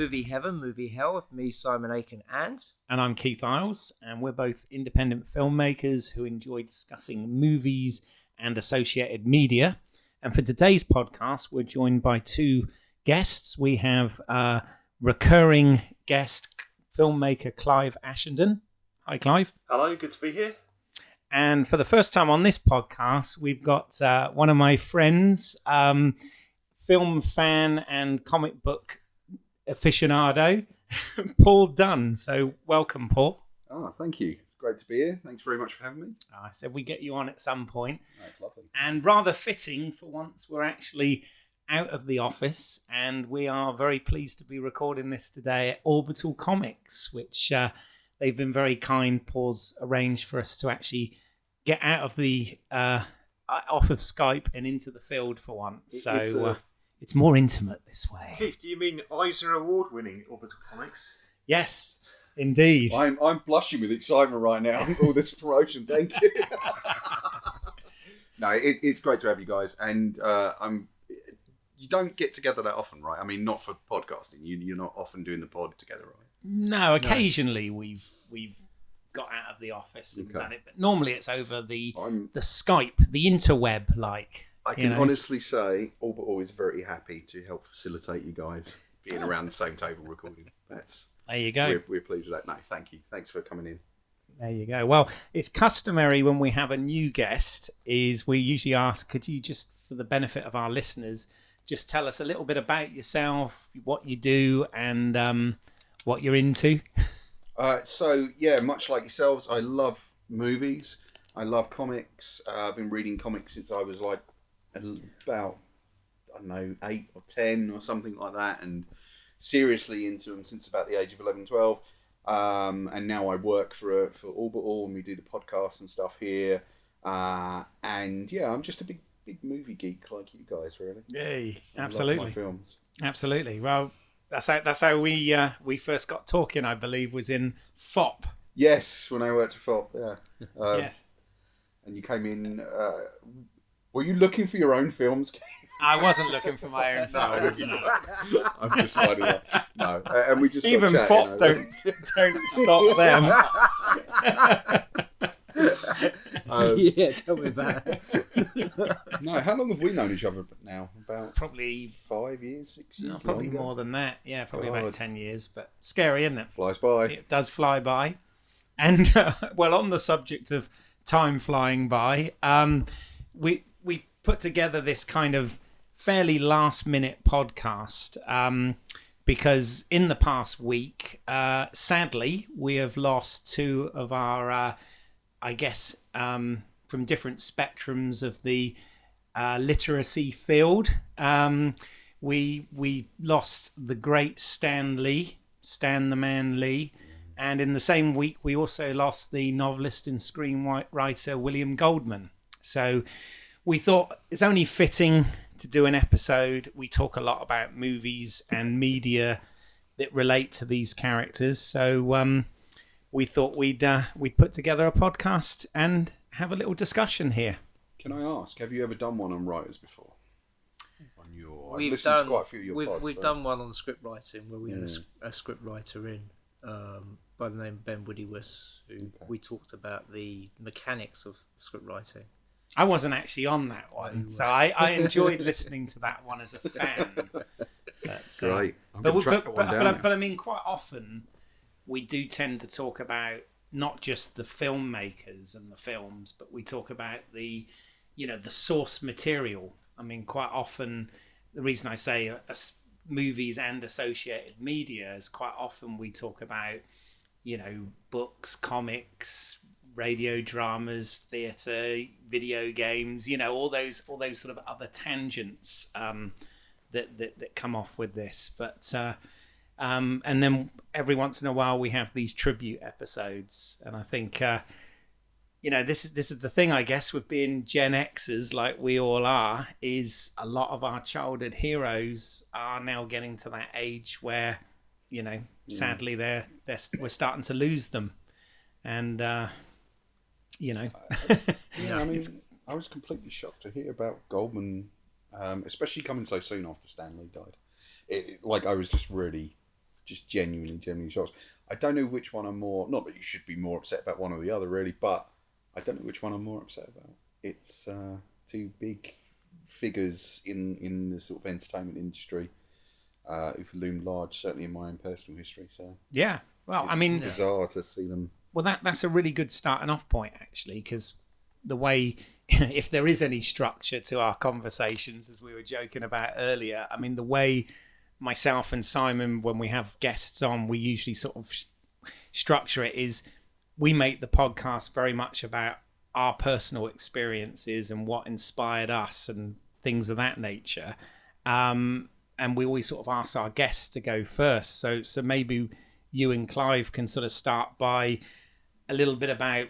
Movie Heaven, Movie Hell with me, Simon Aitken, and I'm Keith Eyles, and we're both independent filmmakers who enjoy discussing movies and associated media. And for today's podcast, we're joined by two guests. We have recurring guest, filmmaker Clive Ashenden. Hi, Clive. Hello, good to be here. And for the first time on this podcast, we've got one of my friends, film fan and comic book aficionado, Paul Dunne. So welcome, Paul. Oh, thank you. It's great to be here. Thanks very much for having me. I said we get you on at some point. That's lovely. And rather fitting, for once, we're actually out of the office, and we are very pleased to be recording this today at Oribial Comics, which they've been very kind. Paul's arranged for us to actually get out of the off of Skype and into the field for once. It's more intimate this way. Keith, do you mean Eisner Award-winning Orbital Comics? Yes, indeed. I'm blushing with excitement right now. All this promotion, thank you. No, it's great to have you guys, and you don't get together that often, right? I mean, not for podcasting. You're not often doing the pod together, right? No, occasionally we've got out of the office and done it, but normally it's over the Skype, the interweb, like. I can honestly say, Orbital is very happy to help facilitate you guys being around the same table recording. There you go. We're pleased with that. No, thank you. Thanks for coming in. There you go. Well, it's customary when we have a new guest is we usually ask, could you just, for the benefit of our listeners, just tell us a little bit about yourself, what you do, and what you're into? So, much like yourselves, I love movies. I love comics. I've been reading comics since I was like about, 8 or 10 or something like that, and seriously into them since about the age of 11, 12. And now I work for Orbital, and we do the podcast and stuff here. And I'm just a big movie geek like you guys, really. Yay, absolutely. I love my films. Absolutely. Well, that's how we first got talking, I believe, was in FOP. Yes, when I worked for FOP, yeah. Yes. And you came in. Were you looking for your own films? I wasn't looking for my own films. No. I'm just finding that. No, and we just even FOP don't stop them. Tell me about it. No, how long have we known each other now? About probably 5 years, 6 years. No, probably longer? more than that. Yeah, probably about 10 years. But scary, isn't it? Flies by. It does fly by. And on the subject of time flying by, we've put together this kind of fairly last minute podcast because in the past week, sadly, we have lost two of our, from different spectrums of the literacy field. We lost the great Stan the Man Lee. And in the same week, we also lost the novelist and screenwriter William Goldman. So we thought it's only fitting to do an episode. We talk a lot about movies and media that relate to these characters. So we thought we'd put together a podcast and have a little discussion here. Can I ask, have you ever done one on writers before? We've done quite a few of your pods. We've done one on script writing where we had a script writer in by the name of Ben Woodywus, who we talked about the mechanics of script writing. I wasn't actually on that one, so I enjoyed listening to that one as a fan. But, Great. But I mean, quite often we do tend to talk about not just the filmmakers and the films, but we talk about the source material. I mean, quite often the reason I say movies and associated media is quite often we talk about, books, comics, radio dramas, theatre, video games, all those sort of other tangents that come off with this. But and then every once in a while we have these tribute episodes, and I think this is the thing, I guess, with being Gen Xers like we all are, is a lot of our childhood heroes are now getting to that age where sadly we're starting to lose them, and I was completely shocked to hear about Goldman, especially coming so soon after Stanley died. I was just really just genuinely shocks. I don't know which one I'm more. Not that you should be more upset about one or the other, really, but I don't know which one I'm more upset about. It's two big figures in the sort of entertainment industry who've loomed large, certainly in my own personal history. So yeah, well, it's I mean, bizarre to see them. well, that's a really good starting off point, actually, because the way, if there is any structure to our conversations, as we were joking about earlier, I mean, the way myself and Simon, when we have guests on, we usually sort of structure it is we make the podcast very much about our personal experiences and what inspired us and things of that nature. And we always sort of ask our guests to go first. So maybe you and Clive can sort of start by a little bit about,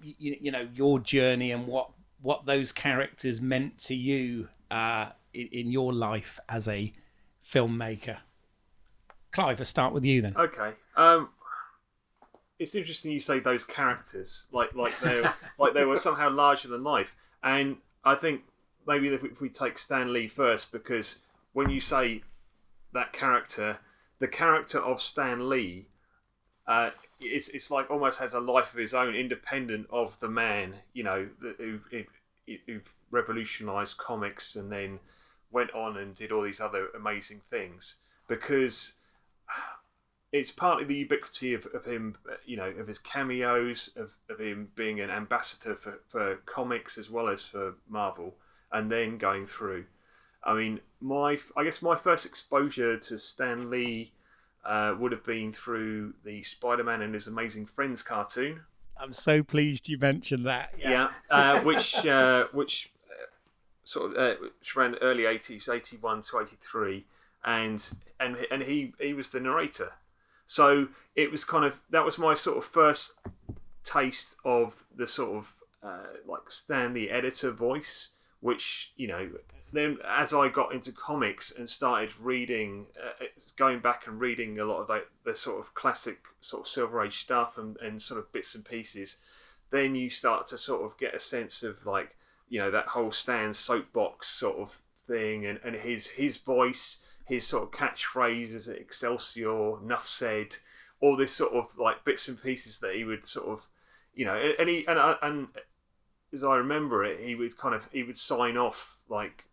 you know, your journey and what those characters meant to you in your life as a filmmaker. Clive, I'll start with you then. Okay. It's interesting you say those characters, like they were somehow larger than life, and I think maybe if we take Stanley first, because when you say that character, the character of Stan Lee, it's like almost has a life of his own, independent of the man, you know, who revolutionised comics and then went on and did all these other amazing things, because it's partly the ubiquity of him, you know, of his cameos, of him being an ambassador for comics as well as for Marvel, and then going through. I mean, I guess my first exposure to Stan Lee would have been through the Spider-Man and His Amazing Friends cartoon. I'm so pleased you mentioned that. Yeah, which sort of which ran early 80s, 81 to 83, and he was the narrator. So it was that was my sort of first taste of the sort of like Stan the editor voice, which, you know, then as I got into comics and started reading, going back and reading a lot of the sort of classic sort of Silver Age stuff and sort of bits and pieces, then you start to sort of get a sense of, like, you know, that whole Stan soapbox sort of thing, and his voice, his sort of catchphrases, Excelsior, Nuff said, all this sort of like bits and pieces that he would sort of, you know, and as I remember it, he would sign off like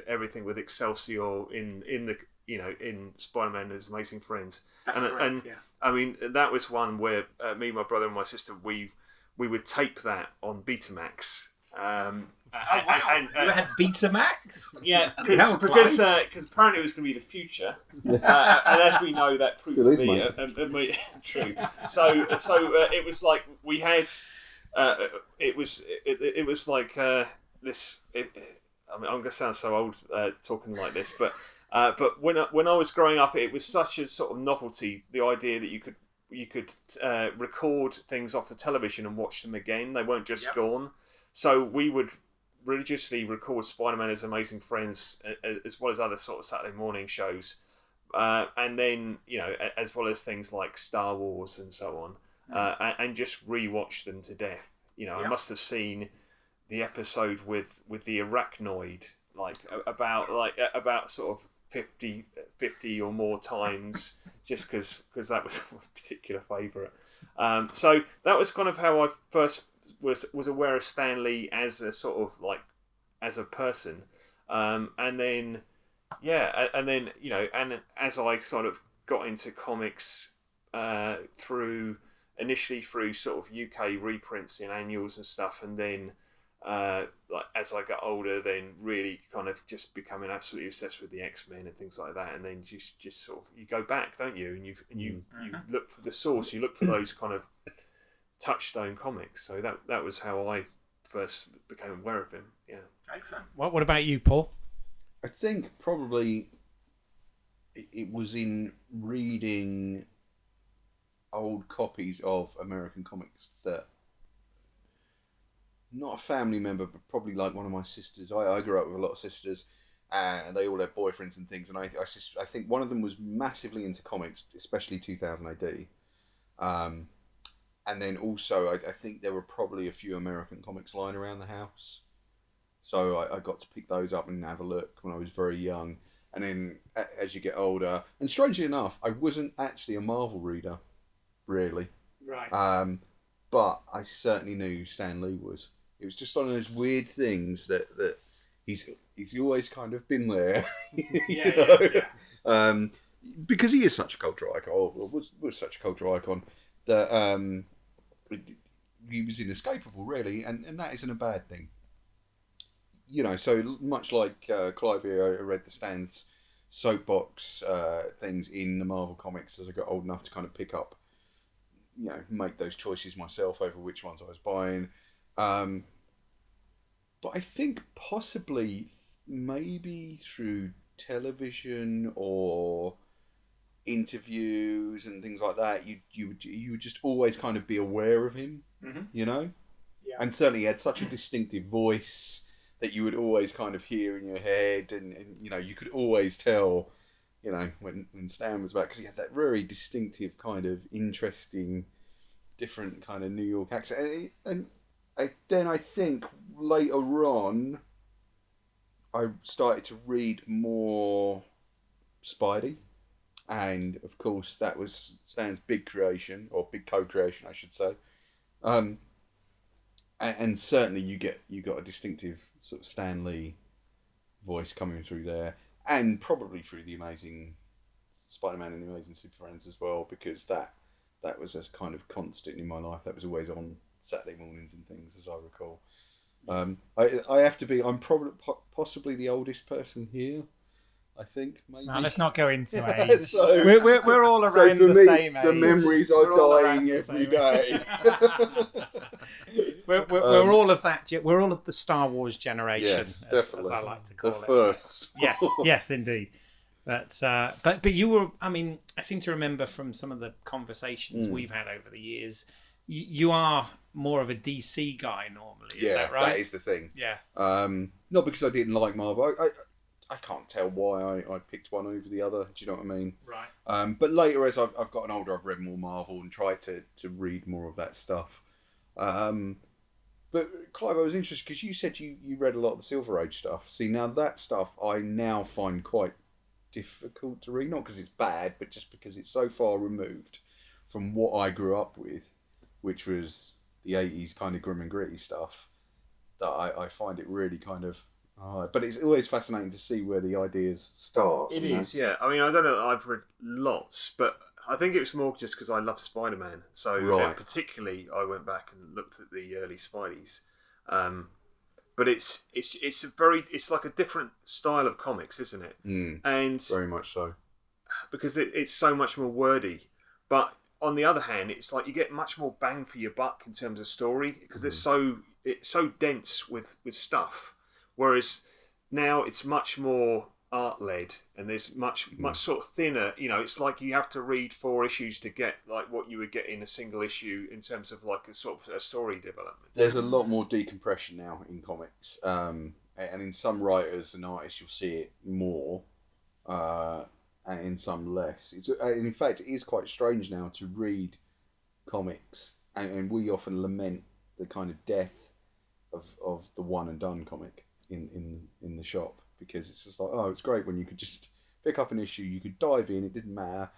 everything with Excelsior in the, you know, in Spider-Man and His Amazing Friends. That's correct, yeah. I mean, that was one where me, my brother, and my sister, we would tape that on Betamax. And you had Betamax? Yeah, because apparently it was going to be the future, and as we know, that proved to be true. So it was like we had. It was like this. I mean, I'm going to sound so old talking like this, but when I was growing up, it was such a sort of novelty. The idea that you could record things off the television and watch them again. They weren't just gone. So we would religiously record Spider-Man His Amazing Friends as well as other sort of Saturday morning shows, and then, you know, as well as things like Star Wars and so on, and just rewatch them to death. You know, I must have seen the episode with the arachnoid about sort of 50 or more times, just because that was my particular favourite. So that was kind of how I first was aware of Stan Lee as a sort of like as a person, and then you know, and as I sort of got into comics initially through sort of UK reprints in annuals and stuff, and then like as I got older, then really kind of just becoming absolutely obsessed with the X-Men and things like that, and then just sort of you go back, don't you, and you look for the source, you look for those kind of touchstone comics. So that was how I first became aware of him. Yeah. Excellent. What about you, Paul? I think probably it was in reading old copies of American comics that, not a family member, but probably like one of my sisters. I grew up with a lot of sisters, and they all had boyfriends and things. And I think one of them was massively into comics, especially 2000 AD. And then also, I think there were probably a few American comics lying around the house. So I got to pick those up and have a look when I was very young. And then as you get older, and strangely enough, I wasn't actually a Marvel reader, really. Right. But I certainly knew Stan Lee was. It was just one of those weird things that he's always kind of been there. Yeah. Because he is such a cultural icon, or was such a cultural icon, that he was inescapable, really, and that isn't a bad thing. So much like Clive here, I read the Stan's soapbox things in the Marvel comics as I got old enough to kind of pick up, make those choices myself over which ones I was buying. But I think possibly, maybe through television or interviews and things like that, you would just always kind of be aware of him, Yeah. And certainly he had such a distinctive voice that you would always kind of hear in your head, and you could always tell, when Stan was back, because he had that very distinctive kind of interesting, different kind of New York accent, and then I think later on I started to read more Spidey, and of course that was Stan's big creation, or big co-creation I should say, and certainly you got a distinctive sort of Stan Lee voice coming through there, and probably through the Amazing Spider-Man and the Amazing Super Friends as well, because that was a kind of constant in my life. That was always on Saturday mornings and things, as I recall. I have to be. I'm probably possibly the oldest person here. I think maybe. Now, let's not go into age. So, we're all around the same age. The memories are dying every day. we're all of that. We're all of the Star Wars generation, yes, definitely. as I like to call the it. First. Yes, indeed. But you were. I mean, I seem to remember from some of the conversations we've had over the years, you are more of a DC guy normally. Is that right? That is the thing. Yeah. Not because I didn't like Marvel. I can't tell why I picked one over the other. Do you know what I mean? Right. But later, as I've gotten older, I've read more Marvel and tried to read more of that stuff. But Clive, I was interested because you said you read a lot of the Silver Age stuff. See, now that stuff I now find quite difficult to read. Not because it's bad, but just because it's so far removed from what I grew up with, which was the 80s kind of grim and gritty stuff, that I find it really kind of... but it's always fascinating to see where the ideas start. It is, yeah. I mean, I don't know, I've read lots, but I think it was more just because I love Spider-Man. So particularly, I went back and looked at the early Spideys. But it's like a different style of comics, isn't it? And very much so. Because it's so much more wordy. But on the other hand, it's like you get much more bang for your buck in terms of story, because it's so dense with stuff. Whereas now it's much more art-led, and there's much sort of thinner. It's like you have to read 4 issues to get like what you would get in a single issue in terms of like a sort of a story development. There's a lot more decompression now in comics, and in some writers and artists you'll see it more, and in some less. In fact, it is quite strange now to read comics, and we often lament the kind of death of the one and done comic in the shop, because it's just like, oh, it's great when you could just pick up an issue, you could dive in, it didn't matter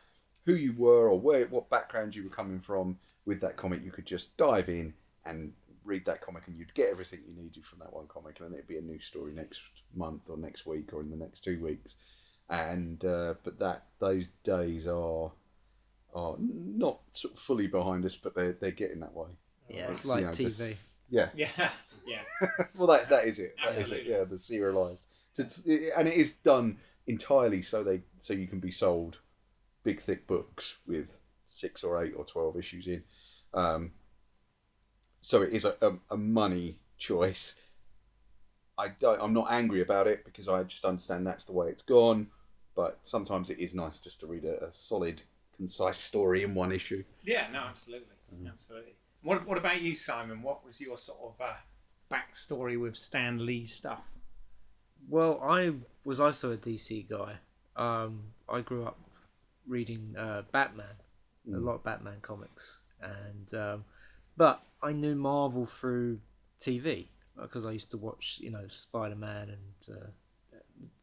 who you were or what background you were coming from with that comic, you could just dive in and read that comic and you'd get everything you needed from that one comic, and then it'd be a new story next month or next week or in the next 2 weeks. And but those days are not sort of fully behind us, but they're getting that way. Yeah, it's like TV. Yeah. Well, that is it. Absolutely. That is it. Yeah, the serialised, and it is done entirely so you can be sold big thick books with 6 or 8 or 12 issues in. So it is a money choice. I'm not angry about it because I just understand that's the way it's gone. But sometimes it is nice just to read a solid, concise story in one issue. Yeah, no, absolutely. Absolutely. What about you, Simon? What was your sort of backstory with Stan Lee stuff? Well, I was also a DC guy. I grew up reading Batman, a lot of Batman comics, and but I knew Marvel through TV because I used to watch, Spider-Man and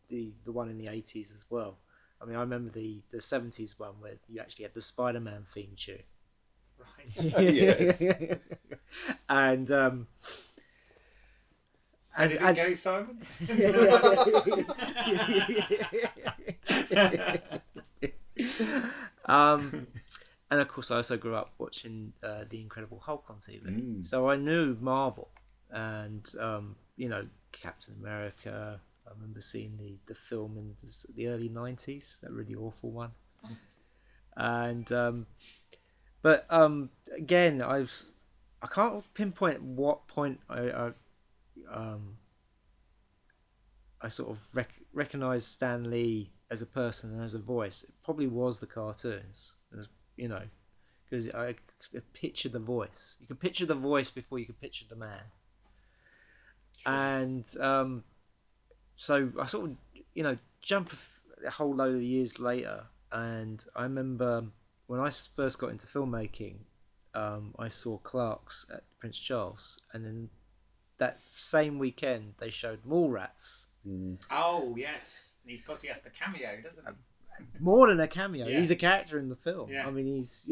the one in the 80s as well. I mean, I remember the 70s one where you actually had the Spider-Man theme tune. Right. Yes. And How did it go, Simon? And of course, I also grew up watching The Incredible Hulk on TV, so I knew Marvel, and Captain America. I remember seeing the film in the early 90s, that really awful one. And but again, I can't pinpoint what point I sort of recognised Stanley as a person and as a voice. It probably was the cartoons, because I picture the voice. You can picture the voice before you can picture the man. Sure. And so I sort of, jump a whole load of years later, and I remember when I first got into filmmaking, I saw Clark's at Prince Charles, and then that same weekend they showed Mallrats. Oh yes, and of course he has the cameo, doesn't he? More than a cameo, Yeah. He's a character in the film. Yeah. I mean, he's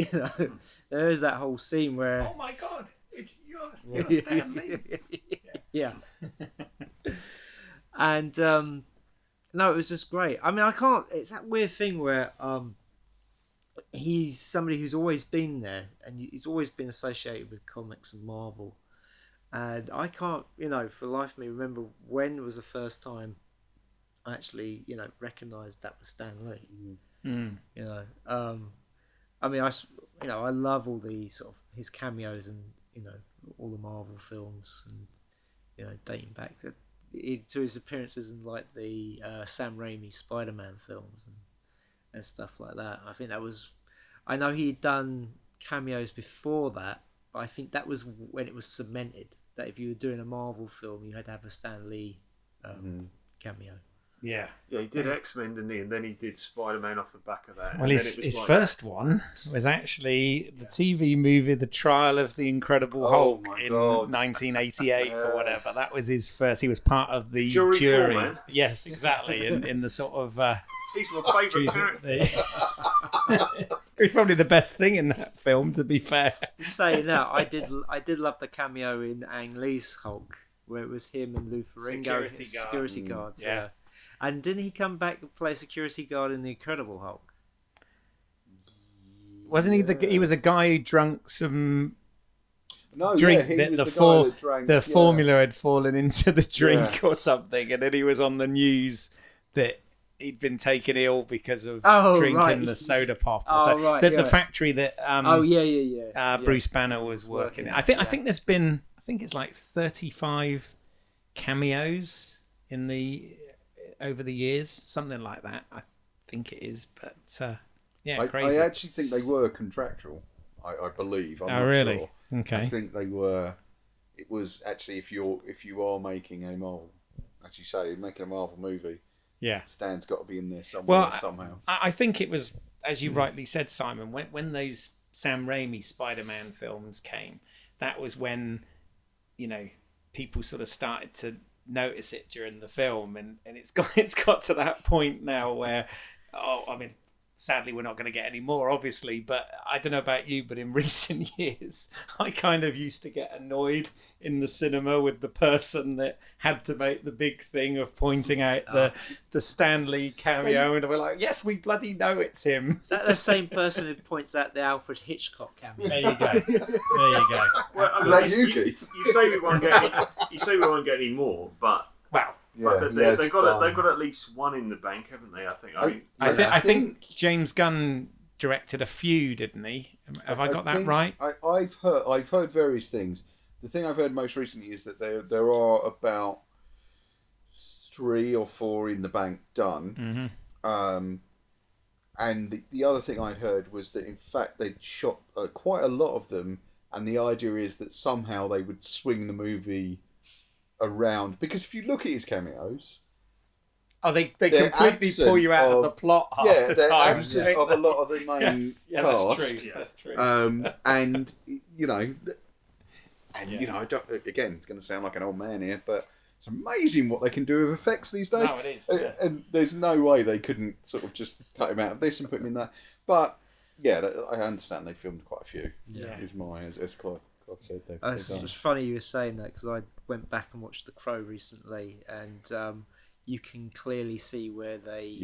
there is that whole scene where Oh my God, you're Stanley. Yeah. And no, it was just great. I mean, it's that weird thing where he's somebody who's always been there, and he's always been associated with comics and Marvel. And I can't, for the life of me, remember when was the first time I actually, recognised that was Stan Lee. I mean, I love all the sort of his cameos and all the Marvel films, and dating back to his appearances in like the Sam Raimi Spider-Man films and stuff like that. I think that was, I know he'd done cameos before that, but I think that was when it was cemented that if you were doing a Marvel film, you had to have a Stan Lee cameo. Yeah. Yeah, he did X-Men, didn't he? And then he did Spider-Man off the back of that. Well, his first one was actually the TV movie The Trial of the Incredible Hulk in 1988 or whatever. That was his first. He was part of the jury. Foreman. Yes, exactly. in the sort of... He's my favourite character. It was probably the best thing in that film, to be fair. Saying that, I did love the cameo in Ang Lee's Hulk, where it was him and Lou Ferrigno, security guards. Yeah. And didn't he come back and play security guard in The Incredible Hulk? Wasn't he he was a guy who drunk some drink that the formula had fallen into the drink or something, and then he was on the news that he'd been taken ill because of drinking the soda pop. The factory that Bruce Banner was working in. I think there's been, it's like 35 cameos over the years, something like that. I think it is, but crazy. I actually think they were contractual. I believe. I'm not really? Sure. Okay. I think they were. It was actually if you are making a Marvel, as you say, making a Marvel movie. Yeah, Stan's got to be in there somewhere somehow. I think it was, as you rightly said, Simon, when those Sam Raimi Spider-Man films came, that was when, people sort of started to notice it during the film, and it's got to that point now where, sadly we're not going to get any more, obviously, but I don't know about you, but in recent years, I kind of used to get annoyed in the cinema with the person that had to make the big thing of pointing out the Stanley cameo, and we're like, yes, we bloody know it's him. Is that the same person who points out the Alfred Hitchcock cameo? There you go. Well, is that you, Keith? You say we won't get any more, but they've got at least one in the bank, haven't they? I think James Gunn directed a few, didn't he? Have I got that right? I've heard various things. The thing I've heard most recently is that there are about 3 or 4 in the bank done. Mm-hmm. And the other thing I'd heard was that in fact they'd shot quite a lot of them, and the idea is that somehow they would swing the movie around, because if you look at his cameos, they completely pull you out of the plot half the they're time. absent of a lot of the main cast. That's true. And I don't, again, it's going to sound like an old man here, but it's amazing what they can do with effects these days. No, it is. And there's no way they couldn't sort of just cut him out of this and put him in that. But yeah, I understand they filmed quite a few. Yeah. As Clive said, they've It's done. funny you were saying that, because I went back and watched The Crow recently, and you can clearly see where they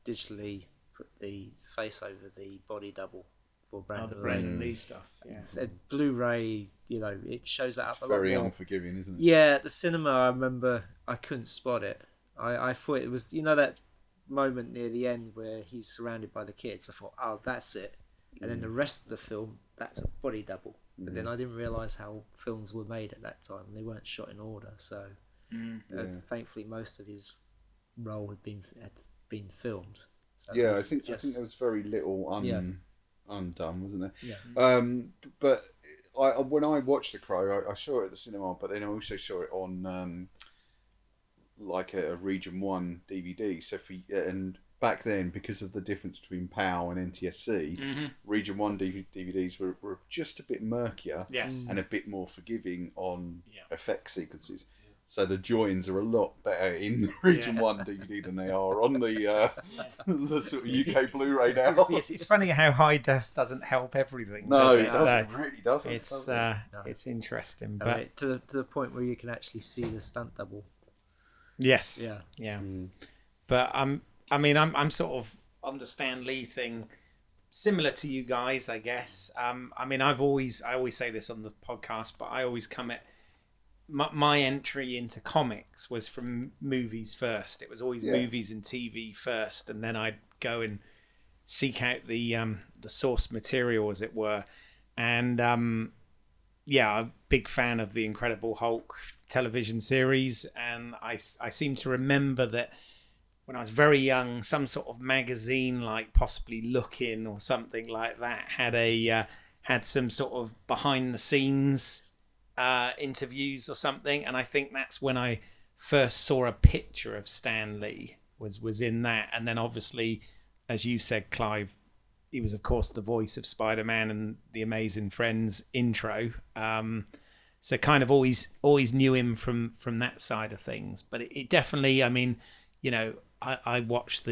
digitally put the face over the body double for Brandon. The Brandon Lee stuff. Yeah. The Blu-ray, it shows that It's up a very lot more. unforgiving, isn't it? Yeah, at the cinema, I remember I couldn't spot it. I thought it was, that moment near the end where he's surrounded by the kids. I thought, oh, that's it. And then the rest of the film, that's a body double. But then I didn't realise how films were made at that time. They weren't shot in order, so thankfully most of his role had been filmed. So I think there was very little undone, wasn't there? Yeah. But when I watched The Crow, I saw it at the cinema, but then I also saw it on like a Region 1 DVD. So and back then, because of the difference between PAL and NTSC, Region 1 DVDs were just a bit murkier and a bit more forgiving on effect sequences. So the joins are a lot better in the Region 1 DVD than they are on the sort of UK Blu-ray now. It's funny how high def doesn't help everything. No, does it doesn't. Really doesn't. It's interesting, I but mean, to the point where you can actually see the stunt double. yes, Yeah. But I'm sort of on the Stan Lee thing, similar to you guys, I guess. I mean, I always say this on the podcast, but I always come at my entry into comics was from movies first. It was always movies and TV first, and then I'd go and seek out the source material, as it were. And I'm a big fan of the Incredible Hulk television series, and I seem to remember that when I was very young, some sort of magazine, like possibly Look-In or something like that, had some sort of behind the scenes interviews or something, and I think that's when I first saw a picture of Stan Lee was in that. And then obviously, as you said, Clive, he was of course the voice of Spider-Man and the Amazing Friends intro, so kind of always knew him from that side of things. But it definitely, I mean, I watched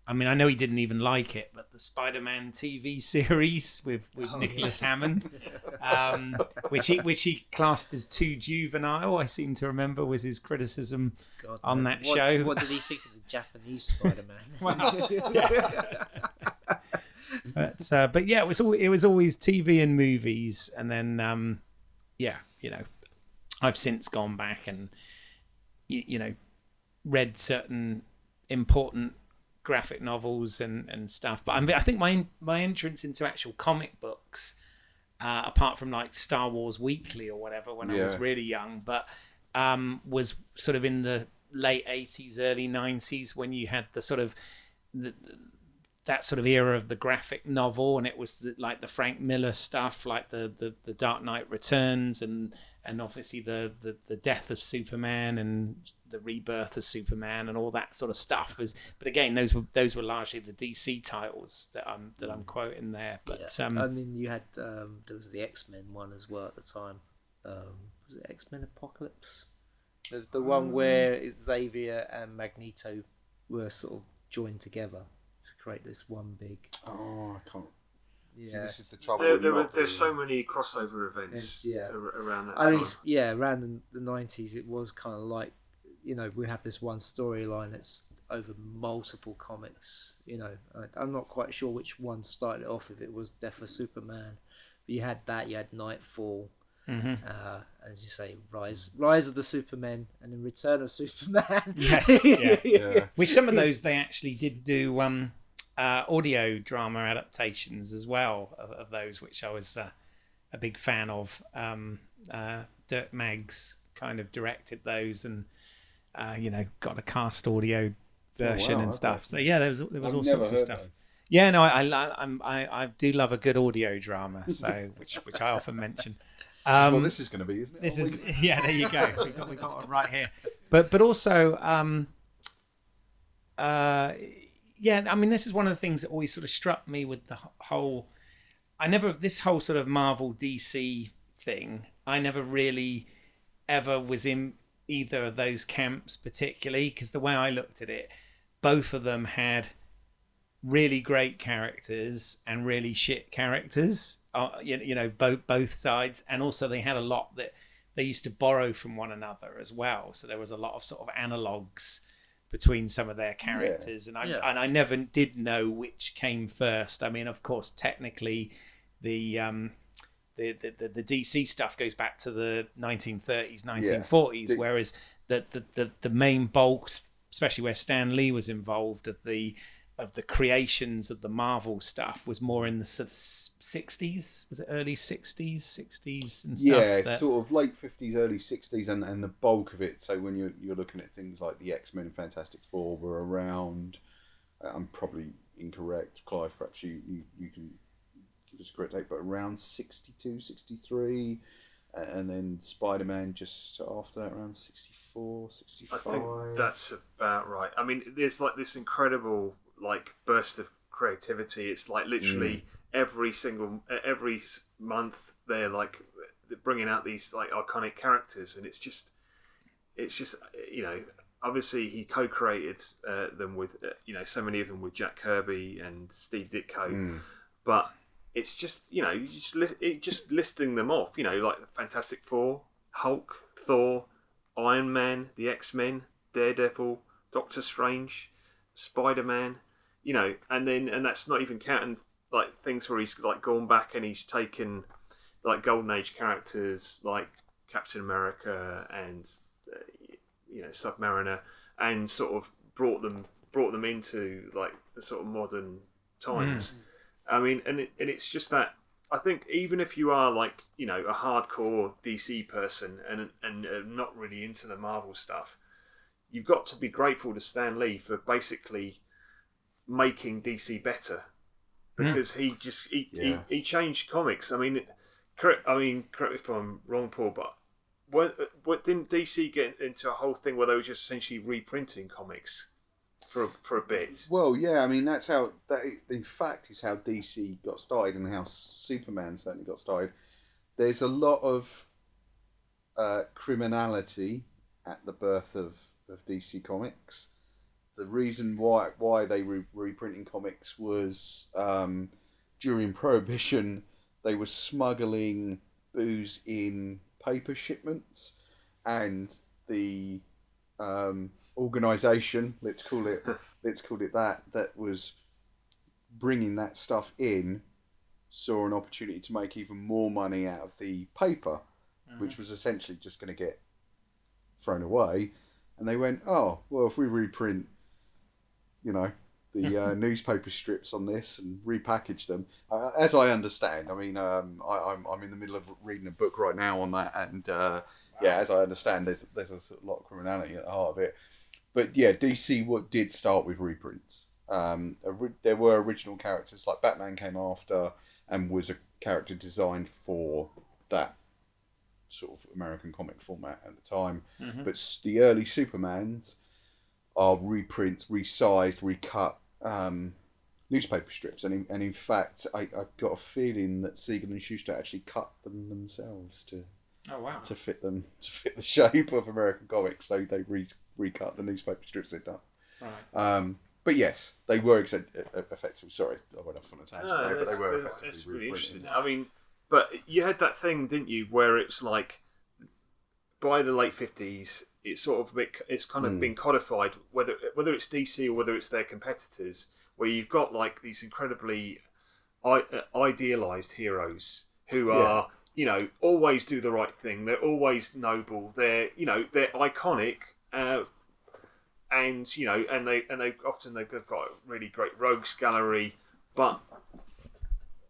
I know he didn't even like it, but the Spider-Man TV series with Nicholas Hammond, which he classed as too juvenile, I seem to remember, was his criticism on that show. What did he think of the Japanese Spider-Man? But yeah, it was always TV and movies, and then I've since gone back and read certain important graphic novels and stuff, but I think my entrance into actual comic books, apart from like Star Wars Weekly or whatever when I was really young, but was sort of in the late 80s, early 90s, when you had the sort of that sort of era of the graphic novel, and it was like the Frank Miller stuff, like the Dark Knight Returns, and obviously the death of Superman and the rebirth of Superman and all that sort of stuff. But again, those were largely the DC titles that I'm quoting there. But I mean, you had there was the X-Men one as well at the time. Was it X-Men Apocalypse? The one where Xavier and Magneto were sort of joined together to create this one big. Oh, I can't. Yeah, See, this is the trouble. There's so many crossover events around that time. Around the 90s, it was kind of like, we have this one storyline that's over multiple comics. I'm not quite sure which one started it off, if it was Death of Superman, but you had that, you had Nightfall, as you say, Rise of the Supermen, and then Return of Superman. Yes, yeah. Which some of those they actually did do audio drama adaptations as well of those, which I was a big fan of. Dirk Maggs kind of directed those, and got a cast audio version and stuff. So yeah, there was all sorts of stuff. Yeah, no, I do love a good audio drama, so which I often mention. Well, this is going to be, isn't it? This is there you go. We got one right here. But also, this is one of the things that always sort of struck me with the whole. This whole sort of Marvel DC thing, I never really ever was either of those camps particularly, because the way I looked at it, both of them had really great characters and really shit characters. Both sides, and also they had a lot that they used to borrow from one another as well. So there was a lot of sort of analogues between some of their characters, and I never did know which came first. I mean, of course, technically, the DC stuff goes back to the 1930s, 1940s, whereas the main bulk, especially where Stan Lee was involved, of the creations of the Marvel stuff, was more in the 60s. Was it early 60s and stuff? Yeah, it's sort of late 50s, early 60s, and the bulk of it. So when you're looking at things like the X-Men and Fantastic Four were around, I'm probably incorrect, Clive, perhaps you can give us a correct date, but around 62, 63, and then Spider-Man just after that, around 64, 65. I think that's about right. I mean, there's like this incredible like burst of creativity. It's like literally every month they're like bringing out these like iconic characters, and it's just obviously he co-created them with so many of them with Jack Kirby and Steve Ditko, but it's just just listing them off, like the Fantastic Four, Hulk, Thor, Iron Man, the X-Men, Daredevil, Doctor Strange, Spider-Man, and that's not even counting like things where he's like gone back and he's taken like Golden Age characters like Captain America and Submariner, and sort of brought them into like the sort of modern times. I mean, and it's just that I think even if you are like a hardcore DC person and not really into the Marvel stuff, you've got to be grateful to Stan Lee for basically making DC better, because he changed comics. I mean, correct me if I'm wrong, Paul, but what didn't DC get into a whole thing where they were just essentially reprinting comics for a bit? Well, yeah, I mean that in fact is how DC got started, and how Superman certainly got started. There's a lot of criminality at the birth of DC Comics. The reason why they were reprinting comics was during Prohibition, they were smuggling booze in paper shipments, and the organisation, let's call it that was bringing that stuff in, saw an opportunity to make even more money out of the paper, which was essentially just going to get thrown away. And they went, oh, well, if we reprint, the newspaper strips on this and repackage them, as I understand. I mean, I'm in the middle of reading a book right now on that, and as I understand, there's a lot of criminality at the heart of it. But yeah, DC did start with reprints. There were original characters, like Batman came after and was a character designed for that sort of American comic format at the time. But the early Supermans are reprints, resized, recut newspaper strips, and in fact, I've got a feeling that Siegel and Schuster actually cut them themselves to fit the shape of American comics. So they recut the newspaper strips they'd done. Right. But yes, they were effective. Sorry, I went off on a tangent there, but they were effectively. That's really interesting. I mean, but you had that thing, didn't you, where it's like by the late 50s, it's sort of it's kind of been codified, whether it's DC or whether it's their competitors, where you've got like these incredibly idealized heroes who are always do the right thing. They're always noble. They're iconic, and they've got a really great rogues gallery. But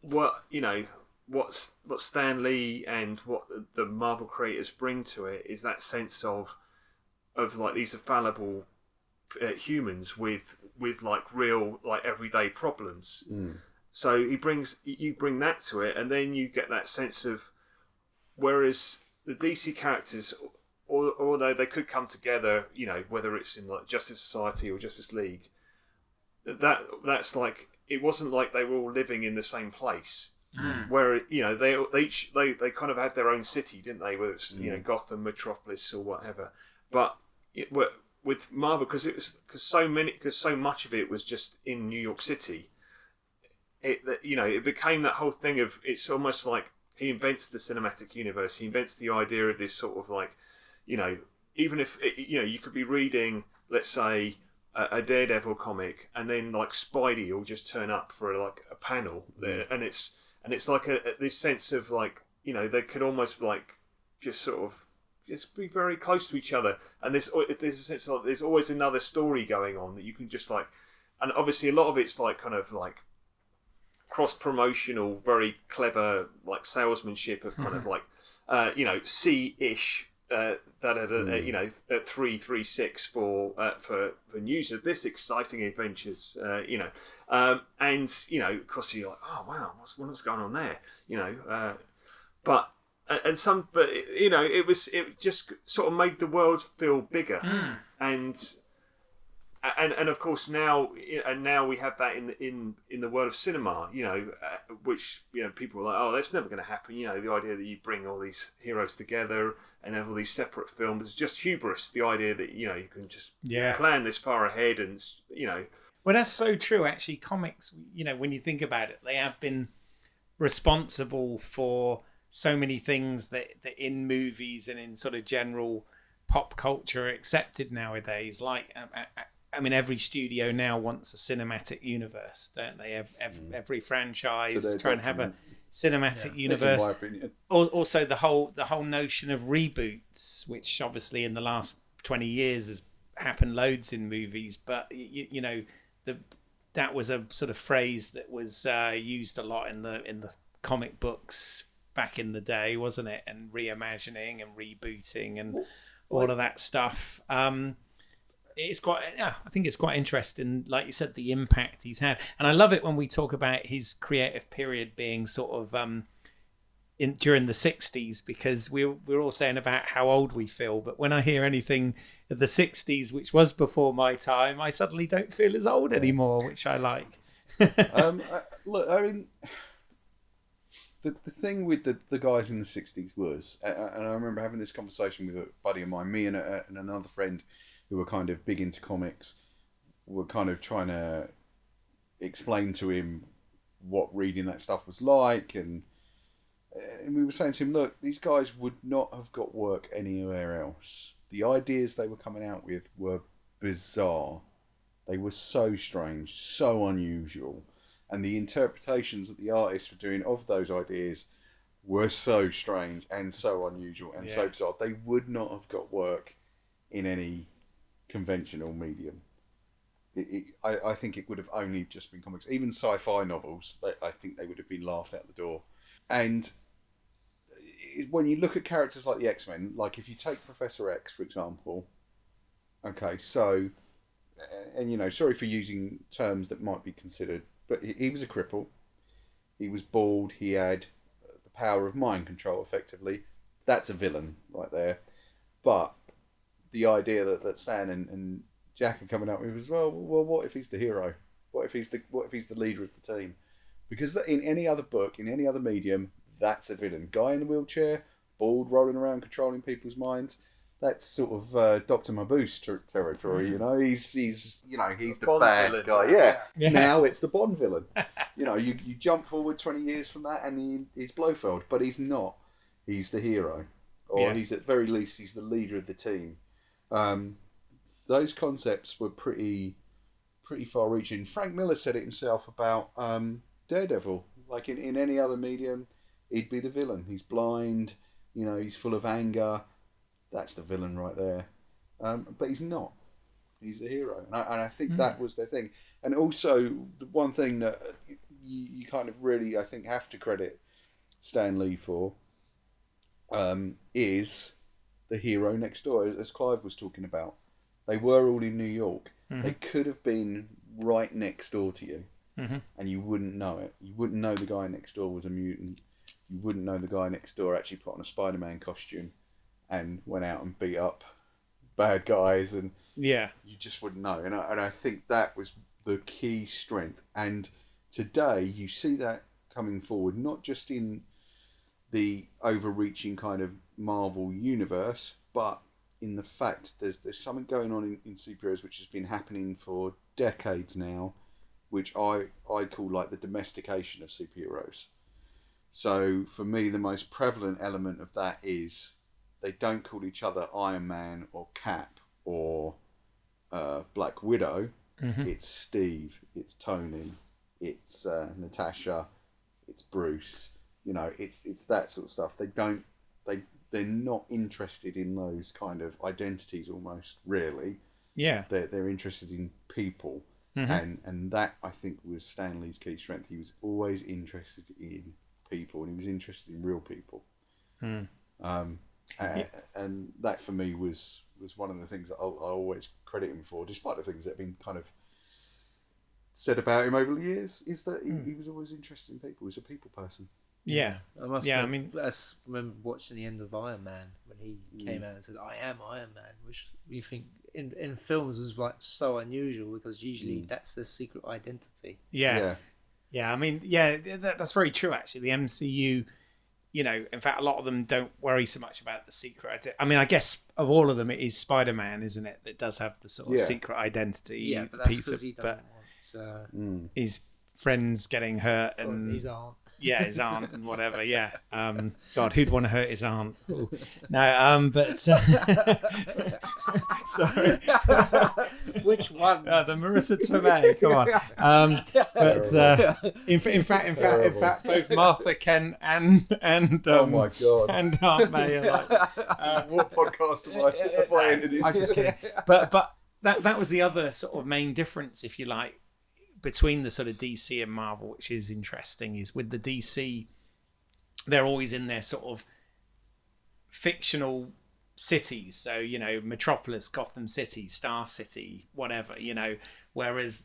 what Stan Lee and what the Marvel creators bring to it is that sense of like these fallible humans with like real like everyday problems. So you bring that to it, and then you get that sense of, whereas the DC characters, although they could come together, whether it's in like Justice Society or Justice League, that's like, it wasn't like they were all living in the same place. Where they kind of had their own city, didn't they? Whether it's Gotham, Metropolis, or whatever. but with Marvel, because so much of it was just in New York City. It became that whole thing of, it's almost like he invents the cinematic universe. He invents the idea of this sort of like, even if you could be reading, let's say, a Daredevil comic, and then like Spidey will just turn up for like a panel there, and it's like this sense of like, they could almost like just sort of just be very close to each other, and there's a sense of like there's always another story going on that you can just like, and obviously a lot of it's like kind of like cross-promotional, very clever like salesmanship of kind of like C-ish at 336 for news of this exciting adventures, and of course you're like, oh wow, what's going on there, but it just sort of made the world feel bigger, and of course now we have that in the world of cinema, which people are like, oh, that's never going to happen. The idea that you bring all these heroes together and have all these separate films is just hubris. The idea that you can just plan this far ahead, and Well, that's so true. Actually, comics, when you think about it, they have been responsible for so many things that in movies and in sort of general pop culture are accepted nowadays. Like, I mean, every studio now wants a cinematic universe, don't they? Every franchise trying to have a cinematic universe. In my opinion. Also, the whole notion of reboots, which obviously in the last 20 years has happened loads in movies, but that was a sort of phrase that was used a lot in the comic books back in the day, wasn't it? And reimagining and rebooting and all of that stuff. It's quite, I think it's quite interesting, like you said, the impact he's had. And I love it when we talk about his creative period being sort of during the 60s, because we're all saying about how old we feel. But when I hear anything of the 60s, which was before my time, I suddenly don't feel as old anymore, which I like. Look, I mean, the thing with the guys in the 60s was, and I remember having this conversation with a buddy of mine, me and another friend who were kind of big into comics, were kind of trying to explain to him what reading that stuff was like, and we were saying to him, look, these guys would not have got work anywhere else. The ideas they were coming out with were bizarre. They were so strange, so unusual, and the interpretations that the artists were doing of those ideas were so strange and so unusual and so bizarre. They would not have got work in any conventional medium. I think it would have only just been comics. Even sci-fi novels, I think they would have been laughed out the door. And when you look at characters like the X-Men, like if you take Professor X, for example, okay, so, and sorry for using terms that might be considered, but he was a cripple, he was bald, he had the power of mind control, effectively. That's a villain right there. But the idea that Stan and Jack are coming up with was, well, what if he's the hero? What if he's the leader of the team? Because in any other book, in any other medium, that's a villain. Guy in a wheelchair, bald, rolling around, controlling people's minds. That's sort of Dr. Mabuse territory, He's the bad villain guy. Yeah. Now it's the Bond villain. You jump forward 20 years from that, and he's Blofeld, but he's not. He's the hero, or he's at very least he's the leader of the team. Those concepts were pretty far-reaching. Frank Miller said it himself about Daredevil. Like in any other medium, he'd be the villain. He's blind, he's full of anger. That's the villain right there. But he's not. He's the hero. And I think that was their thing. And also, the one thing that you kind of really, I think, have to credit Stanley for is the hero next door, as Clive was talking about. They were all in New York. Mm-hmm. They could have been right next door to you, and you wouldn't know it. You wouldn't know the guy next door was a mutant. You wouldn't know the guy next door actually put on a Spider-Man costume and went out and beat up bad guys, and you just wouldn't know. And I think that was the key strength. And today you see that coming forward, not just in the overreaching kind of Marvel universe, but in the fact there's something going on in superheroes which has been happening for decades now, which I call like the domestication of superheroes. So for me, the most prevalent element of that is they don't call each other Iron Man or Cap or Black Widow. Mm-hmm. It's Steve, it's Tony, it's Natasha, it's Bruce. You know, it's that sort of stuff. They're not interested in those kind of identities almost, really. Yeah. They're interested in people. Mm-hmm. And that, I think, was Stanley's key strength. He was always interested in people, and he was interested in real people. Mm. And that, for me, was one of the things that I always credit him for, despite the things that have been kind of said about him over the years, is that he was always interested in people. He was a people person. Yeah. I mean, I remember watching the end of Iron Man when he came out and said, "I am Iron Man," which we think in films was like so unusual because usually that's the secret identity. Yeah. I mean, that's very true. Actually, the MCU, you know, in fact, a lot of them don't worry so much about the secret identity. I mean, I guess of all of them, it is Spider-Man, isn't it, that does have the sort of secret identity. Yeah, but that's because he doesn't want his friends getting hurt and his aunt. Yeah, his aunt and whatever. Yeah. God, who'd want to hurt his aunt? No. But sorry. Which one? The Marissa Tomei. Come on. But in fact, both Martha Kent and oh my God, and Aunt May are like, what podcast have I entered into? I'm just kidding. But that was the other sort of main difference, if you like, between the sort of DC and Marvel, which is interesting, is with the DC, they're always in their sort of fictional cities. So, you know, Metropolis, Gotham City, Star City, whatever, you know, whereas,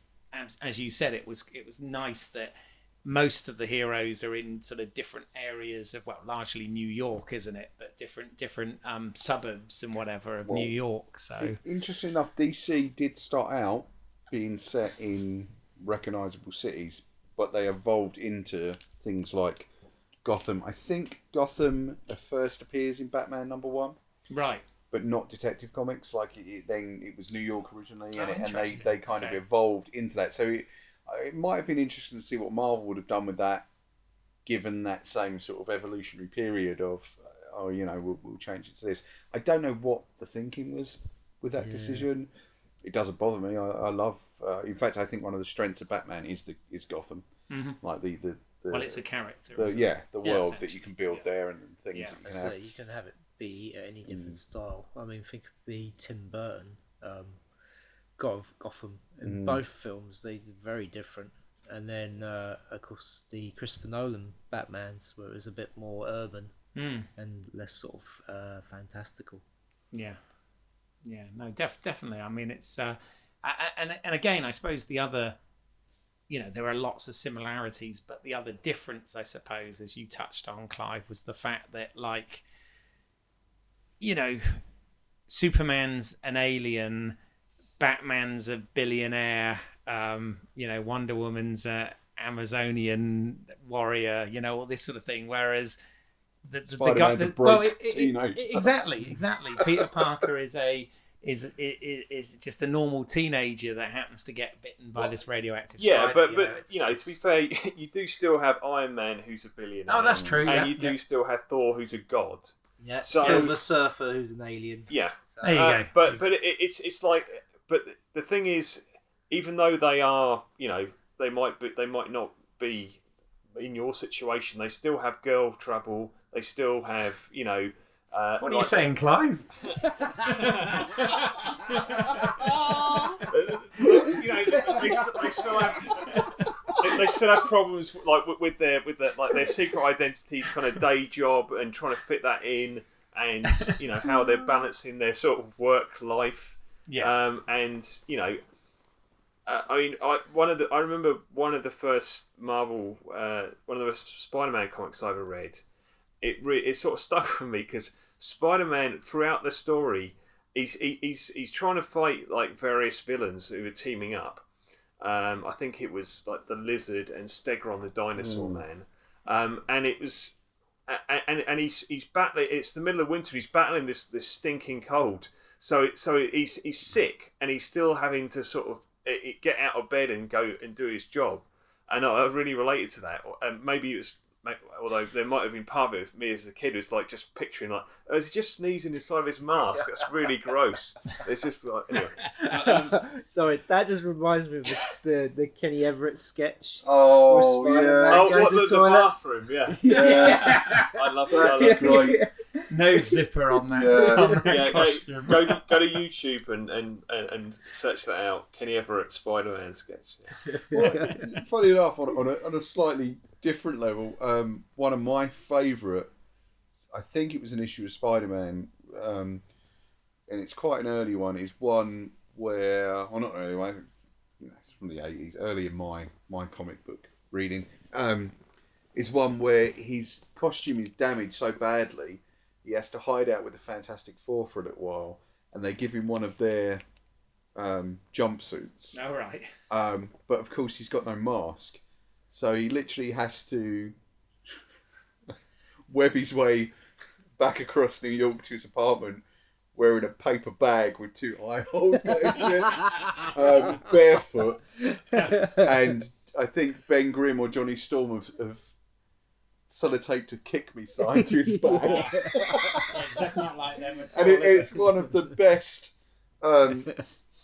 as you said, it was nice that most of the heroes are in sort of different areas of, well, largely New York, isn't it? But different suburbs and whatever of New York. So interesting enough, DC did start out being set in recognisable cities, but they evolved into things like Gotham. I think Gotham first appears in Batman #1, right? But not Detective Comics. Like then it was New York originally, and they kind of evolved into that. So it might have been interesting to see what Marvel would have done with that, given that same sort of evolutionary period of, we'll change it to this. I don't know what the thinking was with that decision. It doesn't bother me. I love. In fact, I think one of the strengths of Batman is Gotham. Mm-hmm. Like the well, it's a character. The world that you can build there and things. Yeah, that you can have. You can have it be any different style. I mean, think of the Tim Burton Gotham. In both films, they're very different. And then, of course, the Christopher Nolan Batmans, where it was a bit more urban and less sort of fantastical. Yeah. Yeah, no, definitely. I mean, it's and again, I suppose the other, there are lots of similarities, but the other difference, I suppose, as you touched on, Clive, was the fact that, like, Superman's an alien, Batman's a billionaire, Wonder Woman's a Amazonian warrior, all this sort of thing, whereas Spider-Man's a broke teenager. Exactly. Peter Parker is just a normal teenager that happens to get bitten by this radioactive spider. But to be fair, you do still have Iron Man, who's a billionaire. Oh, that's true. And you do still have Thor, who's a god. Yeah. So Silver Surfer, who's an alien. Yeah. So, there you go. But it's like, but the thing is, even though they are, they might not be in your situation, they still have girl trouble. They still have, what are you saying, Clive? They still have problems like with their secret identities, kind of day job, and trying to fit that in, and how they're balancing their sort of work life. Yes. I remember one of the first Marvel, one of the first Spider-Man comics I ever read. It sort of stuck with me because Spider-Man, throughout the story, he's trying to fight like various villains who are teaming up. I think it was like the Lizard and Stegron the Dinosaur Man, and it was, and he's battling. It's the middle of winter. He's battling this stinking cold, So he's sick, and he's still having to sort of get out of bed and go and do his job. And I really related to that. And maybe it was, although there might have been part of it, me as a kid was like just picturing like, oh, is he just sneezing inside of his mask? That's really gross. It's just like, anyway. Sorry, that just reminds me of the Kenny Everett sketch. Oh, yeah. Oh, what, the bathroom, yeah. Yeah. I love That's that. great. No zipper on that. Yeah. On that costume. Go to YouTube and search that out. Kenny Everett Spider-Man sketch. Yeah. Well, funny enough, on a slightly different level, one of my favourite, I think it was an issue of Spider-Man, and it's quite an early one, is one where, well, not early one, it's from the 80s, early in my comic book reading, is one where his costume is damaged so badly he has to hide out with the Fantastic Four for a little while, and they give him one of their jumpsuits. Oh, right. But of course he's got no mask, so he literally has to web his way back across New York to his apartment wearing a paper bag with 2 eye holes into it, barefoot. And I think Ben Grimm or Johnny Storm have sellotape to kick me sign to his back. Yeah, that's not like them at all. And it's one of the best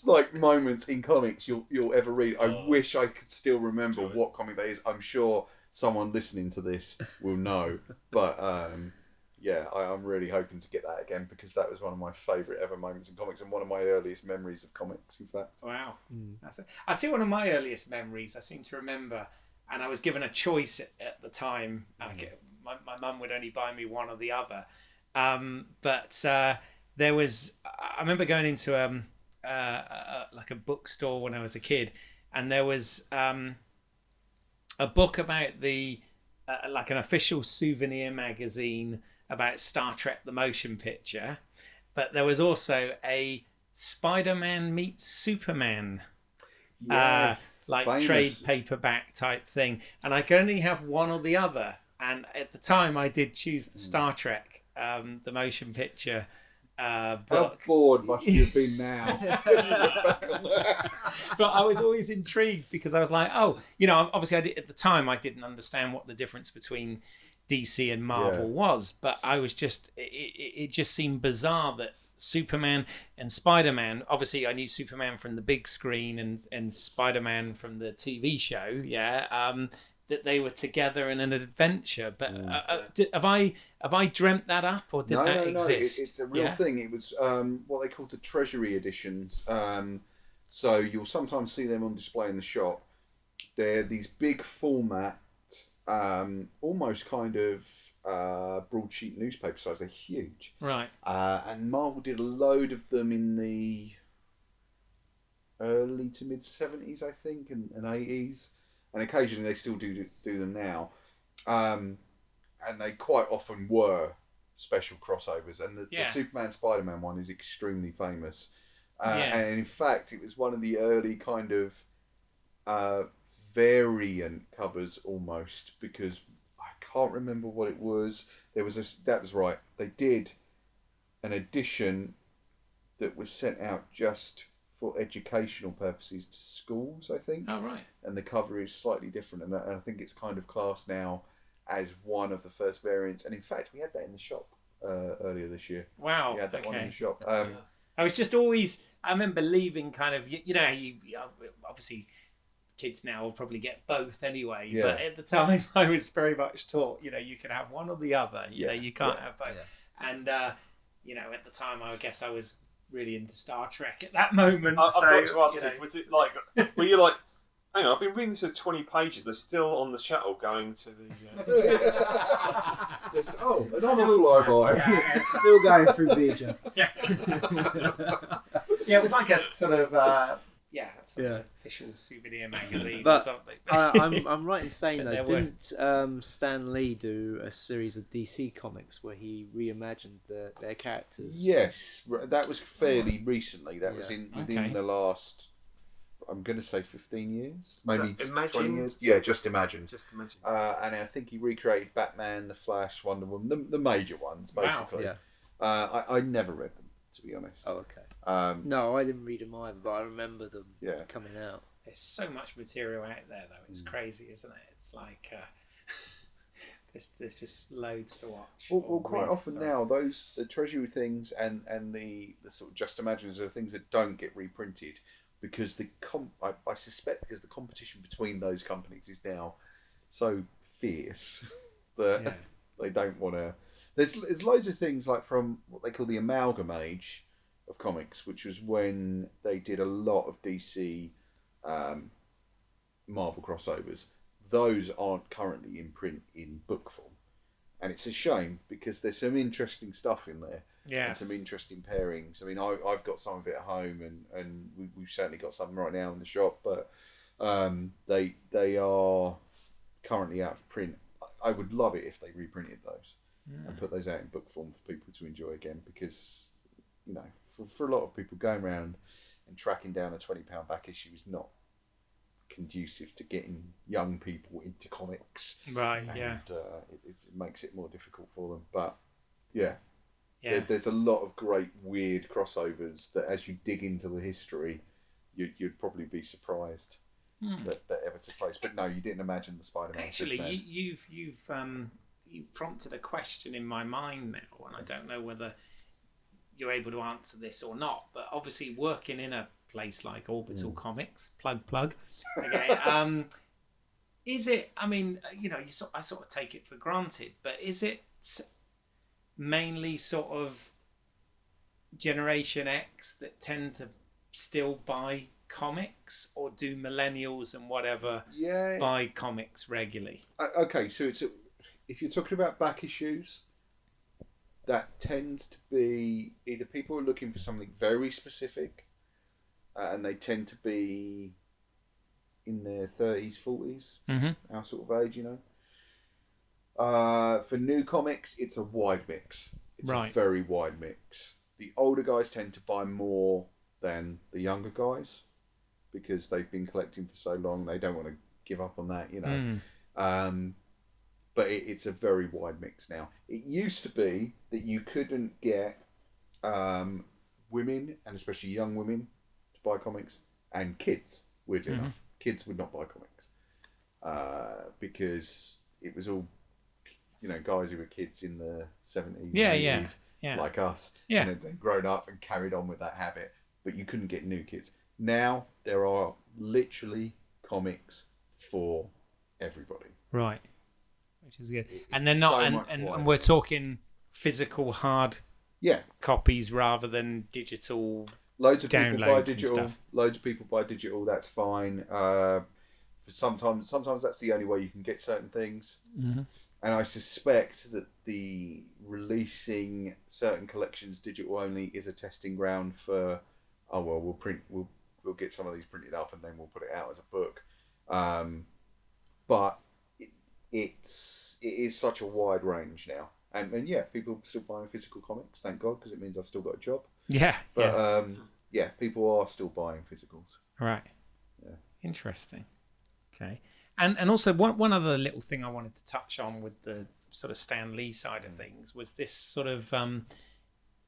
like moments in comics you'll ever read. I wish I could still remember what comic that is. I'm sure someone listening to this will know, but yeah, I'm really hoping to get that again, because that was one of my favourite ever moments in comics and one of my earliest memories of comics, in fact. Wow. That's it. I'd say one of my earliest memories, I seem to remember, and I was given a choice at the time. My mum would only buy me one or the other. But there was, I remember going into like a bookstore when I was a kid, and there was a book about the like an official souvenir magazine about Star Trek the motion picture, but there was also a Spider-Man meets Superman like famous trade paperback type thing, and I could only have one or the other, and at the time I did choose the Star Trek the motion picture book. How bored must you have been now? But I was always intrigued, because I was like, oh, you know, obviously at the time I didn't understand what the difference between DC and Marvel was, but I was just, it just seemed bizarre that Superman and Spider-Man, obviously I knew Superman from the big screen and Spider-Man from the TV show, that they were together in an adventure. But have I dreamt that up, or did that exist? No, it's a real thing. It was what they called the Treasury Editions. So you'll sometimes see them on display in the shop. They're these big format, almost kind of broadsheet newspaper size. They're huge. Right. And Marvel did a load of them in the early to mid 70s, I think, and 80s. And occasionally they still do them now. And they quite often were special crossovers. And the Superman Spider-Man one is extremely famous. And in fact, it was one of the early kind of variant covers almost, because I can't remember what it was. That was right. They did an edition that was sent out just for educational purposes to schools, I think. Oh, right. And the cover is slightly different, and I think it's kind of classed now as one of the first variants. And in fact, we had that in the shop earlier this year. Wow. We had that one in the shop. I was just always, I remember leaving kind of, you know, you obviously kids now will probably get both anyway, but at the time I was very much taught, you know, you can have one or the other, you know, you can't have both. And, you know, at the time I guess I was really into Star Trek at that moment. I've got to ask you you, know, was it like, were you like, hang on, I've been reading this for 20 pages, they're still on the shuttle going to the... another flyby. Still going through Beecher. Yeah, it was like a sort of, official souvenir magazine or something. I'm right in saying, though, there didn't Stan Lee do a series of DC comics where he reimagined their characters? Yes, that was fairly recently. That was within the last, I'm going to say 15 years, maybe 20 years. Yeah, just imagine. And I think he recreated Batman, The Flash, Wonder Woman, the major ones, basically. Wow. Yeah. I never read them, to be honest. Oh, okay. No, I didn't read them either, but I remember them coming out. There's so much material out there, though. It's crazy, isn't it? It's like there's just loads to watch. Well, quite often now, the Treasury things and the sort of Just Imaginers are things that don't get reprinted because I suspect because the competition between those companies is now so fierce that they don't want to. There's loads of things like from what they call the amalgam age of comics, which was when they did a lot of DC Marvel crossovers. Those aren't currently in print in book form, and it's a shame because there's some interesting stuff in there, and some interesting pairings. I mean, I've got some of it at home, and we've certainly got some right now in the shop, but they are currently out of print. I would love it if they reprinted those and put those out in book form for people to enjoy again, because for a lot of people, going around and tracking down a £20 back issue is not conducive to getting young people into comics. Right, and, yeah. It makes it more difficult for them. But, there's a lot of great, weird crossovers that as you dig into the history, you'd probably be surprised that ever took place. But no, you didn't imagine the Spider-Man. Actually, you've prompted a question in my mind now, and I don't know whether you're able to answer this or not, but obviously working in a place like Orbital Comics, plug. Okay, is it? I mean, I sort of take it for granted, but is it mainly sort of Generation X that tend to still buy comics, or do millennials and whatever buy comics regularly? Okay, so if you're talking about back issues, that tends to be either people who are looking for something very specific, and they tend to be in their 30s, 40s, our sort of age, For new comics, it's a wide mix. It's a very wide mix. The older guys tend to buy more than the younger guys because they've been collecting for so long. They don't want to give up on that, But it's a very wide mix now. It used to be that you couldn't get women, and especially young women, to buy comics, and kids, weirdly enough. Kids would not buy comics because it was all, guys who were kids in the 70s, 80s, like us. And they'd grown up and carried on with that habit, but you couldn't get new kids. Now, there are literally comics for everybody. Right. Which is good. And they're not, and we're talking physical hard copies rather than digital. Loads of people buy digital. Stuff. Loads of people buy digital. That's fine. Sometimes that's the only way you can get certain things. And I suspect that the releasing certain collections digital only is a testing ground for. Oh well, we'll get some of these printed up and then we'll put it out as a book. But it is such a wide range now, and people are still buying physical comics. Thank God, because it means I've still got a job. But people are still buying physicals. Right. Yeah. Interesting. Okay. And also one other little thing I wanted to touch on with the sort of Stanley side of things was this sort of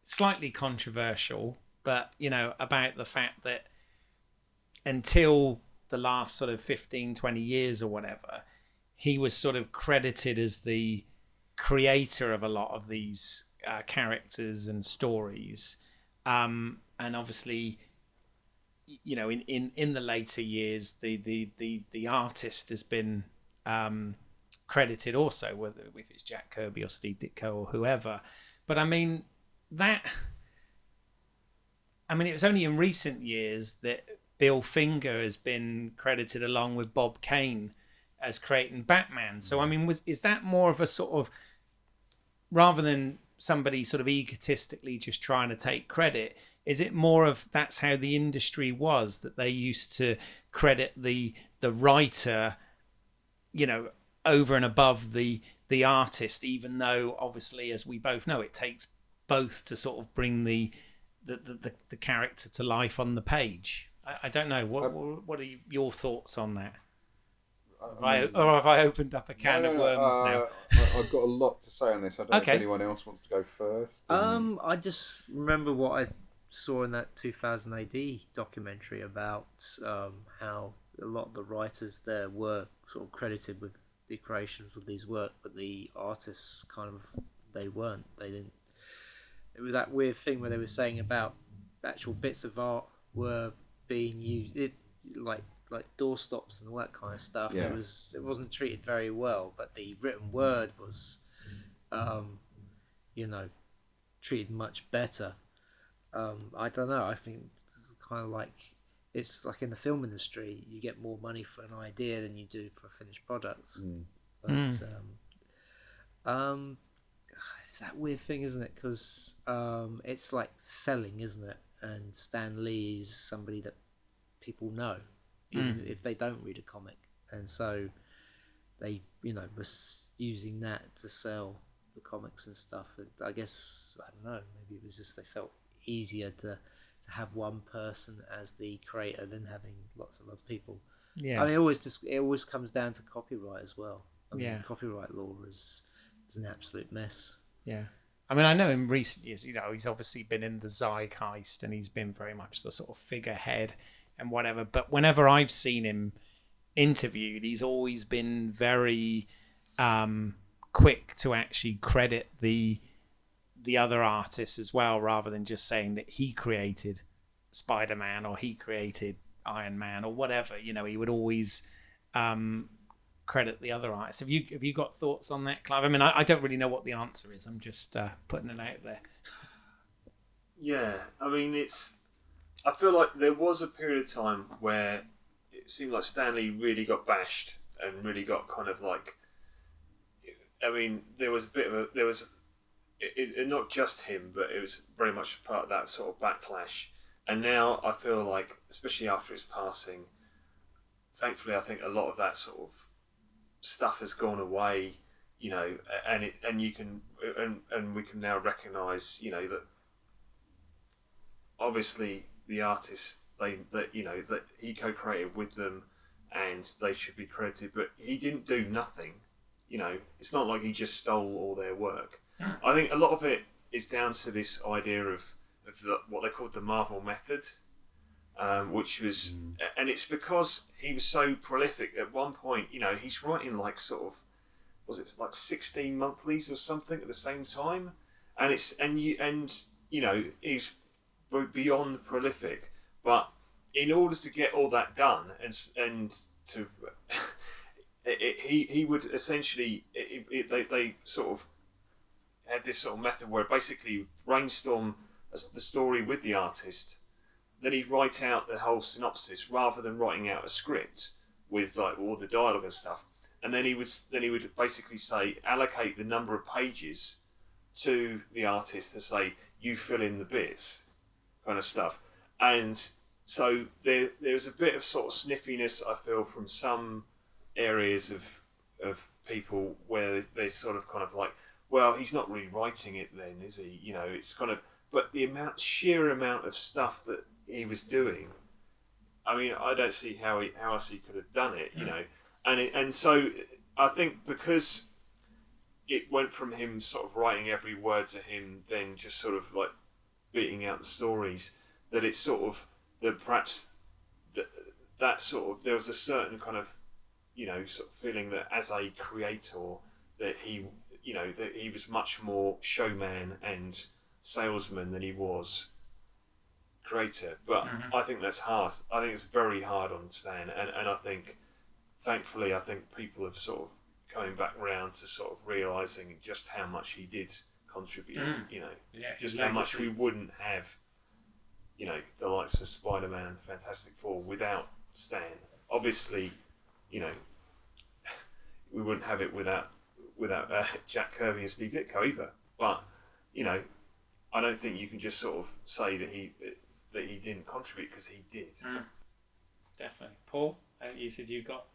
slightly controversial, but about the fact that until the last sort of 15, 20 years or whatever, he was sort of credited as the creator of a lot of these characters and stories. And obviously, in the later years, the artist has been credited also, whether if it's Jack Kirby or Steve Ditko or whoever. But it was only in recent years that Bill Finger has been credited along with Bob Kane as creating Batman. So is that more of a sort of, rather than somebody sort of egotistically just trying to take credit, is it more of that's how the industry was, that they used to credit the writer, over and above the artist, even though obviously, as we both know, it takes both to sort of bring the character to life on the page? I don't know. What are your thoughts on that? Have I opened up a can of worms now? I've got a lot to say on this. I don't know if anyone else wants to go first. I just remember what I saw in that 2000 AD documentary about how a lot of the writers there were sort of credited with the creations of these work, but the artists kind of they weren't. They didn't. It was that weird thing where they were saying about actual bits of art were being used, like doorstops and all that kind of stuff. Yeah. It wasn't treated very well, but the written word was, treated much better. I don't know. I think it's kind of like it's like in the film industry, you get more money for an idea than you do for a finished product. But it's that weird thing, isn't it? Because it's like selling, isn't it? And Stan Lee is somebody that people know, even if they don't read a comic, and so they, were using that to sell the comics and stuff. I guess I don't know. Maybe it was just they felt easier to have one person as the creator than having lots of other people. Yeah. I mean, it always comes down to copyright as well. I mean, copyright law is an absolute mess. Yeah. I mean, I know in recent years, he's obviously been in the zeitgeist and he's been very much the sort of figurehead and whatever. But whenever I've seen him interviewed, he's always been very quick to actually credit the other artists as well, rather than just saying that he created Spider-Man or he created Iron Man or whatever. He would always credit the other artists. Have you got thoughts on that, Clive? I mean, I don't really know what the answer is. I'm just putting it out there. Yeah, I mean, I feel like there was a period of time where it seemed like Stanley really got bashed and really got kind of like. I mean, there was not just him, but it was very much part of that sort of backlash. And now I feel like, especially after his passing, thankfully, I think a lot of that sort of stuff has gone away, and you can and we can now recognise, that obviously the artists that he co-created with them, and they should be credited, but he didn't do nothing. It's not like he just stole all their work. I think a lot of it is down to this idea of what they called the Marvel method, which was, and it's because he was so prolific. At one point, he's writing like sort of, was it like 16 monthlies or something at the same time, and he's beyond prolific. But in order to get all that done, and to he would essentially they sort of had this sort of method where basically brainstorm the story with the artist, then he'd write out the whole synopsis rather than writing out a script with like all the dialogue and stuff, and then he would basically say allocate the number of pages to the artist to say you fill in the bits, kind of stuff. And so there's a bit of sort of sniffiness, I feel, from some areas of people where they sort of kind of like, well, he's not really writing it then, is he? It's kind of, but the sheer amount of stuff that he was doing, I mean, I don't see how else he could have done it, and so I think because it went from him sort of writing every word to him then just sort of like beating out the stories, that it's sort of that perhaps that sort of, there was a certain kind of sort of feeling that as a creator that he was much more showman and salesman than he was creator. But I think that's hard. I think it's very hard on Stan, and I think thankfully people have sort of coming back round to sort of realising just how much he did contribute, just how much we wouldn't have, the likes of Spider-Man, Fantastic Four without Stan. Obviously, we wouldn't have it without Jack Kirby and Steve Ditko either. But I don't think you can just sort of say that he didn't contribute, because he did. Definitely. Paul, you said you got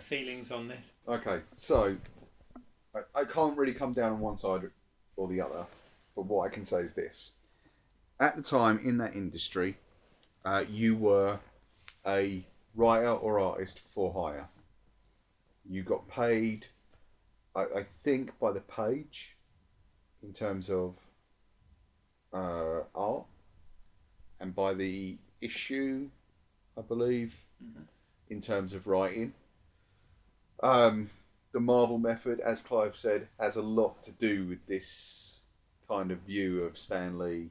feelings on this. Okay, so I can't really come down on one side or the other, but what I can say is this. At the time in that industry, you were a writer or artist for hire. You got paid, I think, by the page in terms of art. and by the issue, I believe, in terms of writing. The Marvel method, as Clive said, has a lot to do with this kind of view of Stanley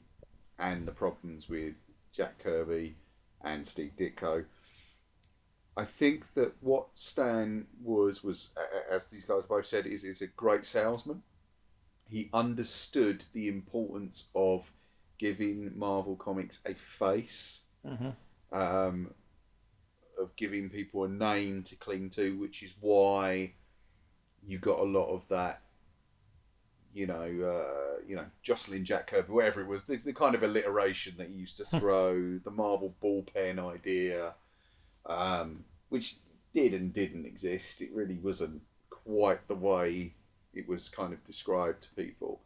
and the problems with Jack Kirby and Steve Ditko. I think that what Stan was, as these guys both said, is a great salesman. He understood the importance of giving Marvel Comics a face, of giving people a name to cling to, which is why you got a lot of that, Jocelyn Jack Kirby, whatever it was, the kind of alliteration that he used to throw, the Marvel ballpen idea, which did and didn't exist. It really wasn't quite the way it was kind of described to people.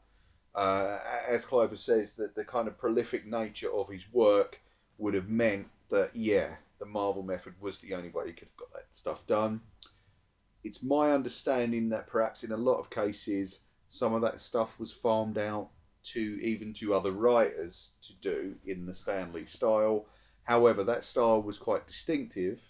As Clive says, that the kind of prolific nature of his work would have meant that, the Marvel method was the only way he could have got that stuff done. It's my understanding that perhaps in a lot of cases, some of that stuff was farmed out to other writers to do in the Stanley style. However, that style was quite distinctive.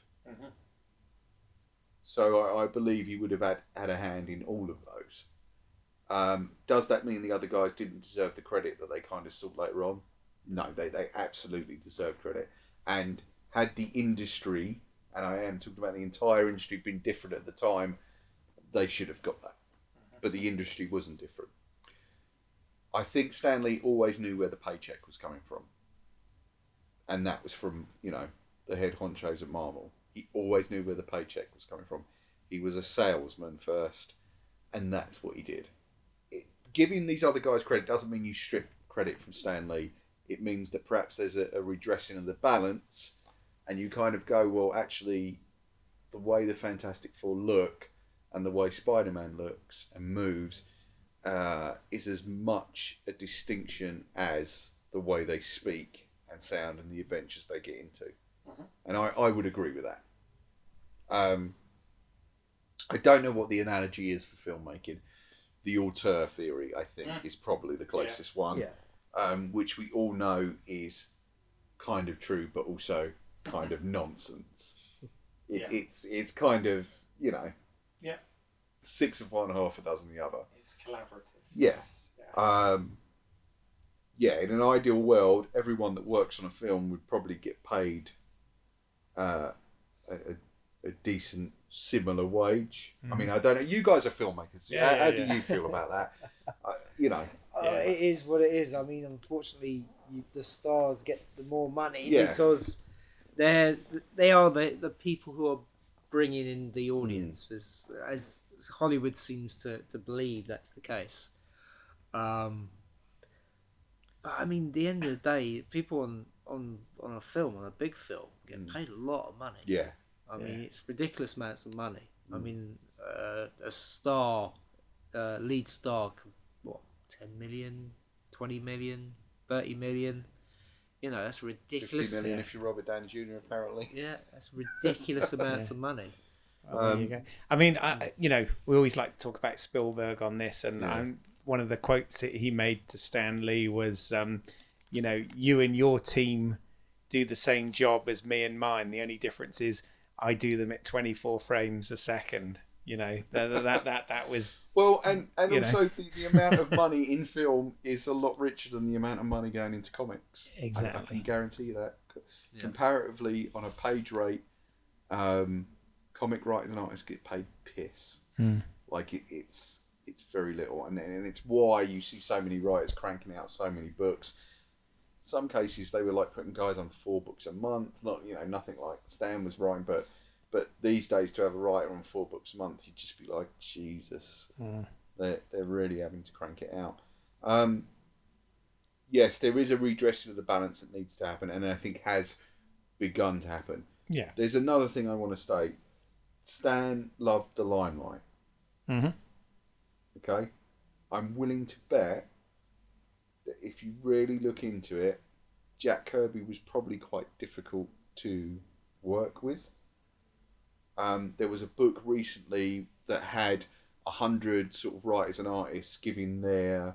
So I believe he would have had a hand in all of those. Does that mean the other guys didn't deserve the credit that they kind of saw later on? No, they absolutely deserve credit. And had the industry, and I am talking about the entire industry, been different at the time, they should have got that. But the industry wasn't different. I think Stanley always knew where the paycheck was coming from. And that was from, the head honchos at Marvel. He always knew where the paycheck was coming from. He was a salesman first, and that's what he did. Giving these other guys credit doesn't mean you strip credit from Stanley. It means that perhaps there's a redressing of the balance, and you kind of go, well, actually, the way the Fantastic Four look and the way Spider-Man looks and moves is as much a distinction as the way they speak and sound and the adventures they get into. And I would agree with that. I don't know what the analogy is for filmmaking. The auteur theory, I think, is probably the closest one, which we all know is kind of true, but also kind of nonsense. It's kind of, 6 of one, half a dozen the other. It's collaborative. Yes. In an ideal world, everyone that works on a film would probably get paid a decent similar wage. I mean, I don't know. You guys are filmmakers. How do you feel about that? It is what it is. I mean, unfortunately, the stars get the more money because they are the people who are bringing in the audience, as Hollywood seems to believe that's the case. But I mean, at the end of the day, people on a film, on a big film, get paid a lot of money. Yeah. I mean, it's ridiculous amounts of money. I mean, a star, lead star, 10 million, 20 million, 30 million. That's ridiculous. 50 million if you're Robert Downey Jr. apparently. Yeah, that's ridiculous amounts of money. Well, there you go. I mean, we always like to talk about Spielberg on this, and one of the quotes that he made to Stanley was, you and your team do the same job as me and mine. The only difference is I do them at 24 frames a second. That was well, and also the amount of money in film is a lot richer than the amount of money going into comics. Exactly, I can guarantee you that. Comparatively, on a page rate, comic writers and artists get paid piss. Like it's very little, and it's why you see so many writers cranking out so many books. Some cases they were like putting guys on 4 books a month. Not nothing like Stan was writing, but these days to have a writer on 4 books a month, you'd just be like, Jesus, they're really having to crank it out. Yes, there is a redressing of the balance that needs to happen, and I think has begun to happen. Yeah. There's another thing I want to state. Stan loved the limelight. Okay? I'm willing to bet that if you really look into it, Jack Kirby was probably quite difficult to work with. There was a book recently that had 100 sort of writers and artists giving their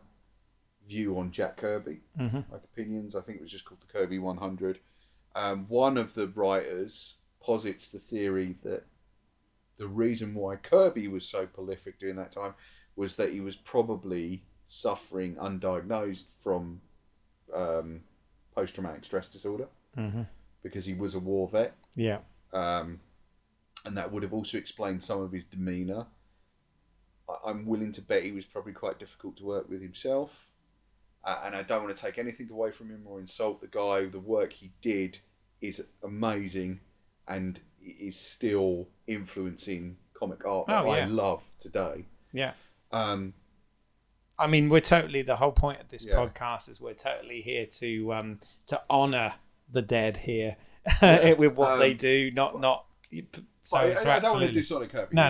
view on Jack Kirby, like opinions. I think it was just called the Kirby 100. One of the writers posits the theory that the reason why Kirby was so prolific during that time was that he was probably suffering undiagnosed from post-traumatic stress disorder because he was a war vet. Yeah. And that would have also explained some of his demeanour. I'm willing to bet he was probably quite difficult to work with himself. And I don't want to take anything away from him or insult the guy. The work he did is amazing and is still influencing comic art that I love today. Yeah. I mean, we're totally, the whole point of this podcast is we're totally here to honour the dead here with what they do, not. So, I don't want to do Sonic Kirby. No.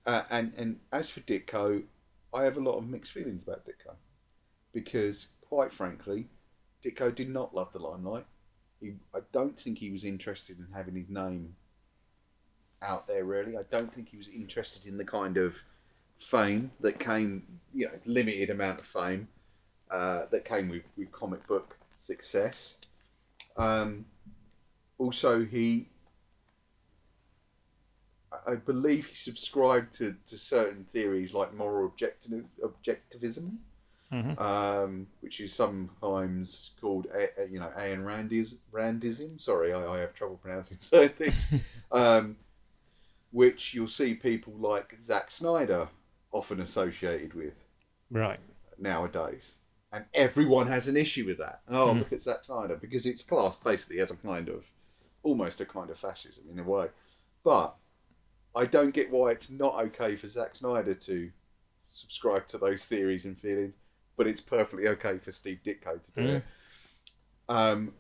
And as for Ditko, I have a lot of mixed feelings about Ditko because, quite frankly, Ditko did not love the limelight. I don't think he was interested in having his name out there, really. I don't think he was interested in the kind of fame that came, limited amount of fame that came with comic book success. Also, I believe he subscribed to certain theories like moral objectivism, which is sometimes called, Ayn Randism. Sorry, I have trouble pronouncing certain things. Which you'll see people like Zack Snyder often associated with, right, nowadays, and everyone has an issue with that. Look at Zack Snyder, because it's classed basically as almost a kind of fascism in a way. But I don't get why it's not okay for Zack Snyder to subscribe to those theories and feelings, but it's perfectly okay for Steve Ditko to do it.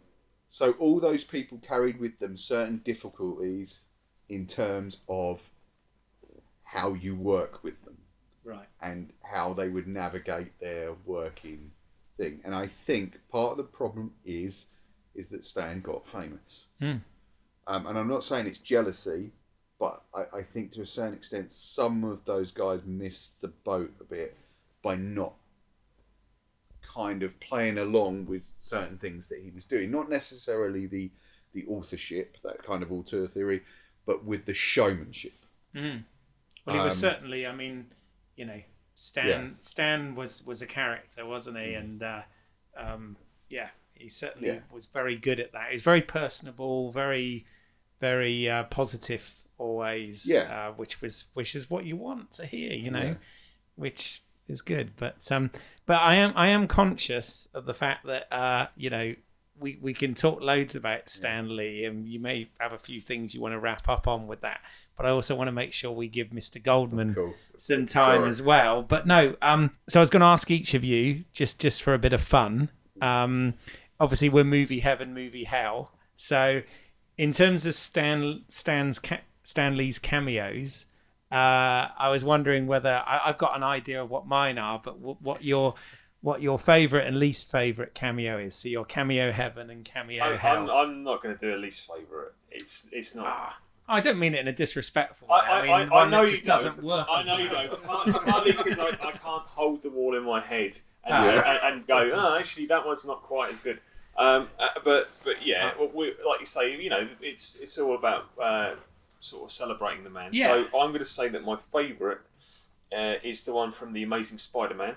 So all those people carried with them certain difficulties in terms of how you work with them, right, and how they would navigate their working thing. And I think part of the problem is that Stan got famous. And I'm not saying it's jealousy, but I think to a certain extent some of those guys missed the boat a bit by not kind of playing along with certain things that he was doing. Not necessarily the authorship, that kind of auteur theory, but with the showmanship. Well, he was certainly, Stan was a character, wasn't he? And he certainly was very good at that. He was very personable, very, very positive always, which is what you want to hear, which is good. But I am conscious of the fact that we can talk loads about Stanley, and you may have a few things you want to wrap up on with that. But I also want to make sure we give Mr. Goldman some time as well. But no, so I was going to ask each of you, just for a bit of fun. Obviously, we're movie heaven, movie hell. So in terms of Stanley's cameos, I was wondering whether I've got an idea of what mine are, but what your favourite and least favourite cameo is. So your cameo heaven and cameo hell. I'm not going to do a least favourite. It's not. I don't mean it in a disrespectful way. I know it just doesn't work. I know you don't. Partly because I can't hold them all in my head and go, actually that one's not quite as good. But yeah, like you say, it's all about sort of celebrating the man. Yeah. So I'm going to say that my favourite is the one from The Amazing Spider-Man,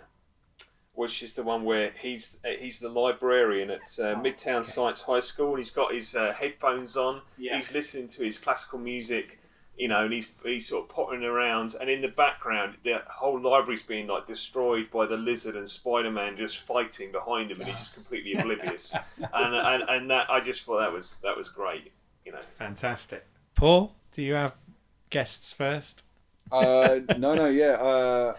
which is the one where he's the librarian at Midtown Science High School, and he's got his headphones on. Yeah. He's listening to his classical music, and he's sort of pottering around, and in the background, the whole library's being destroyed by the Lizard and Spider-Man just fighting behind him, and he's just completely oblivious. And that, I just thought that was great. Fantastic. Paul, do you have guests first? No.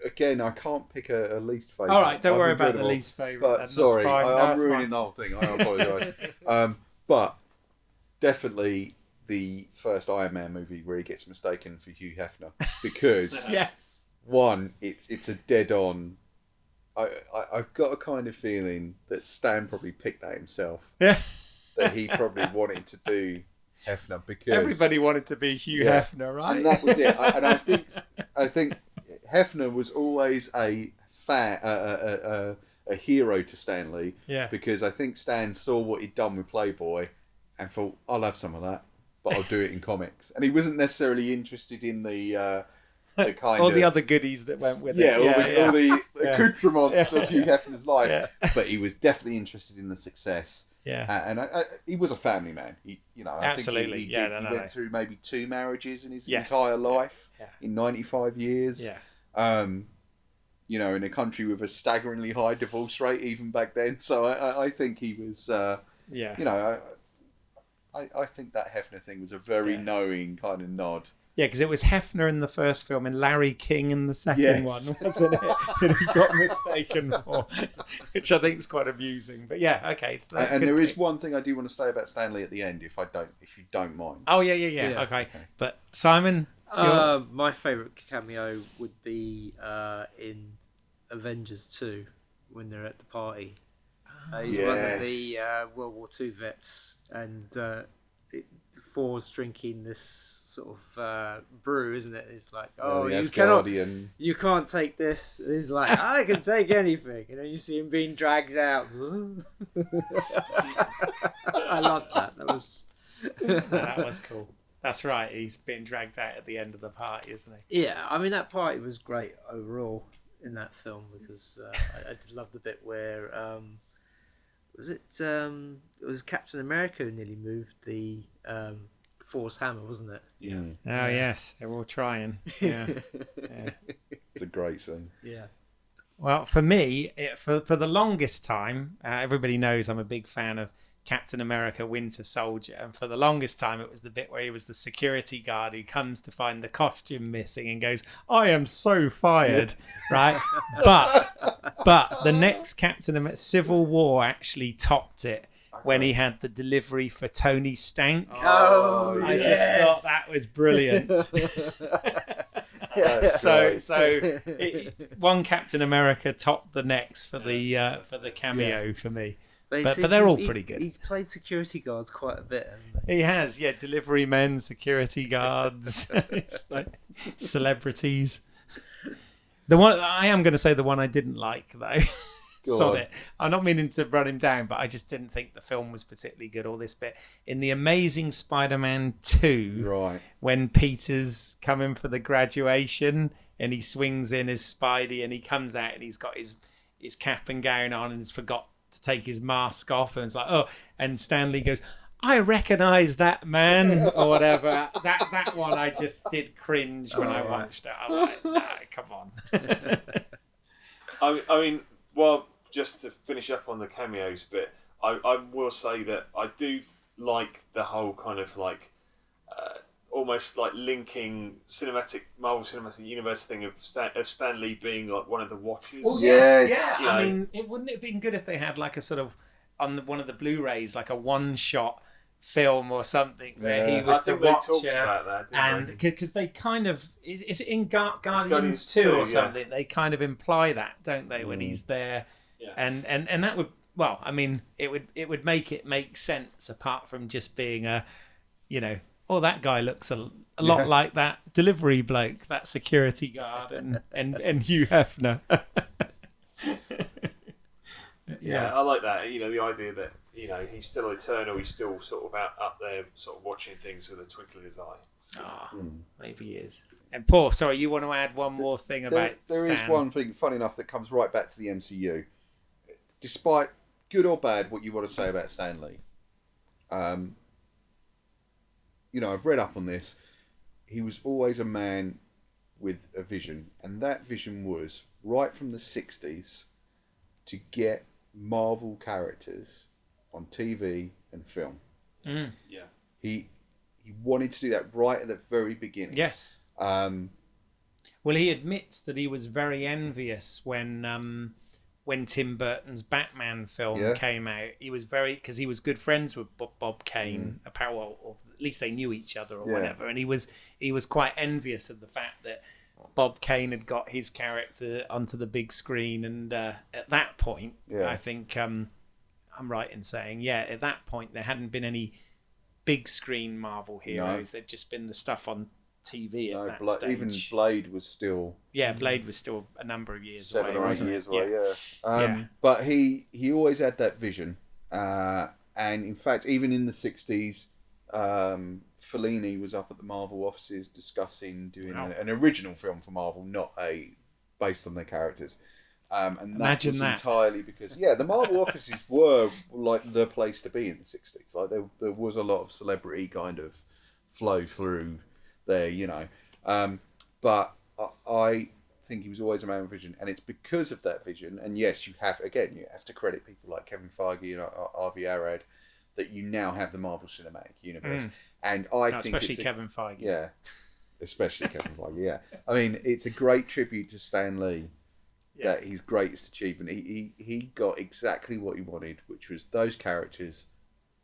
Again, I can't pick a least favourite. All right, don't worry about the least favourite. But sorry, I'm ruining the whole thing. I apologise. But definitely the first Iron Man movie where he gets mistaken for Hugh Hefner, because yes, one, it's a dead on. I've got a kind of feeling that Stan probably picked that himself. Yeah, that he probably wanted to do Hefner because everybody wanted to be Hugh Hefner, right? And that was it. And I think Hefner was always a a hero to Stanley. Yeah. Because I think Stan saw what he'd done with Playboy and thought, I'll have some of that, but I'll do it in comics. And he wasn't necessarily interested in the kind all of... the other goodies that went with Yeah, it. all the accoutrements of Hugh Hefner's life. Yeah. But he was definitely interested in the success. Yeah. And he was a family man. I Absolutely. think he went through maybe 2 marriages in his entire life in 95 years. Yeah. In a country with a staggeringly high divorce rate even back then. So I think he was, I think that Hefner thing was a very knowing kind of nod. Yeah, because it was Hefner in the first film and Larry King in the second one, wasn't it? That he got mistaken for, which I think is quite amusing. But yeah, okay. And there is one thing I do want to say about Stanley at the end, if you don't mind. Oh yeah. Okay. But Simon, my favourite cameo would be in Avengers 2 when they're at the party. He's one of the World War II vets, and Thor's drinking this sort of brew, isn't it? It's like, you can't take this. He's like, I can take anything, and then you see him being dragged out. I love that. That was cool. That's right. He's being dragged out at the end of the party, isn't he? Yeah, I mean that party was great overall in that film because I did love the bit where it was Captain America who nearly moved the Force hammer, wasn't it? Yeah. Oh yes, they're all trying. Yeah. It's a great scene. Yeah. Well, for me, for the longest time, everybody knows I'm a big fan of Captain America Winter Soldier, and for the longest time it was the bit where he was the security guard who comes to find the costume missing and goes, I am so fired. Right? But the next Captain America Civil War actually topped it when he had the delivery for Tony Stank. I just thought that was brilliant. One Captain America topped the next for the cameo for me. But they're all pretty good. He's played security guards quite a bit, hasn't he? He has, delivery men, security guards, it's like celebrities. The one I am going to say the one I didn't like though. Sod it. I'm not meaning to run him down, but I just didn't think the film was particularly good. All this bit in the Amazing Spider-Man 2, right? When Peter's coming for the graduation and he swings in as Spidey and he comes out and he's got his cap and gown on and he's forgot to take his mask off and it's like, and Stanley goes, I recognise that man or whatever. That one I just did cringe when I watched it. I'm like, nah, come on. I mean, well, just to finish up on the cameos bit, I will say that I do like the whole kind of like almost like linking Marvel Cinematic Universe thing of Stan Lee being like one of the Watchers. Well, yes. You know, I mean, wouldn't it have been good if they had like a sort of on one of the Blu-rays, like a one-shot film or something where he was the Watcher, about that, and because they kind of is it in Guardians 2 or something? They kind of imply that, don't they, when he's there, and that would I mean, it would make sense apart from just being that guy looks a lot like that delivery bloke, that security guard, and Hugh Hefner. Yeah, I like that. The idea that he's still eternal. He's still sort of up there, sort of watching things with a twinkle in his eye. Maybe he is. And Paul, sorry, you want to add one more thing about There is one thing, funny enough, that comes right back to the MCU. Despite good or bad what you want to say about Stan Lee, I've read up on this. He was always a man with a vision, and that vision was right from the 60s to get Marvel characters on TV and film. Yeah. He wanted to do that right at the very beginning. Yes. Well, he admits that he was very envious when Tim Burton's Batman film came out. He was because he was good friends with Bob Kane, or at least they knew each other or whatever, and he was quite envious of the fact that Bob Kane had got his character onto the big screen, and at that point, I think I'm right in saying, at that point there hadn't been any big screen Marvel heroes. There'd just been the stuff on TV at No, that stage. even Blade was still Blade was still a number of years 7 away, or 8 years away. Yeah. But he always had that vision, and in fact, even in the 60s, Fellini was up at the Marvel offices discussing doing an original film for Marvel, not based on their characters. And Imagine was that. entirely because the Marvel offices were like the place to be in the 60s. Like there was a lot of celebrity kind of flow through there, but I think he was always a man with vision, and it's because of that vision. And yes, you have to credit people like Kevin Feige and Avi Arad that you now have the Marvel Cinematic Universe. And I think especially Kevin Feige. Yeah, especially Kevin Feige. Yeah, I mean, it's a great tribute to Stan Lee. That his greatest achievement, he got exactly what he wanted, which was those characters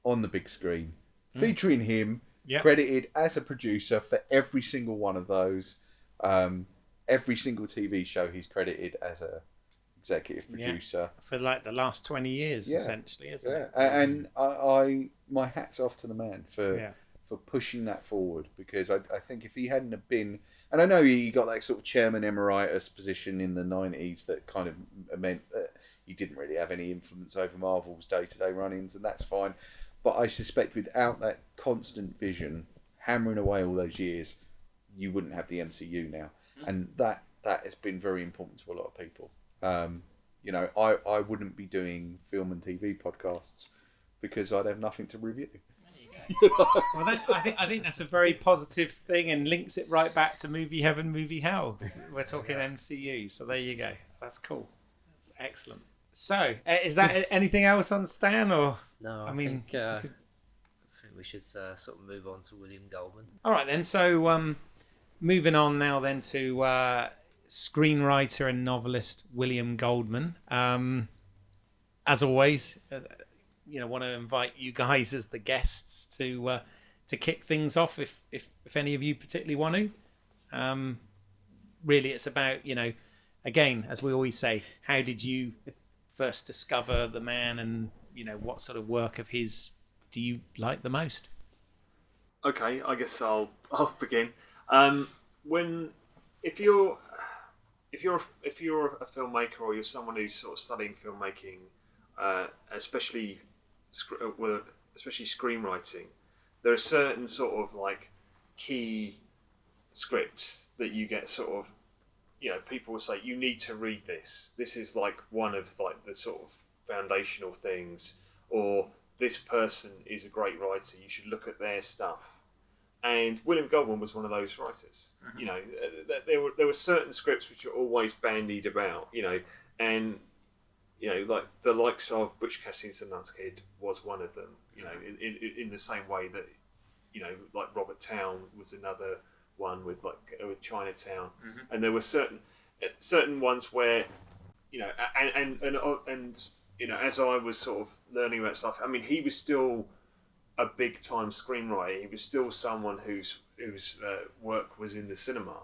on the big screen, featuring him, credited as a producer for every single one of those. Every single TV show he's credited as a executive producer for like the last 20 years, essentially, isn't it? And I my hat's off to the man for pushing that forward, because I think if he hadn't have been, and I know he got that sort of chairman emeritus position in the 90s that kind of meant that he didn't really have any influence over Marvel's day-to-day run-ins, and that's fine. But I suspect without that constant vision, hammering away all those years, you wouldn't have the MCU now. And that has been very important to a lot of people. I wouldn't be doing film and TV podcasts because I'd have nothing to review. Well, I think that's a very positive thing, and links it right back to movie heaven, movie hell. We're talking MCU, so there you go. That's cool. That's excellent. So, is that anything else on Stan, or no? I think we should sort of move on to William Goldman. All right then. So, moving on now then to screenwriter and novelist William Goldman. As always. Want to invite you guys as the guests to kick things off if any of you particularly want to. Really, it's about, again, as we always say, how did you first discover the man, and what sort of work of his do you like the most? Okay, I guess I'll begin. If you're a filmmaker, or you're someone who's sort of studying filmmaking, especially screenwriting, there are certain sort of like key scripts that you get sort of, people will say, you need to read this. This is like one of like the sort of foundational things, or this person is a great writer. You should look at their stuff. And William Goldman was one of those writers. There were certain scripts which are always bandied about, and like the likes of Butch Cassidy's The Nut's Kid was one of them. In the same way that, like Robert Town was another one with Chinatown, and there were certain ones where, as I was sort of learning about stuff, I mean, he was still a big time screenwriter. He was still someone whose work was in the cinema.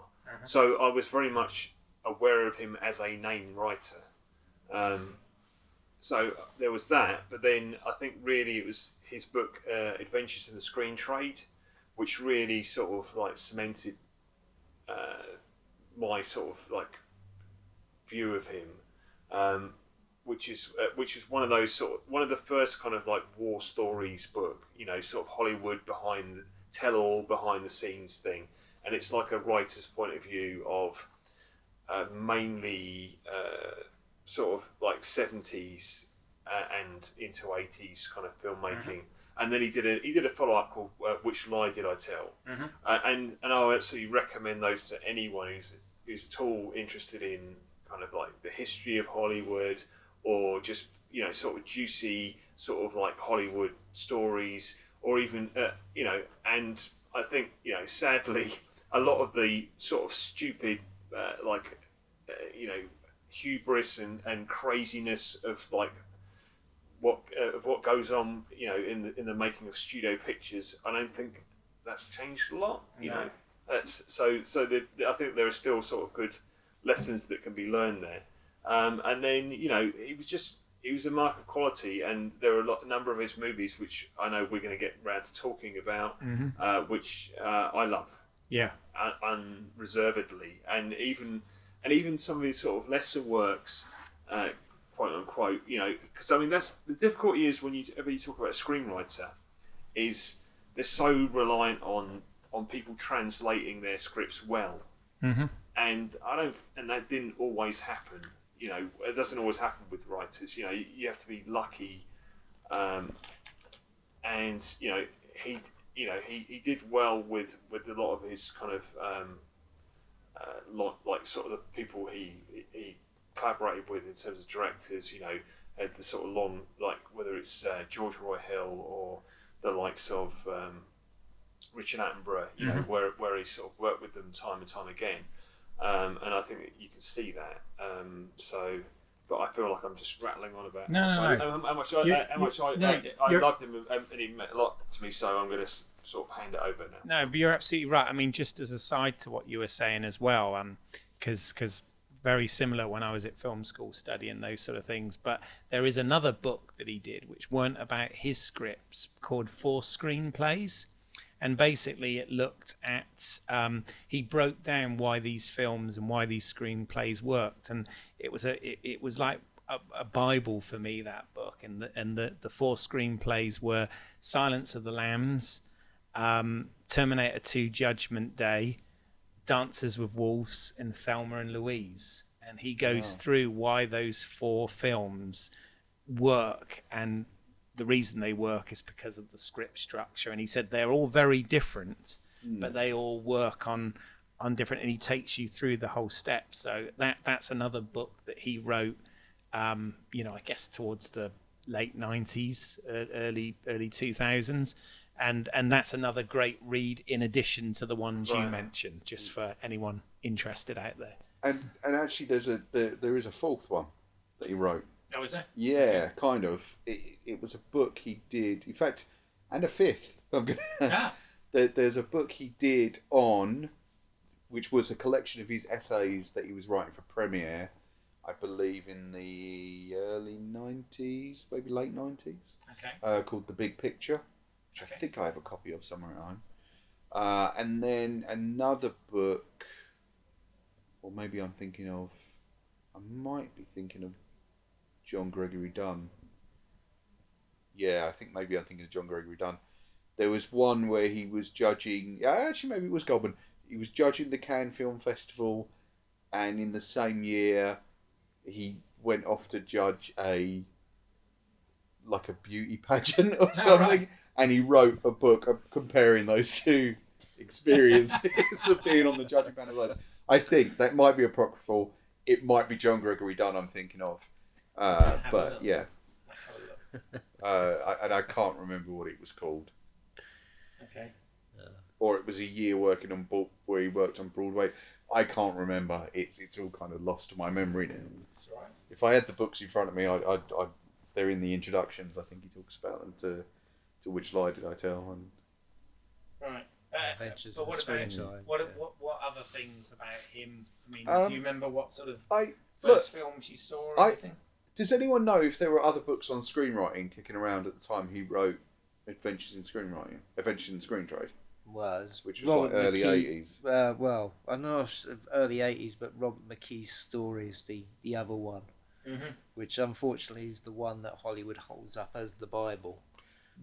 So I was very much aware of him as a name writer. So there was that, but then I think really it was his book Adventures in the Screen Trade, which really sort of like cemented my sort of like view of him, which is one of the first kind of like war stories book, sort of Hollywood tell all behind the scenes thing, and it's like a writer's point of view of mainly sort of like 70s and into 80s kind of filmmaking. And then he did a follow up called Which Lie Did I Tell? And I absolutely recommend those to anyone who's at all interested in kind of like the history of Hollywood, or just sort of juicy sort of like Hollywood stories, or even and I think sadly a lot of the sort of stupid hubris and craziness of like what goes on in the making of studio pictures, I don't think that's changed a lot. That's I think there are still sort of good lessons that can be learned there. And then he was a mark of quality, and there are a number of his movies which I know we're going to get around to talking about, which I love. unreservedly, and even some of his sort of lesser works, quote unquote, because I mean that's the difficulty is whenever you talk about a screenwriter, is they're so reliant on people translating their scripts well, and that didn't always happen. It doesn't always happen with writers. You have to be lucky, and he did well with a lot of his kind of like sort of the people he collaborated with in terms of directors. Had the sort of long, like whether it's George Roy Hill or the likes of Richard Attenborough, where he sort of worked with them time and time again, and I think that you can see that. But I feel like I'm just rattling on about how much I loved him, and he meant a lot to me. So I'm going to sort of hand it over now. No, but you're absolutely right. I mean, just as a side to what you were saying as well, because very similar when I was at film school studying those sort of things. But there is another book that he did, which weren't about his scripts, called 4 Screenplays. And basically it looked at, he broke down why these films and why these screenplays worked. And it was like a Bible for me, that book. And the 4 screenplays were Silence of the Lambs, Terminator 2 Judgment Day, Dances with Wolves, and Thelma and Louise. And he goes through why those 4 films work, and the reason they work is because of the script structure. And he said they're all very different, but they all work on different, and he takes you through the whole step. So that's another book that he wrote, I guess towards the late 90s, early 2000s. And that's another great read in addition to the ones you mentioned, just for anyone interested out there. And actually there is a 4th one that he wrote. Oh, is there? Yeah, kind of. It was a book he did, in fact, and a 5th. There's a book he did which was a collection of his essays that he was writing for Premiere, I believe in the early 90s, maybe late 90s. Okay. Called The Big Picture, which I think I have a copy of somewhere at home. And then another book, or maybe I might be thinking of John Gregory Dunne. Yeah, I think maybe I'm thinking of John Gregory Dunne. There was one where he was judging, actually maybe it was Goldman. He was judging the Cannes Film Festival, and in the same year he went off to judge a beauty pageant or something. Right. And he wrote a book comparing those two experiences of being on the judging panel. I think that might be apocryphal. It might be John Gregory Dunne I'm thinking of. But yeah, and I can't remember what it was called. Okay. Or it was a year working on where he worked on Broadway. I can't remember. It's all kind of lost to my memory now. That's right. If I had the books in front of me, they're in the introductions. I think he talks about them to Which Lie Did I Tell? And right. Adventures but what about Springtime. What other things about him? I mean, do you remember what sort of first films you saw or anything? Does anyone know if there were other books on screenwriting kicking around at the time he wrote Adventures in Screenwriting, Adventures in Screentrade? Which was Robert like early 80s. I know of early 80s, but Robert McKee's story is the other one, which unfortunately is the one that Hollywood holds up as the Bible.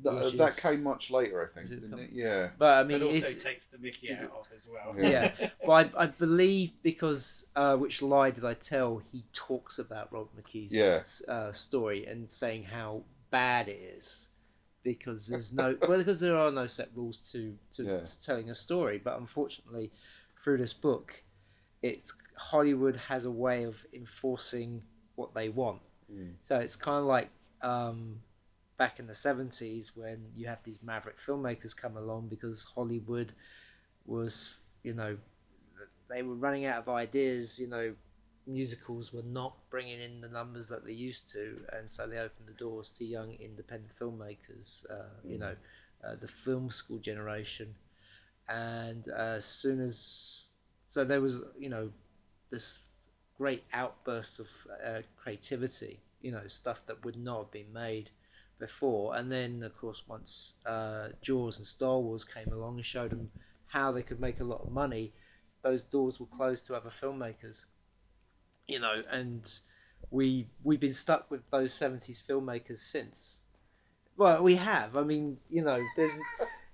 That came much later, I think, didn't it? Yeah. But I mean, it also takes the mickey out of as well. Yeah. But I believe because Which Lie Did I Tell, he talks about Robert McKee's story and saying how bad it is. Because because there are no set rules to telling a story, but unfortunately, through this book, Hollywood has a way of enforcing what they want. So it's kind of like back in the 70s when you have these maverick filmmakers come along because Hollywood was, they were running out of ideas. Musicals were not bringing in the numbers that they used to, and so they opened the doors to young independent filmmakers, the film school generation. And as soon as there was this great outburst of creativity, stuff that would not have been made before. And then of course once Jaws and Star Wars came along and showed them how they could make a lot of money, those doors will close to other filmmakers. You know, and we've been stuck with those 70s filmmakers since. Well, we have. I mean, you know, there's.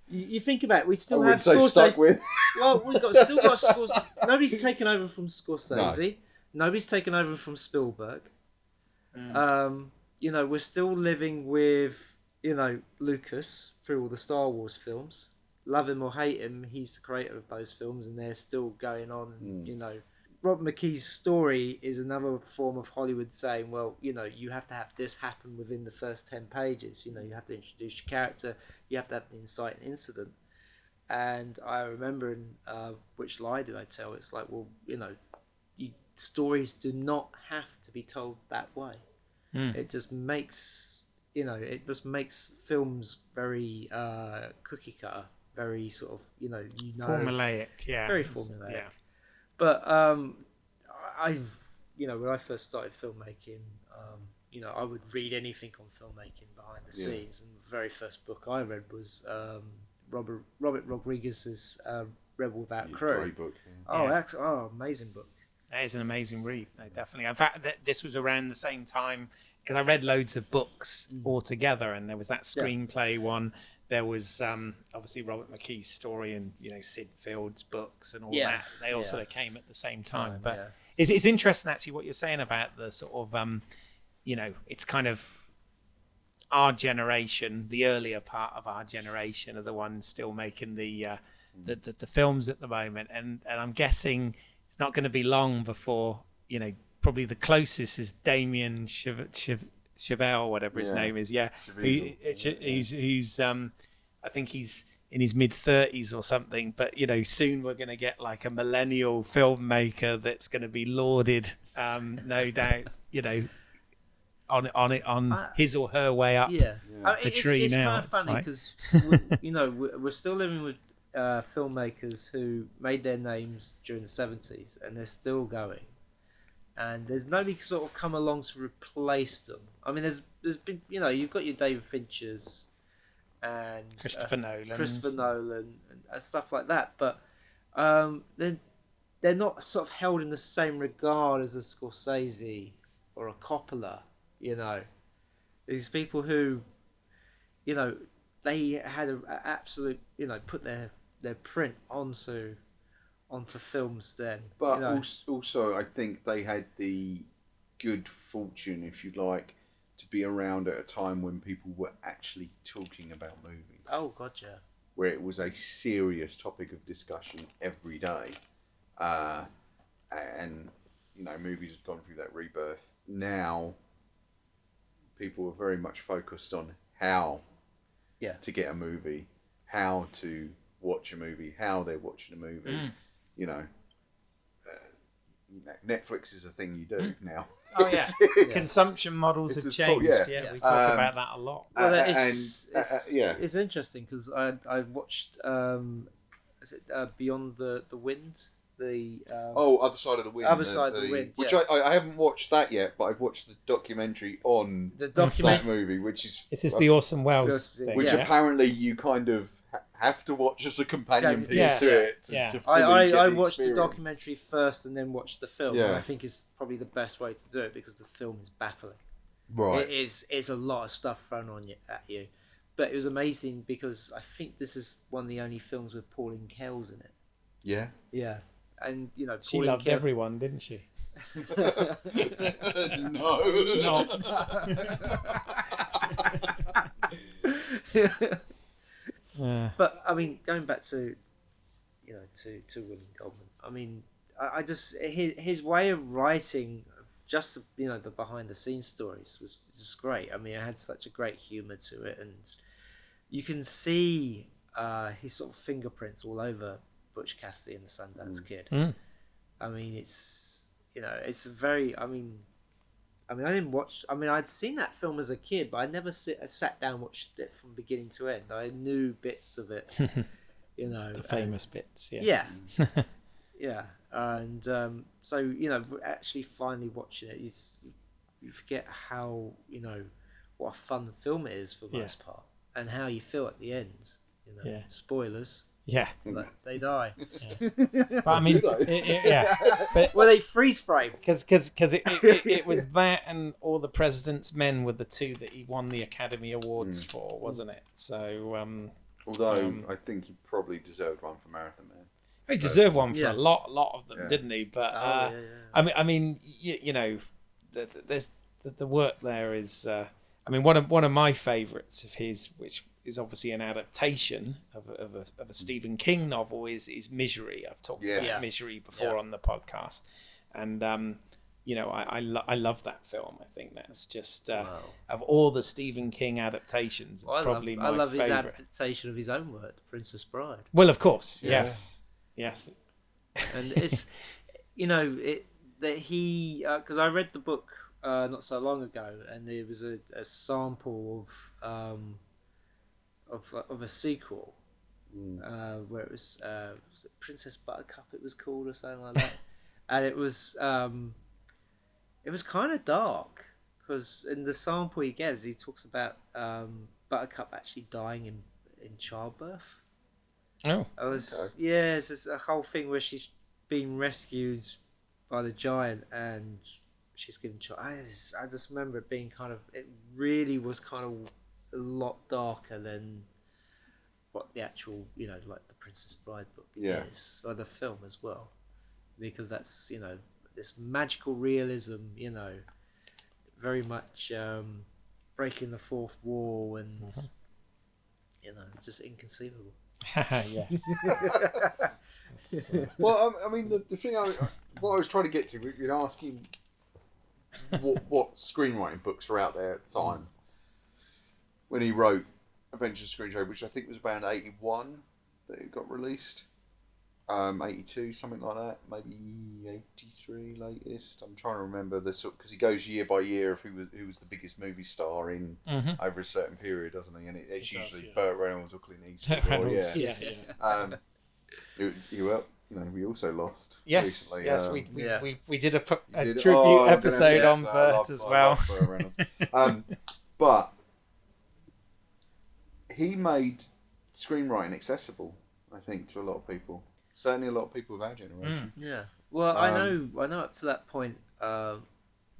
You think about it, we still have stuck with. Well, still got Scorsese. Nobody's taken over from Scorsese. No. Nobody's taken over from Spielberg. You know, we're still living with, you know, Lucas through all the Star Wars films. Love him or hate him, he's the creator of those films, and they're still going on. And, you know, Rob McKee's story is another form of Hollywood saying, well, you know, you have to have this happen within the first 10 pages. You know, you have to introduce your character, you have to have an inciting incident. And I remember in Which Lie Did I Tell? It's like, well, you know, stories do not have to be told that way. It just makes, you know, films very cookie cutter, very sort of, you know, formulaic, very formulaic. Yeah. But you know, when I first started filmmaking, you know, I would read anything on filmmaking behind the scenes, and the very first book I read was Robert Rodriguez's Rebel Without Crew. Great book. Amazing book. That is an amazing read, definitely. In fact, this was around the same time, because I read loads of books all together, and there was that screenplay one. There was obviously Robert McKee's story, and you know, Sid Field's books and all that. They all sort of came at the same time. But it's interesting actually what you're saying about the sort of you know, it's kind of our generation, the earlier part of our generation, are the ones still making the films at the moment, and I'm guessing it's not going to be long before, you know, probably the closest is Damien Chevelle, whatever his name is, who's I think he's in his mid-30s or something, but you know, soon we're going to get like a millennial filmmaker that's going to be lauded, no doubt, you know, on his or her way up the tree it's now. It's kind of funny because you know, we're still living with filmmakers who made their names during the 70s, and they're still going. And there's nobody sort of come along to replace them. I mean, there's been, you know, you've got your David Finchers and Christopher Nolan and stuff like that, but they're not sort of held in the same regard as a Scorsese or a Coppola. You know, these people who, you know, they had an absolute, you know, put their print onto films then. But you know. also, I think they had the good fortune, if you like, to be around at a time when people were actually talking about movies. Oh, gotcha. Where it was a serious topic of discussion every day. And, you know, movies have gone through that rebirth. Now, people are very much focused on how to get a movie, how to watch a movie, how they're watching a movie. You know, Netflix is a thing you do now. Oh yeah, consumption models have changed. We talk about that a lot. Well, it's interesting because I watched is it Beyond the Wind? Other Side of the Wind. Other Side of the Wind, which I haven't watched that yet, but I've watched the documentary on that movie, which is this is the Orson Welles thing, which apparently you kind of have to watch as a companion piece to it. To fully I get watched the experience. documentary first and then watched the film. Yeah. And I think it's probably the best way to do it because the film is baffling. Right. It's a lot of stuff thrown at you, but it was amazing because I think this is one of the only films with Pauline Kael's in it. Yeah. Yeah. And you know, she Pauline loved everyone, didn't she? No, not. But I mean, going back to, you know, to William Goldman. I mean, I just his way of writing, just you know, the behind the scenes stories was just great. I mean, it had such a great humour to it, and you can see his sort of fingerprints all over Butch Cassidy and the Sundance Kid. I mean, it's, you know, it's very. I mean, I didn't watch. I mean, I'd seen that film as a kid, but I never sat down and watched it from beginning to end. I knew bits of it, you know, the famous bits. Yeah, yeah, and so you know, actually finally watching it, you forget how, you know, what a fun film it is for the most part, and how you feel at the end. You know, spoilers. Yeah. but they die. But I mean, but Well, they freeze frame. because it was that and All the President's Men were the two that he won the Academy Awards for, wasn't it? So Although I think he probably deserved one for Marathon Man. he deserved one for Yeah. a lot of them, Yeah. didn't he? But yeah. I mean, you know, there's the work there is. I mean, one of my favourites of his, which is obviously an adaptation of a Stephen King novel, is Misery. I've talked about Misery before on the podcast, and you know, I love that film. I think that's just of all the Stephen King adaptations, it's probably my I love his favourite. adaptation of his own work, The Princess Bride. Well, of course, Yeah. yes. And it's, you know, that he, because I read the book not so long ago, and there was a sample of a sequel where it was it Princess Buttercup, it was called, or something like that, and it was kind of dark, because in the sample he gives, he talks about Buttercup actually dying in childbirth. Oh, It's this a whole thing where she's been rescued by the giant and she's given child. I just remember it being it really was kind of a lot darker than what the actual, you know, like the Princess Bride book is, or the film as well, because that's, you know, this magical realism, you know, very much breaking the fourth wall and you know, just inconceivable. yes. Well, I mean, the thing what I was trying to get to, you're asking what screenwriting books were out there at the time when he wrote Avengers Screenplay, which I think was about 81 that it got released. 82, something like that, maybe 83 latest. I'm trying to remember the sort, because he goes year by year of who was the biggest movie star in over a certain period, doesn't he? And it's usually Burt Reynolds or Clint Eastwood. Reynolds, yeah. You know, we also lost recently. Yes, we did a did? tribute I'm episode on I Burt love as well. Burt Reynolds. But he made screenwriting accessible, I think, to a lot of people. Certainly, a lot of people of our generation. Yeah. Well, I know up to that point. By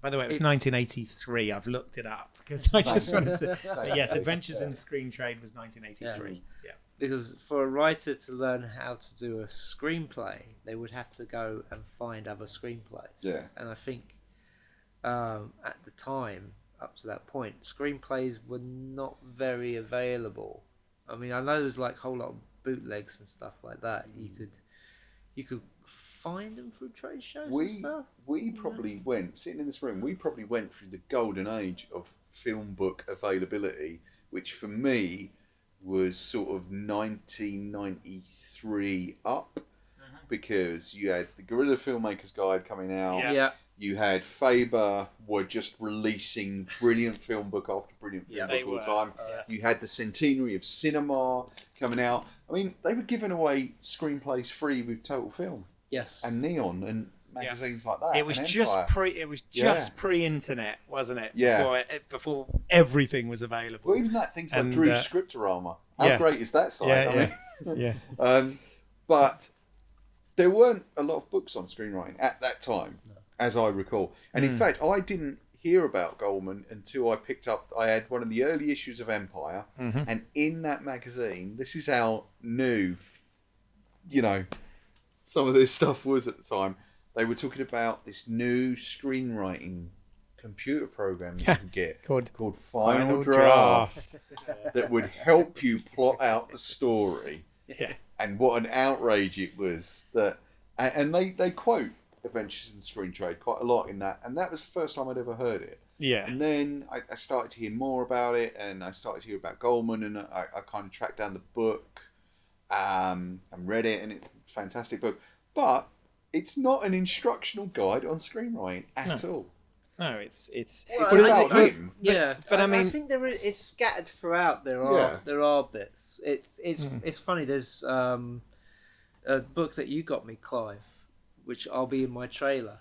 the way, it was 1983. I've looked it up because I just wanted to. But yes, Adventures in Screen Trade was 1983. Yeah. Because for a writer to learn how to do a screenplay, they would have to go and find other screenplays. Yeah. And I think at the time, up to that point, screenplays were not very available. I mean, I know there's like a whole lot of bootlegs and stuff like that. You could find them through trade shows and stuff. We probably went, sitting in this room, we probably went through the golden age of film book availability, which for me was sort of 1993 up, because you had the Guerrilla Filmmakers Guide coming out. Yeah. You had Faber were just releasing brilliant film book after brilliant film book all the time. You had the Centenary of Cinema coming out. I mean, they were giving away screenplays free with Total Film. Yes. And Neon and magazines like that. It was just pre-internet, wasn't it? Yeah. Before everything was available. Well, even that things like Drew's Scriptorama. How great is that site? But there weren't a lot of books on screenwriting at that time, as I recall. And in fact, I didn't hear about Goldman until I had one of the early issues of Empire, and in that magazine, this is how new, you know, some of this stuff was at the time. They were talking about this new screenwriting computer program you can get called Final Draft that would help you plot out the story. Yeah. And what an outrage it was that, and they quote Adventures in Screen Trade quite a lot in that, and that was the first time I'd ever heard it. Yeah. And then I started to hear more about it, and I started to hear about Goldman, and I kind of tracked down the book, and read it, and it's a fantastic book. But it's not an instructional guide on screenwriting at all. No, it's What about him? But I mean, I think it's scattered throughout. There are bits. It's funny. There's a book that you got me, Clive, which I'll be in my trailer.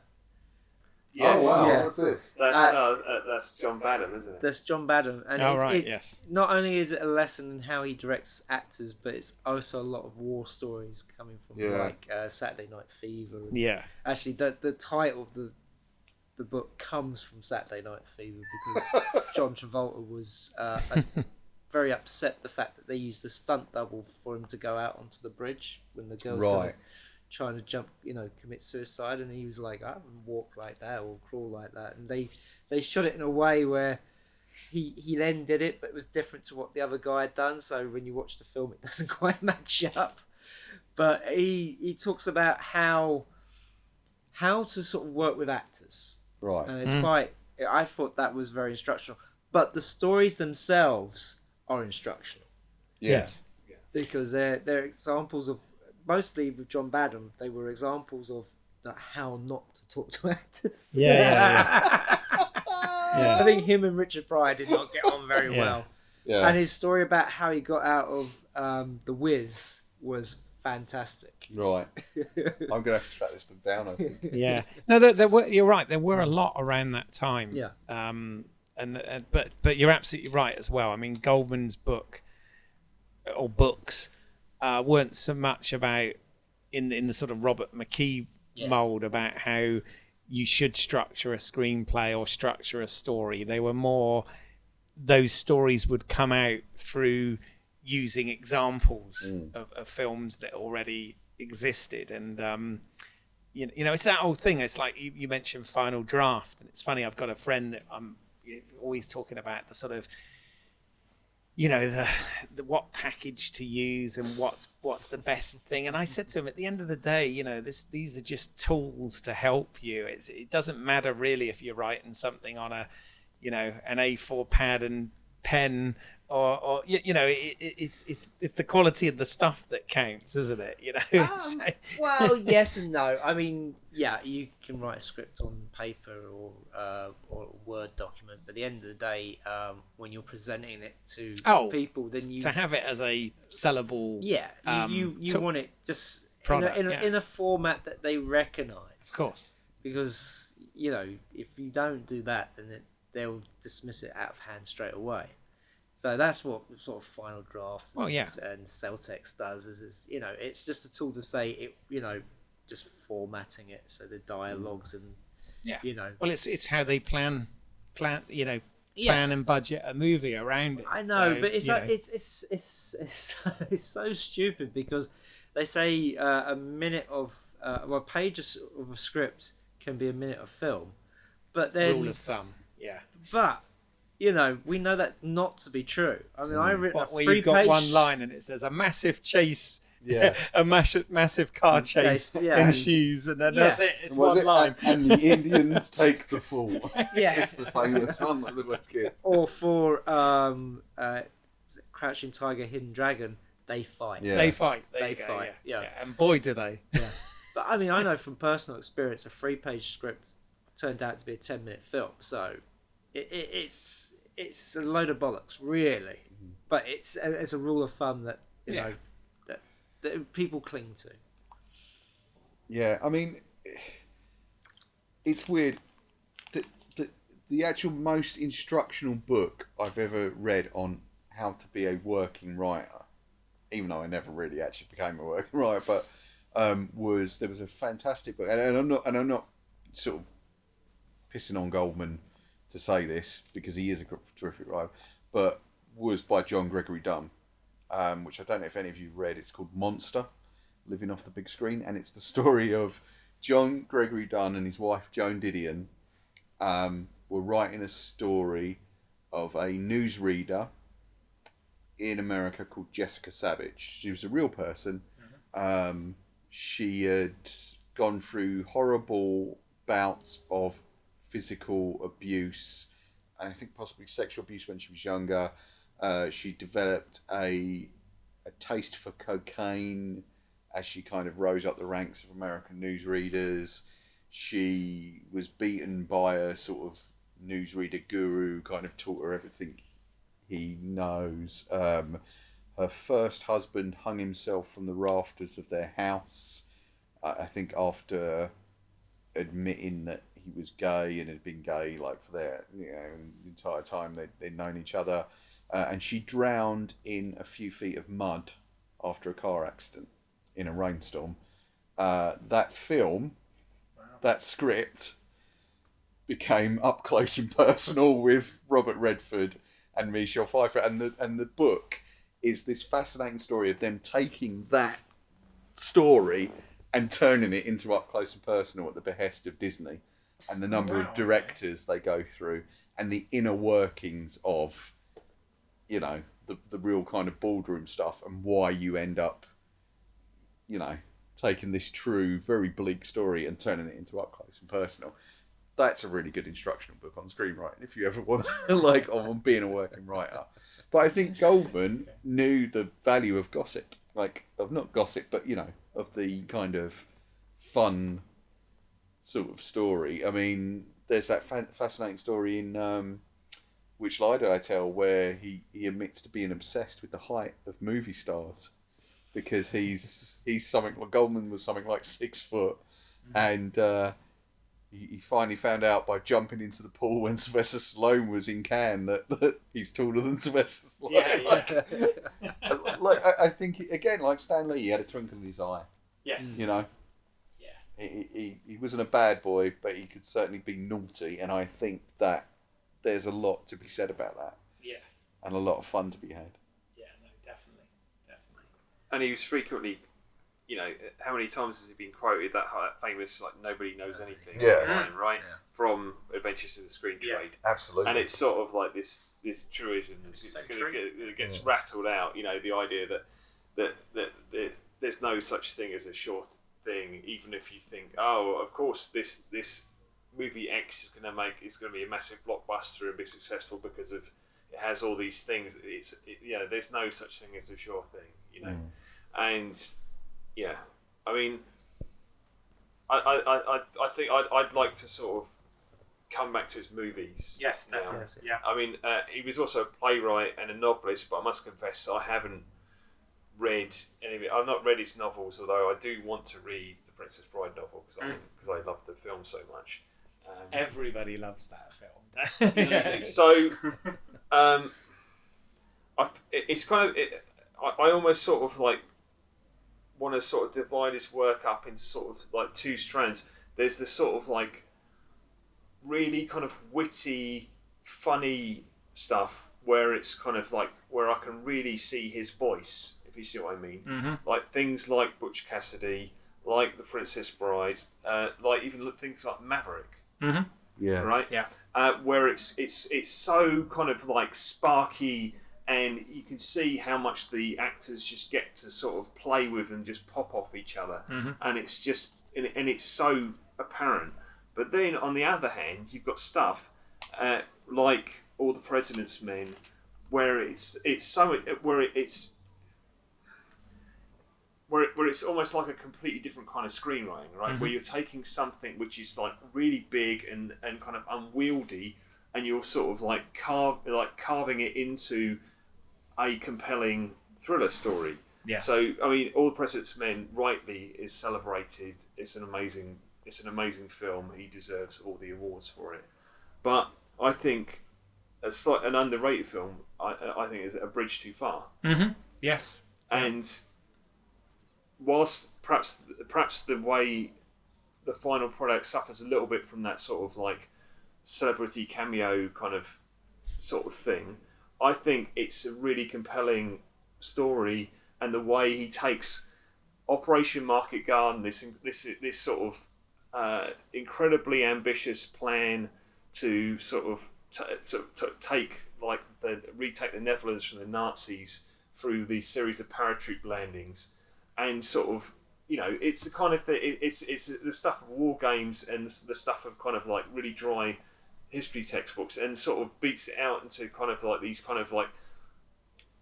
Yes. Oh wow, Yeah. what's this? That's John Badham, isn't it? That's John Badham, and it's yes. not only is it a lesson in how he directs actors, but it's also a lot of war stories coming from like Saturday Night Fever. And Yeah. actually, the title of the book comes from Saturday Night Fever because John Travolta was very upset the fact that they used a stunt double for him to go out onto the bridge when the girl's trying to jump, commit suicide, and he was like, I wouldn't walk like that or crawl like that. And they shot it in a way where he then did it, but it was different to what the other guy had done. So when you watch the film, it doesn't quite match up. But he talks about how to sort of work with actors. Right. And it's quite. I thought that was very instructional. But the stories themselves are instructional. Yes. Because they're examples of, mostly with John Badham, they were examples of how not to talk to actors. Yeah. I think him and Richard Pryor did not get on very well. Yeah. And his story about how he got out of The Wiz was fantastic. Right. I'm gonna have to track this book down, I think. Yeah. No, there were. You're right. There were a lot around that time. Yeah. But you're absolutely right as well. I mean, Goldman's book or books weren't so much about in the sort of Robert McKee mold about how you should structure a screenplay or structure a story. They were more, those stories would come out through using examples of films that already existed. And it's that old thing. It's like you mentioned Final Draft, and it's funny, I've got a friend that I'm always talking about the sort of, the what package to use and what's the best thing. And I said to him, at the end of the day, these are just tools to help you. It doesn't matter really if you're writing something on an A4 pad and pen, or it's the quality of the stuff that counts, isn't it? Well, yes and no. I mean, you can write a script on paper or a Word document, but at the end of the day, when you're presenting it to people, then you to have it as a sellable. You want it just product, in a format that they recognise. Of course, because if you don't do that, then they'll dismiss it out of hand straight away. So that's what the sort of Final Draft and Celtex does. Is it's just a tool to say it. Just formatting it so the dialogues and Well, it's how they plan and budget a movie around it. I know, but it's like it's so stupid because they say a minute of a page of a script can be a minute of film, but then rule of thumb, But we know that not to be true. I mean, I written where you've got one line and it says a massive chase, a massive car chase ensues, and then that's it. It's one line. And the Indians take the fall. Yeah, it's the famous one that the West kids. Or for Crouching Tiger, Hidden Dragon, they fight. Yeah. They fight. Yeah. And boy, do they. Yeah. But I mean, I know from personal experience, a 3-page script turned out to be a 10-minute film. So it's a load of bollocks, really. But it's a rule of thumb that that people cling to. Yeah, I mean, it's weird. The actual most instructional book I've ever read on how to be a working writer, even though I never really actually became a working writer, but there was a fantastic book, and I'm not sort of pissing on Goldman to say this because he is a terrific writer, but was by John Gregory Dunne, which I don't know if any of you read. It's called Monster, Living Off the Big Screen, and it's the story of John Gregory Dunne and his wife Joan Didion were writing a story of a newsreader in America called Jessica Savage. She was a real person. She had gone through horrible bouts of physical abuse, and I think possibly sexual abuse when she was younger. She developed a taste for cocaine as she kind of rose up the ranks of American newsreaders. She was beaten by a sort of newsreader guru, kind of taught her everything he knows. Her first husband hung himself from the rafters of their house, I think after admitting that he was gay and had been gay like for their the entire time they'd known each other, and she drowned in a few feet of mud after a car accident in a rainstorm. That film, that script, became up close and personal with Robert Redford and Michelle Pfeiffer, and the book is this fascinating story of them taking that story and turning it into up close and personal at the behest of Disney, and the number of directors they go through, and the inner workings of, the real kind of boardroom stuff, and why you end up, taking this true, very bleak story and turning it into up close and personal. That's a really good instructional book on screenwriting if you ever want to, on being a working writer. But I think Goldman knew the value of gossip, of not gossip, but of the kind of fun sort of story. I mean, there's that fascinating story in Which Lie Did I Tell, where he admits to being obsessed with the height of movie stars, because he's something. Well, Goldman was something like 6 foot, and he finally found out by jumping into the pool when Sylvester Stallone was in Cannes that he's taller than Sylvester Stallone. I think again, like Stanley, he had a twinkle in his eye. Yes. Yeah. He wasn't a bad boy, but he could certainly be naughty, and I think that there's a lot to be said about that. Yeah. And a lot of fun to be had. Yeah, no, definitely. And he was frequently, how many times has he been quoted that famous nobody knows anything line, right? Yeah. From Adventures in the Screen Trade. Yes, absolutely. And it's sort of like this truism that gets rattled out. The idea that there's no such thing as a sure thing, even if you think, oh, of course this movie X is going to be a massive blockbuster and be successful because of it has all these things. There's no such thing as a sure thing, and. Yeah, I mean, I think I'd like to sort of come back to his movies. Yes, definitely. Yeah. I mean, he was also a playwright and a novelist, but I must confess I haven't read any of it. I've not read his novels, although I do want to read the Princess Bride novel because I love the film so much. Everybody loves that film. So, it's kind of I almost sort of want to sort of divide his work up into sort of 2 strands. There's this sort of really kind of witty, funny stuff where it's kind of where I can really see his voice, if you see what I mean. Mm-hmm. Things like Butch Cassidy, like The Princess Bride, even things like Maverick. Mm-hmm. Yeah. Right. Yeah. Where it's so kind of sparky. And you can see how much the actors just get to sort of play with and just pop off each other. Mm-hmm. And it's just, and it's so apparent. But then on the other hand, you've got stuff like All the President's Men, where it's almost like a completely different kind of screenwriting, right? Mm-hmm. Where you're taking something which is really big and kind of unwieldy, and you're sort of carving it into a compelling thriller story. Yes. So I mean, All the President's Men rightly is celebrated. It's an amazing film. He deserves all the awards for it. But I think an underrated film. I think is A Bridge Too Far. Mm-hmm. Yes. And whilst perhaps the way the final product suffers a little bit from that sort of celebrity cameo kind of sort of thing, I think it's a really compelling story, and the way he takes Operation Market Garden, this sort of incredibly ambitious plan to sort of retake the Netherlands from the Nazis through these series of paratroop landings, and sort of it's the kind of thing. It's the stuff of war games and the stuff of kind of really dry history textbooks, and sort of beats it out into kind of these kind of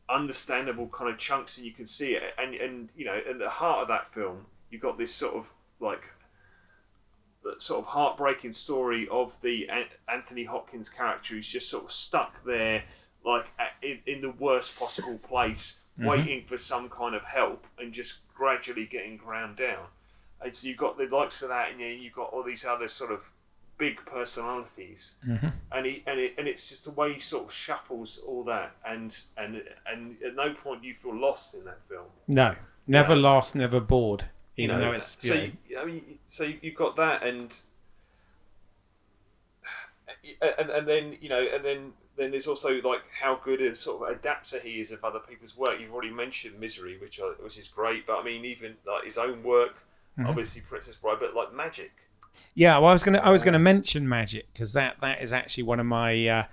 understandable kind of chunks, and you can see it, and at the heart of that film you've got this sort of heartbreaking story of the Anthony Hopkins character who's just sort of stuck there in the worst possible place, mm-hmm. waiting for some kind of help and just gradually getting ground down. And so you've got the likes of that, and you've got all these other sort of big personalities, Mm-hmm. and it's just the way he sort of shuffles all that, and at no point do you feel lost in that film. No, never Yeah. lost, never bored, even though it's so you've got that, and then there's also like how good a sort of adapter he is of other people's work. You've already mentioned Misery, which is great, but I mean even like his own work, obviously Princess Bride, but like Magic. Yeah, well, I was gonna mention Magic because that is actually one of my,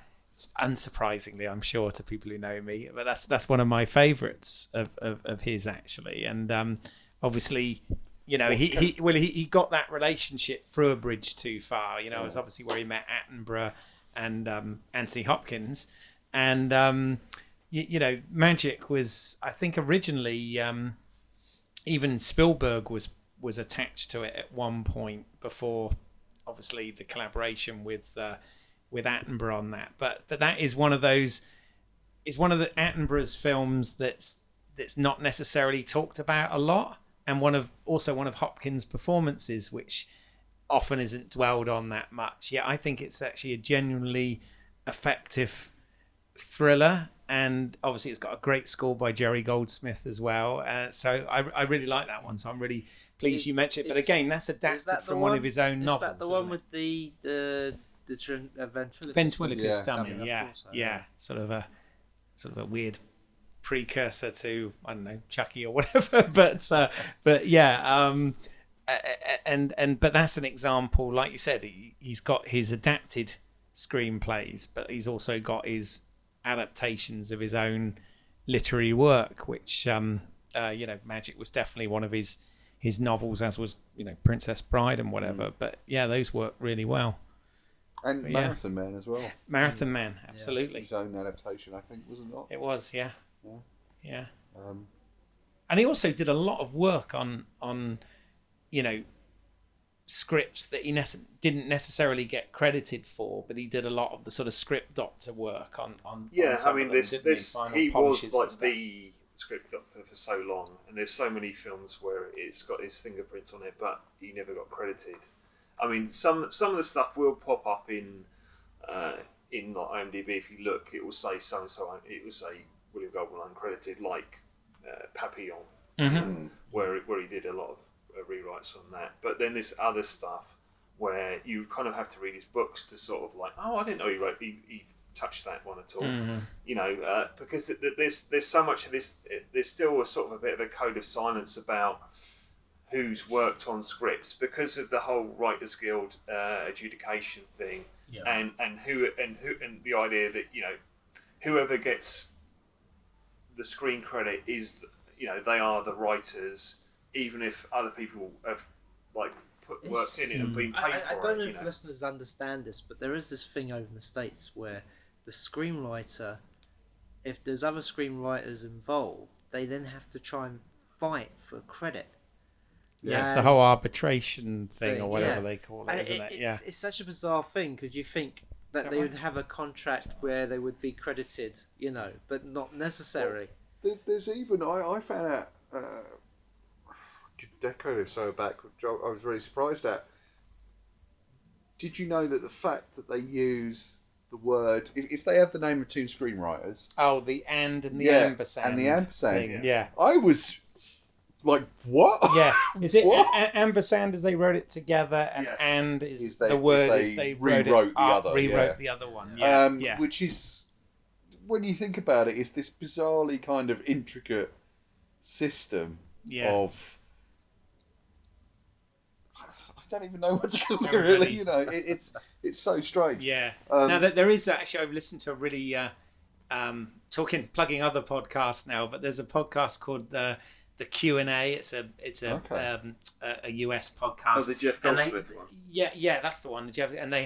unsurprisingly, I'm sure to people who know me, but that's one of my favourites of his actually, and obviously, you know, he got that relationship through A Bridge Too Far. You know, it's obviously where he met Attenborough and Anthony Hopkins, and you know, Magic was, I think, originally even Spielberg was attached to it at one point before, obviously, the collaboration with Attenborough on that. But that is one of those. It's one of the Attenborough's films that's not necessarily talked about a lot, and also one of Hopkins' performances, which often isn't dwelled on that much. Yeah, I think it's actually a genuinely effective thriller, and obviously it's got a great score by Jerry Goldsmith as well. So I really like that one. So I'm really pleased you mentioned it. But again, that's adapted from one of his own novels. Is that the one with the ventriloquist dummy? Yeah, yeah. Sort of a weird precursor to, I don't know, Chucky or whatever. but yeah. But that's an example, like you said, he's got his adapted screenplays, but he's also got his adaptations of his own literary work, which you know, Magic was definitely one of his novels, as was, you know, Princess Bride and whatever. But yeah, those work really well. And Marathon Man as well. Marathon Man, absolutely. His own adaptation, I think, was it not? It was, yeah. And he also did a lot of work on you know, scripts that he didn't necessarily get credited for, but he did a lot of the sort of script doctor work on I mean, he was like stuff. the script doctor for so long, and there's so many films where it's got his fingerprints on it, but he never got credited. I mean, some of the stuff will pop up in like IMDb. If you look, it will say so and so. It will say William Goldman uncredited, like Papillon, where he did a lot of rewrites on that. But then there's other stuff where you kind of have to read his books to sort of like, oh, I didn't know he touched that one at all. You know, because there's so much of this. There's still a sort of a bit of a code of silence about who's worked on scripts because of the whole Writers Guild adjudication thing, and the idea that, you know, whoever gets the screen credit is, you know, they are the writers, even if other people have like put work in it and been paid for it. I don't know if listeners understand this, but there is this thing over in the States where the screenwriter, if there's other screenwriters involved, they then have to try and fight for credit. Yeah, it's the whole arbitration thing or whatever they call it, isn't it? It's such a bizarre thing because you think that they would have a contract where they would be credited, you know, but not necessarily. Well, there's even, I found out a decade or so back, which I was really surprised at. Did you know that the fact that they use the word, if they have the name of two screenwriters... Oh, the and the ampersand. And the ampersand. Thing. Yeah. I was like, what? Yeah. Is it ampersand as they wrote it together, and is the word as they rewrote the other one. Yeah. Which is, when you think about it, is this bizarrely kind of intricate system of... I don't even know what to call it, really. You know, it's so strange. Yeah. Now, there is actually, I've listened to a really plugging other podcasts now, but there's a podcast called the Q&A. It's a US podcast. Oh, the Jeff Goldsmith one. Yeah, that's the one. And they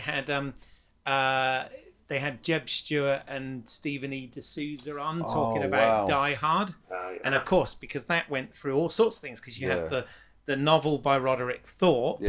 had Jeb Stewart and Stephen E. D'Souza on talking about Die Hard, and of course, because that went through all sorts of things, because you had the novel by Roderick Thorpe,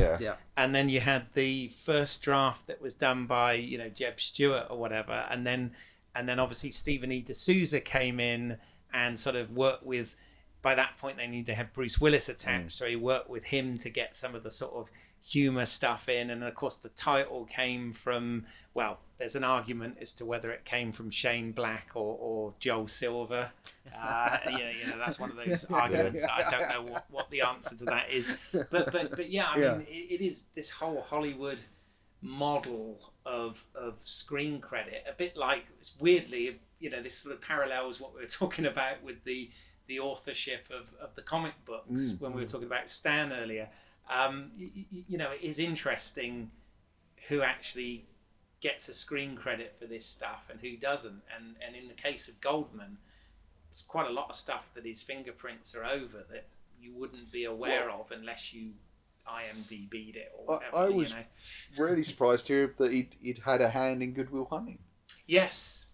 and then you had the first draft that was done by, you know, Jeb Stewart or whatever, and then obviously Stephen E. D'Souza came in and sort of worked with by that point they knew they had Bruce Willis attached, so he worked with him to get some of the sort of humour stuff in. And of course the title came from, well, there's an argument as to whether it came from Shane Black or Joel Silver. That's one of those arguments. I don't know what the answer to that is, but yeah, I mean, it is this whole Hollywood model of screen credit, a bit like, it's weirdly, this sort of parallels what we were talking about with the authorship of the comic books when we were talking about Stan earlier. It is interesting who actually gets a screen credit for this stuff and who doesn't. And in the case of Goldman, it's quite a lot of stuff that his fingerprints are over that you wouldn't be aware of unless you IMDb'd it or whatever. I was really surprised to hear that he'd had a hand in Good Will Hunting. Yes,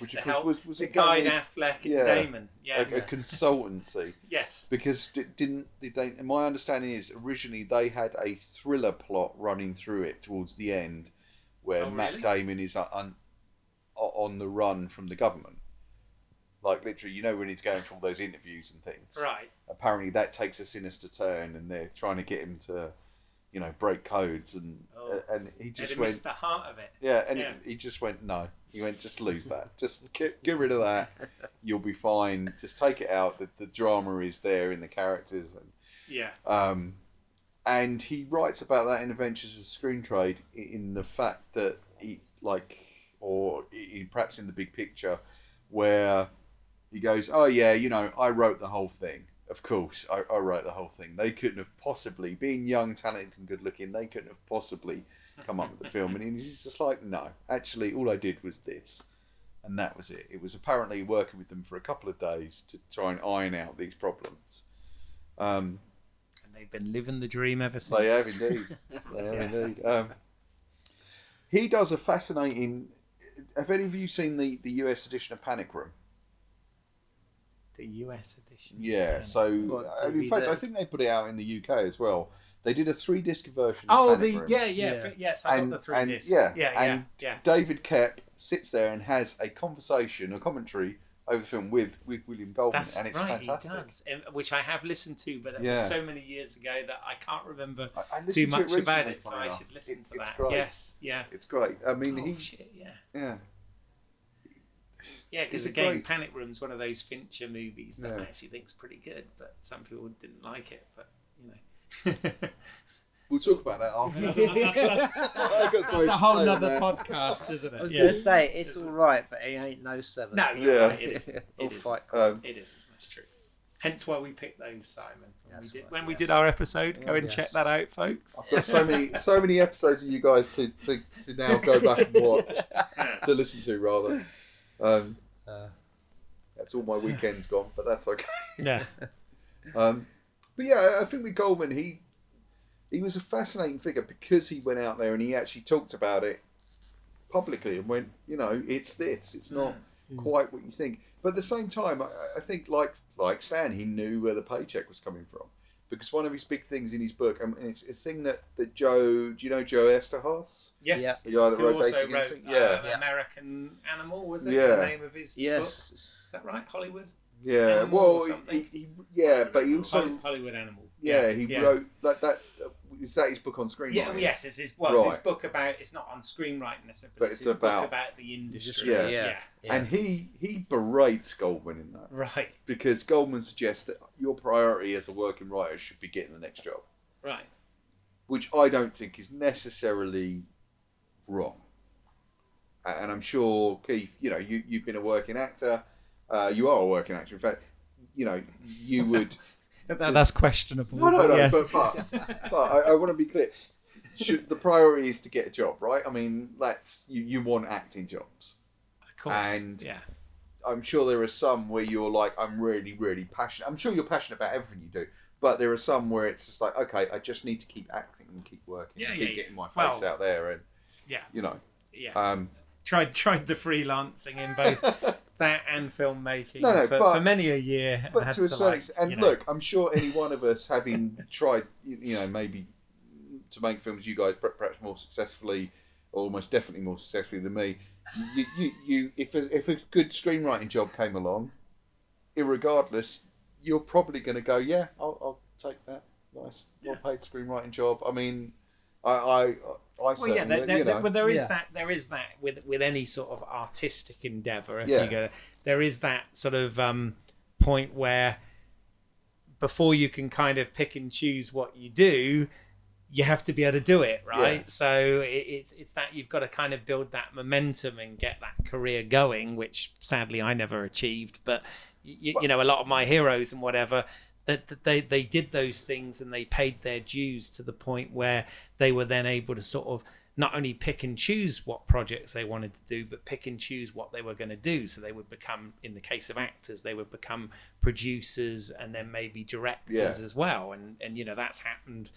which to of help course was to guide Affleck and Damon. A consultancy. Yes. Because did they? My understanding is originally they had a thriller plot running through it towards the end, where Matt Damon is on the run from the government. Like literally, when he's going for all those interviews and things. Right. Apparently that takes a sinister turn, and they're trying to get him to, break codes, and he just went. Missed the heart of it. Yeah, and he just went no. He went, just lose that. Just get rid of that. You'll be fine. Just take it out. The drama is there in the characters, and and he writes about that in Adventures of Screen Trade, in the fact that perhaps in the big picture, where he goes, oh yeah, I wrote the whole thing. Of course, I wrote the whole thing. They couldn't have possibly, being young, talented and good looking, they couldn't have possibly come up with the film. And he's just like, no, actually all I did was this. And that was it. It was apparently working with them for a couple of days to try and iron out these problems. And they've been living the dream ever since. They have indeed. Indeed. He does a fascinating... Have any of you seen the US edition of Panic Room? The US edition? Yeah, so... in fact, I think they put it out in the UK as well. They did a 3-disc version of Panic Room. Yes, I got the 3-disc. And David Koepp sits there and has a conversation, a commentary over the film with William Goldman, and it's fantastic. He does, which I have listened to, but it was so many years ago that I can't remember I too much about it, so I should listen to that. Great. Yes, it's great. I mean, Yeah, because again, Panic Room's one of those Fincher movies that I actually think's pretty good, but some people didn't like it. But we'll talk about that after. That's a whole other podcast, isn't it? I was going to say it's all right, but it ain't no 7. No, right, it isn't. It isn't. That's true. Hence why we picked those, Simon. When we did our episode, go and check that out, folks. I've got so many episodes of you guys to now go back and watch, to listen to rather. That's all my weekend's gone, but that's okay. Yeah. But yeah, I think with Goldman, he was a fascinating figure because he went out there and he actually talked about it publicly and went, it's this. It's not quite what you think. But at the same time, I think like Stan, he knew where the paycheck was coming from. Because one of his big things in his book, and it's a thing that Joe... Do you know Joe Esterhaus? Yes. Yeah. The guy that wrote also Basic wrote Instinct? American Animal, was it? Yeah. The name of his book? Is that right? Hollywood? Yeah. Animal but he also... Hollywood Animal. Yeah, he wrote... that. Is that his book on screenwriting? Yeah, yes. It's his book about... It's not on screenwriting necessarily, but it's his book about the industry. Yeah. And he berates Goldman in that. Right. Because Goldman suggests that your priority as a working writer should be getting the next job. Right. Which I don't think is necessarily wrong. And I'm sure, Keith, you've been a working actor. You are a working actor. In fact, you would... That's questionable. No. Yes. But I want to be clear. The priority is to get a job, right? I mean, you want acting jobs. Of course. And I'm sure there are some where you're like, I'm really, really passionate. I'm sure you're passionate about everything you do. But there are some where it's just like, okay, I just need to keep acting and keep working, keep getting my face out there, and tried the freelancing in both that and filmmaking for many a year. But to a certain extent, and look, I'm sure any one of us, having tried, maybe to make films, you guys perhaps more successfully, or almost definitely more successfully than me. You if a good screenwriting job came along, irregardless, you're probably going to go, yeah, I'll take that. Nice, well-paid screenwriting job. I mean, I certainly, but there is that with any sort of artistic endeavour. If you go, there is that sort of point where before you can kind of pick and choose what you do, you have to be able to do it, right? Yeah. So it's that you've got to kind of build that momentum and get that career going, which sadly I never achieved. But you know, a lot of my heroes and whatever, that they did those things and they paid their dues to the point where they were then able to sort of not only pick and choose what projects they wanted to do, but pick and choose what they were going to do. So they would become, in the case of actors, they would become producers and then maybe directors as well. And you know, that's happened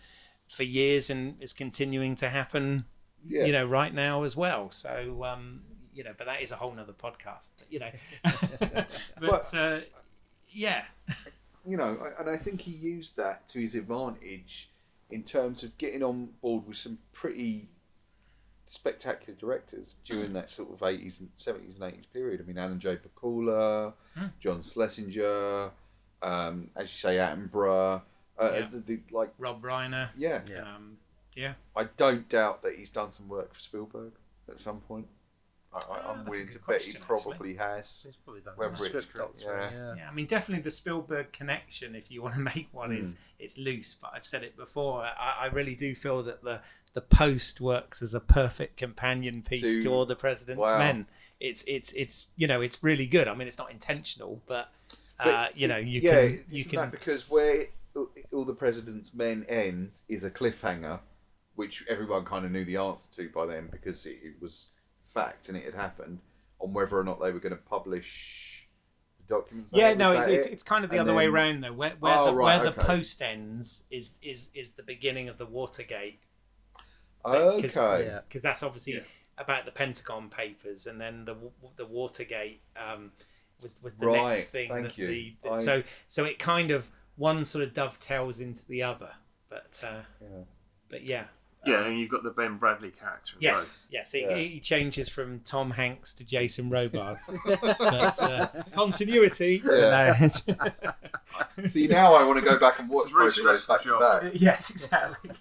for years and is continuing to happen, you know, right now as well. So, you know, but that is a whole nother podcast, you know. but yeah. You know, and I think he used that to his advantage in terms of getting on board with some pretty spectacular directors during that sort of 80s and 70s and 80s period. I mean, Alan J. Pakula, John Schlesinger, as you say, Attenborough, like Rob Reiner. Yeah. I don't doubt that he's done some work for Spielberg at some point. I'm willing to bet he probably has. He's probably done whether some it's script docs, yeah. I mean, definitely the Spielberg connection, if you want to make one, is it's loose. But I've said it before. I really do feel that the Post works as a perfect companion piece to All the President's Men. It's you know, it's really good. I mean, it's not intentional, but you know, you can that because where All the President's Men ends is a cliffhanger, which everyone kind of knew the answer to by then because it was fact and it had happened, on whether or not they were going to publish the documents. It's kind of the other way around though. Where the Post ends is the beginning of the Watergate. Because that's obviously about the Pentagon Papers, and then the Watergate was the next thing. Thank you. So it kind of one sort of dovetails into the other, but yeah. Yeah, and you've got the Ben Bradley character. Yes. He changes from Tom Hanks to Jason Robards. But continuity. Yeah. See, now I want to go back and watch both of those back to back. Yes, exactly.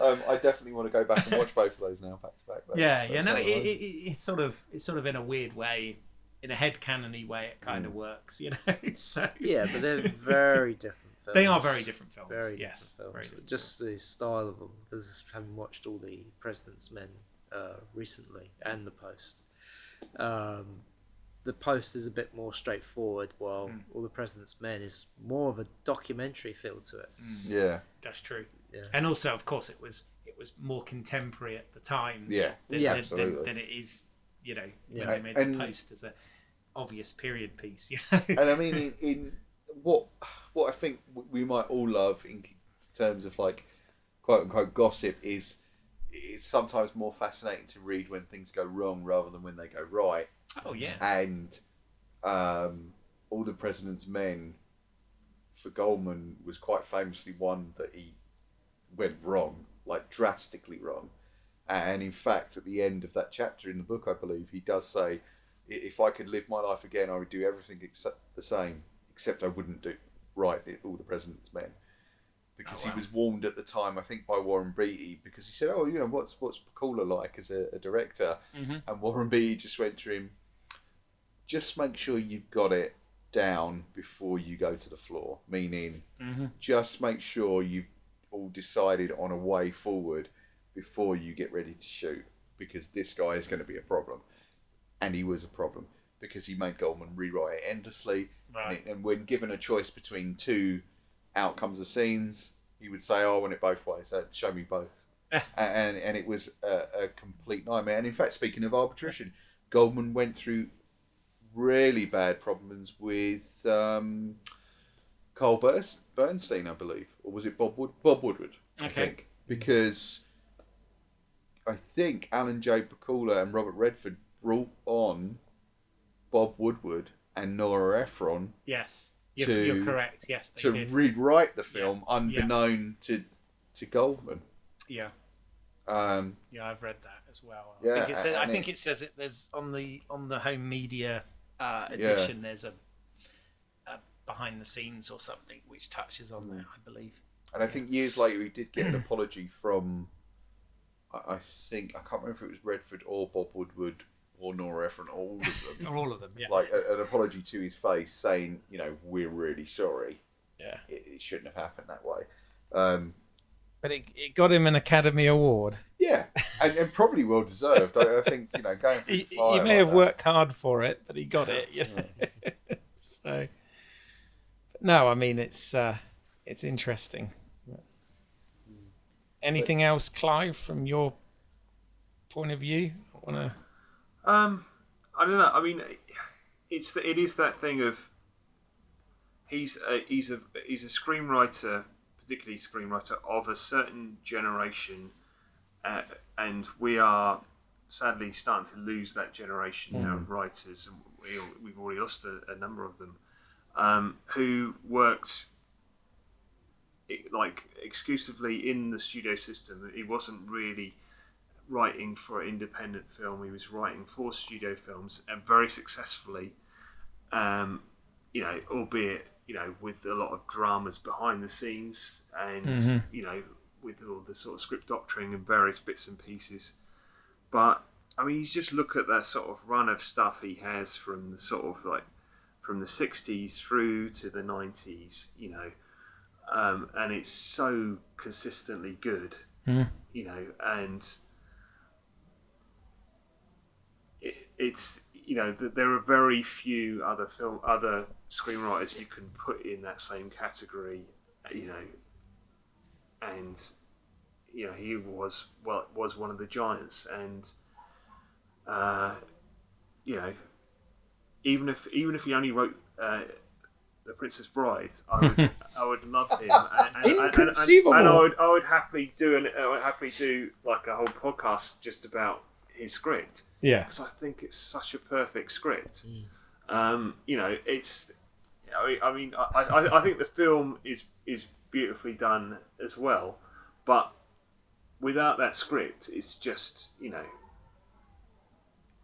I definitely want to go back and watch both of those now back to back. It's sort of in a weird way, in a headcanon-y way, it kind of works, you know. So yeah, but they're very different. They are very different films. Very different films. Just the style of them, because having watched all the President's Men recently and the Post, the Post is a bit more straightforward, while All the President's Men is more of a documentary feel to it. Yeah, that's true. Yeah, and also, of course, it was more contemporary at the time. Absolutely. Than it is, you know, when they made the Post as an obvious period piece. You know? And I mean, in what I think we might all love in terms of like quote unquote gossip is it's sometimes more fascinating to read when things go wrong rather than when they go right. Oh yeah. And All the President's Men for Goldman was quite famously one that he went wrong, like drastically wrong. And in fact, at the end of that chapter in the book, I believe he does say, if I could live my life again, I would do everything except I wouldn't do All the President's Men, because he was warned at the time, I think, by Warren Beatty, because he said, "Oh, you know, what's Pakula like as a director?" And Warren Beatty just went to him, "Just make sure you've got it down before you go to the floor." Meaning, just make sure you've all decided on a way forward before you get ready to shoot, because this guy is going to be a problem, and he was a problem because he made Goldman rewrite it endlessly. Right. And when given a choice between two outcomes of scenes, he would say, "Oh, I want it both ways. So show me both." and it was a complete nightmare. And in fact, speaking of arbitration, Goldman went through really bad problems with Carl Bernstein, I believe, or was it Bob Woodward? Okay. I think, because I think Alan J. Pakula and Robert Redford brought on Bob Woodward and Nora Ephron. Yes, you're correct. Yes, they did. Rewrite the film unbeknown to Goldman. Yeah. I've read that. as well. Yeah, I think it says it. There's on the home media edition. There's a behind the scenes or something which touches on that, I believe. And I think years later he did get an apology from, I think, I can't remember if it was Redford or Bob Woodward or Nora Ephron, all of them. Or all of them, yeah. Like an apology to his face saying, we're really sorry. Yeah. It shouldn't have happened that way. But it got him an Academy Award. Yeah, and probably well deserved. I think, going through the fire he may have worked hard for it, but he got it. So, no, I mean, it's interesting. Anything else, Clive, from your point of view? I don't know. I mean, it is that thing of he's a screenwriter, particularly screenwriter of a certain generation, and we are sadly starting to lose that generation now of writers, and we've already lost a number of them who worked exclusively in the studio system. He wasn't really writing for independent film. He was writing for studio films, and very successfully, albeit with a lot of dramas behind the scenes, and with all the sort of script doctoring and various bits and pieces. But I mean, you just look at that sort of run of stuff he has from the sort of from the 60s through to the 90s, and it's so consistently good, and it's there are very few other screenwriters you can put in that same category, and he was one of the giants, and even if he only wrote The Princess Bride, I would love him, and I would happily do like a whole podcast just about his script. Yeah, because I think it's such a perfect script. It's. I mean, I think the film is beautifully done as well, but without that script, it's just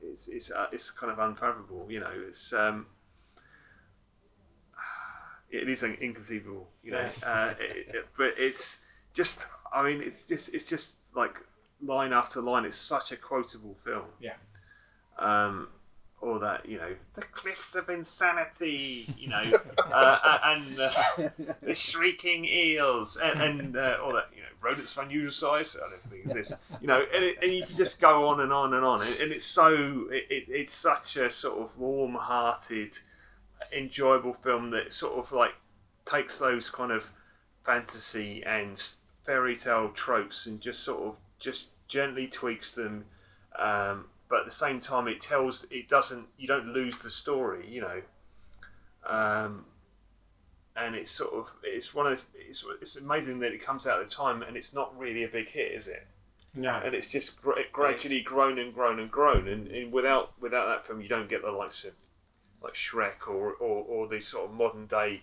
it's kind of unfathomable. It's it is inconceivable. But it's just. I mean, it's just like line after line. It's such a quotable film. Yeah. Or that the cliffs of insanity, and the shrieking eels, and or that rodents of unusual size. I don't think it's this, and you can just go on and on and on, and it's so it's such a sort of warm-hearted, enjoyable film that sort of like takes those kind of fantasy and fairy tale tropes and just sort of just gently tweaks them. But at the same time, you don't lose the story, and it's sort of, it's amazing that it comes out at the time and it's not really a big hit, is it? No. And it's just gradually grown and grown and grown, and without that film, you don't get the likes of like Shrek or these sort of modern day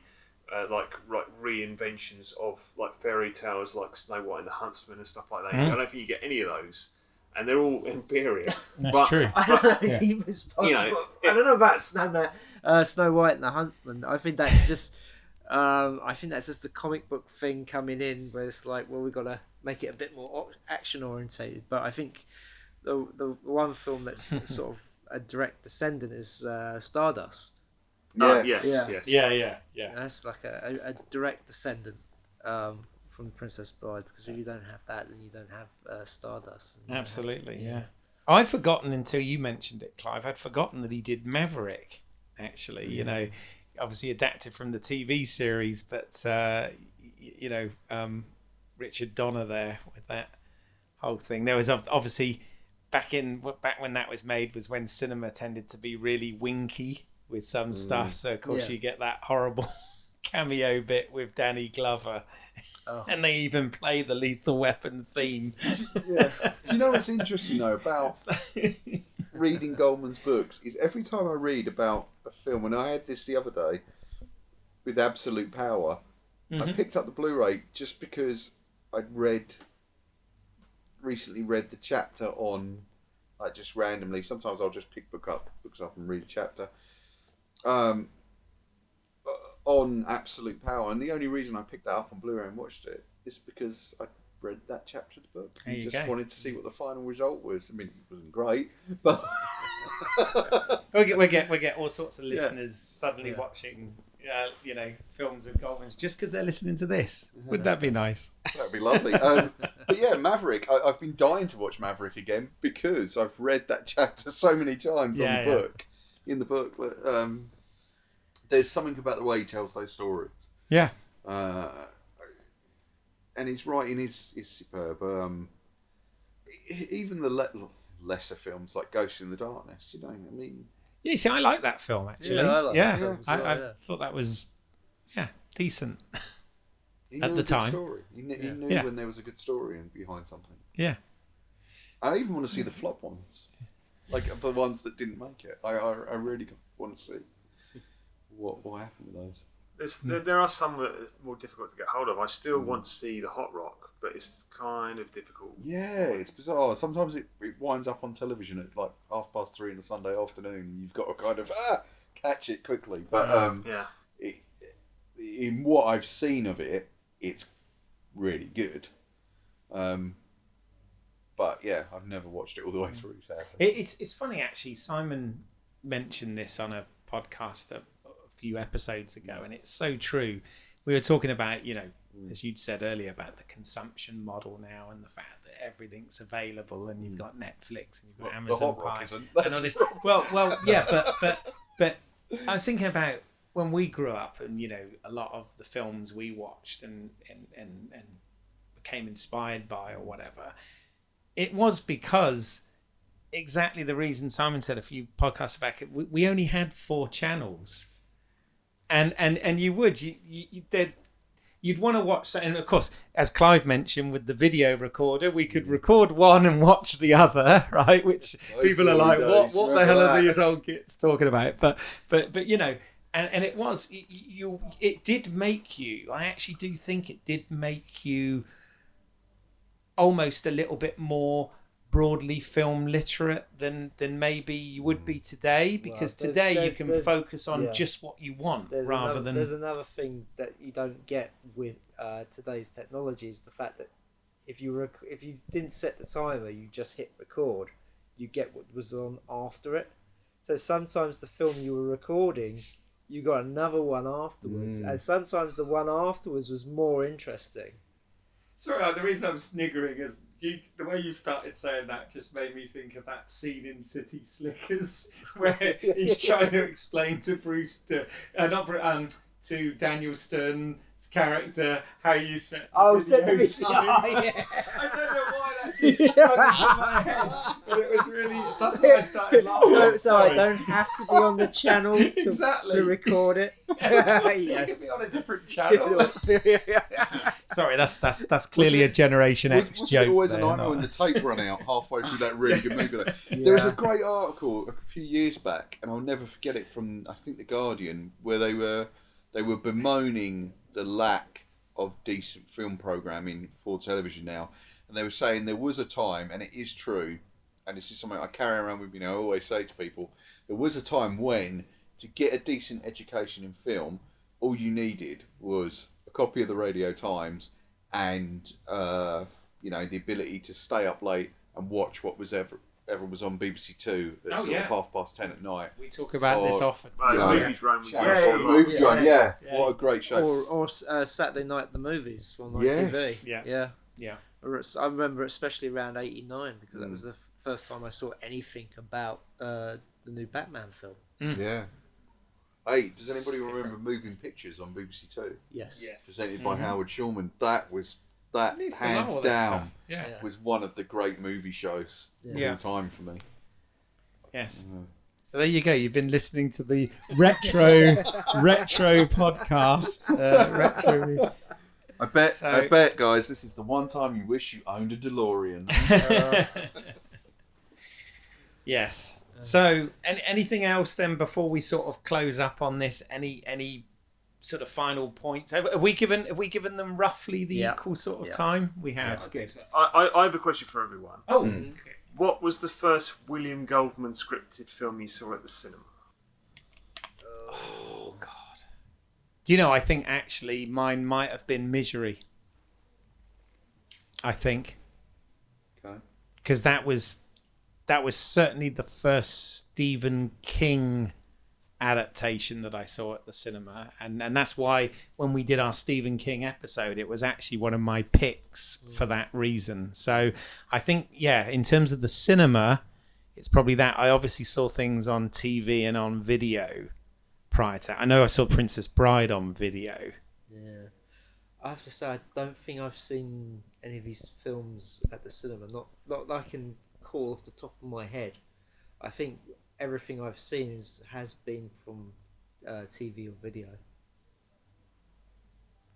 reinventions of like fairy tales like Snow White and the Huntsman and stuff like that. I don't think you get any of those. And they're all inferior. That's true. I don't know if he was possible. I don't know about Snow White and the Huntsman. I think that's just the comic book thing coming in, where it's like, well, we've got to make it a bit more action orientated. But I think the one film that's sort of a direct descendant is Stardust. Yes. Yeah. That's like a direct descendant. From Princess Bride, because if you don't have that, then you don't have Stardust. Absolutely, yeah. I'd forgotten until you mentioned it, Clive. I'd forgotten that he did Maverick, actually. Obviously adapted from the TV series, but Richard Donner there with that whole thing. There was obviously back when that was made was when cinema tended to be really winky with some stuff. So of course you get that horrible cameo bit with Danny Glover. Oh. And they even play the Lethal Weapon theme. Yeah. Do you know what's interesting though about reading Goldman's books is every time I read about a film, and I had this the other day with Absolute Power, I picked up the Blu-ray just because I'd recently read the chapter on like just randomly. Sometimes I'll just pick books up and read a chapter. On Absolute Power, and the only reason I picked that up on Blu-ray and watched it is because I read that chapter of the book and just wanted to see what the final result was. I mean, it wasn't great, but we'll get all sorts of listeners suddenly watching, films of Goldman's just because they're listening to this. Would that be nice? That'd be lovely. But yeah, Maverick. I've been dying to watch Maverick again because I've read that chapter so many times book. In the book, there's something about the way he tells those stories. Yeah. And his writing is superb. Even the lesser films like Ghost in the Darkness, I mean... Yeah, see, I like that film, actually. Yeah, I like that film as well, I thought that was, decent He at knew the a good time. Story. He knew when there was a good story behind something. Yeah. I even want to see the flop ones. Like the ones that didn't make it. I really want to see what happened to those. There are some that are more difficult to get hold of. I still want to see the Hot Rock, but it's kind of difficult. Yeah, it's bizarre. Sometimes it winds up on television at like 3:30 on a Sunday afternoon. And you've got to kind of catch it quickly. But in what I've seen of it, it's really good. But yeah, I've never watched it all the way through. Sadly. It's funny actually. Simon mentioned this on a podcast a few episodes ago, and it's so true. We were talking about, as you'd said earlier, about the consumption model now and the fact that everything's available, and you've got Netflix and you've got Amazon Prime and all this. Well, yeah, but I was thinking about when we grew up, and a lot of the films we watched and became inspired by or whatever. It was because exactly the reason Simon said a few podcasts back. We only had 4 channels, and you'd want to watch that. And of course, as Clive mentioned, with the video recorder, we could record one and watch the other, right? Which people are like, what the hell are these old kids talking about? But and it was it did make you. I actually do think it did make you almost a little bit more broadly film literate than maybe you would be today, because today you can focus on just what you want rather than... There's another thing that you don't get with today's technology is the fact that if you didn't set the timer, you just hit record, you get what was on after it. So sometimes the film you were recording, you got another one afterwards, and sometimes the one afterwards was more interesting. Sorry, the reason I'm sniggering is the way you started saying that just made me think of that scene in City Slickers where he's trying to explain to to Daniel Stern's character how you set the video time. Yeah. I don't know why that just sprung into my head, but it was really... That's why I started laughing. So I don't have to be on the channel to record it. So you can be on a different channel. Sorry, that's clearly a Generation X joke. It always a nightmare when the tape run out halfway through that really good movie. There was a great article a few years back, and I'll never forget it, from I think The Guardian, where they were bemoaning the lack of decent film programming for television now, and they were saying there was a time, and it is true, and this is something I carry around with me. I always say to people, there was a time when to get a decent education in film, all you needed was a copy of the Radio Times and the ability to stay up late and watch what was ever was on BBC Two at sort of 10:30 at night. We talk about this often. Movies Rome. Movie Rome, yeah. What a great show. Or Saturday Night at the Movies on ITV. Yeah. I remember especially around 89, because that was the first time I saw anything about the new Batman film. Yeah. Hey, does anybody remember Moving Pictures on BBC Two? Yes. Presented by Howard Shulman. That hands down was one of the great movie shows of all time for me. Yes. So there you go. You've been listening to the retro podcast. I bet, guys, this is the one time you wish you owned a DeLorean. Yes. So, anything else then before we sort of close up on this? Any sort of final points? Have we given them roughly the equal sort of time? We have. I think so. I have a question for everyone. Oh, okay. What was the first William Goldman scripted film you saw at the cinema? Oh God. Do you know? I think actually mine might have been Misery. I think. Okay. Because that was certainly the first Stephen King adaptation that I saw at the cinema, and that's why when we did our Stephen King episode, it was actually one of my picks for that reason. So I think, in terms of the cinema, it's probably that. I obviously saw things on TV and on video prior to that. I know I saw Princess Bride on video. Yeah, I have to say I don't think I've seen any of these films at the cinema. Not that I can call off the top of my head. I think everything I've seen has been from TV or video.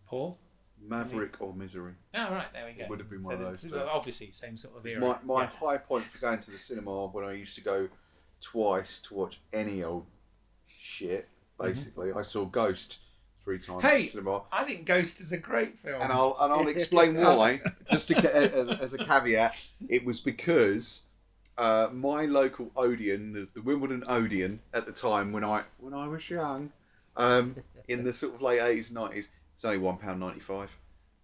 Paul? Maverick or Misery. Oh, right, there we go. It would have been one of those two. Obviously, same sort of era. My high point for going to the cinema when I used to go twice to watch any old shit, basically. I saw Ghost 3 times at the cinema. I think Ghost is a great film. And I'll explain why. Just as a caveat, it was because my local Odeon, the Wimbledon Odeon at the time when I was young, in the sort of late 80s and 90s, it's only £1.95.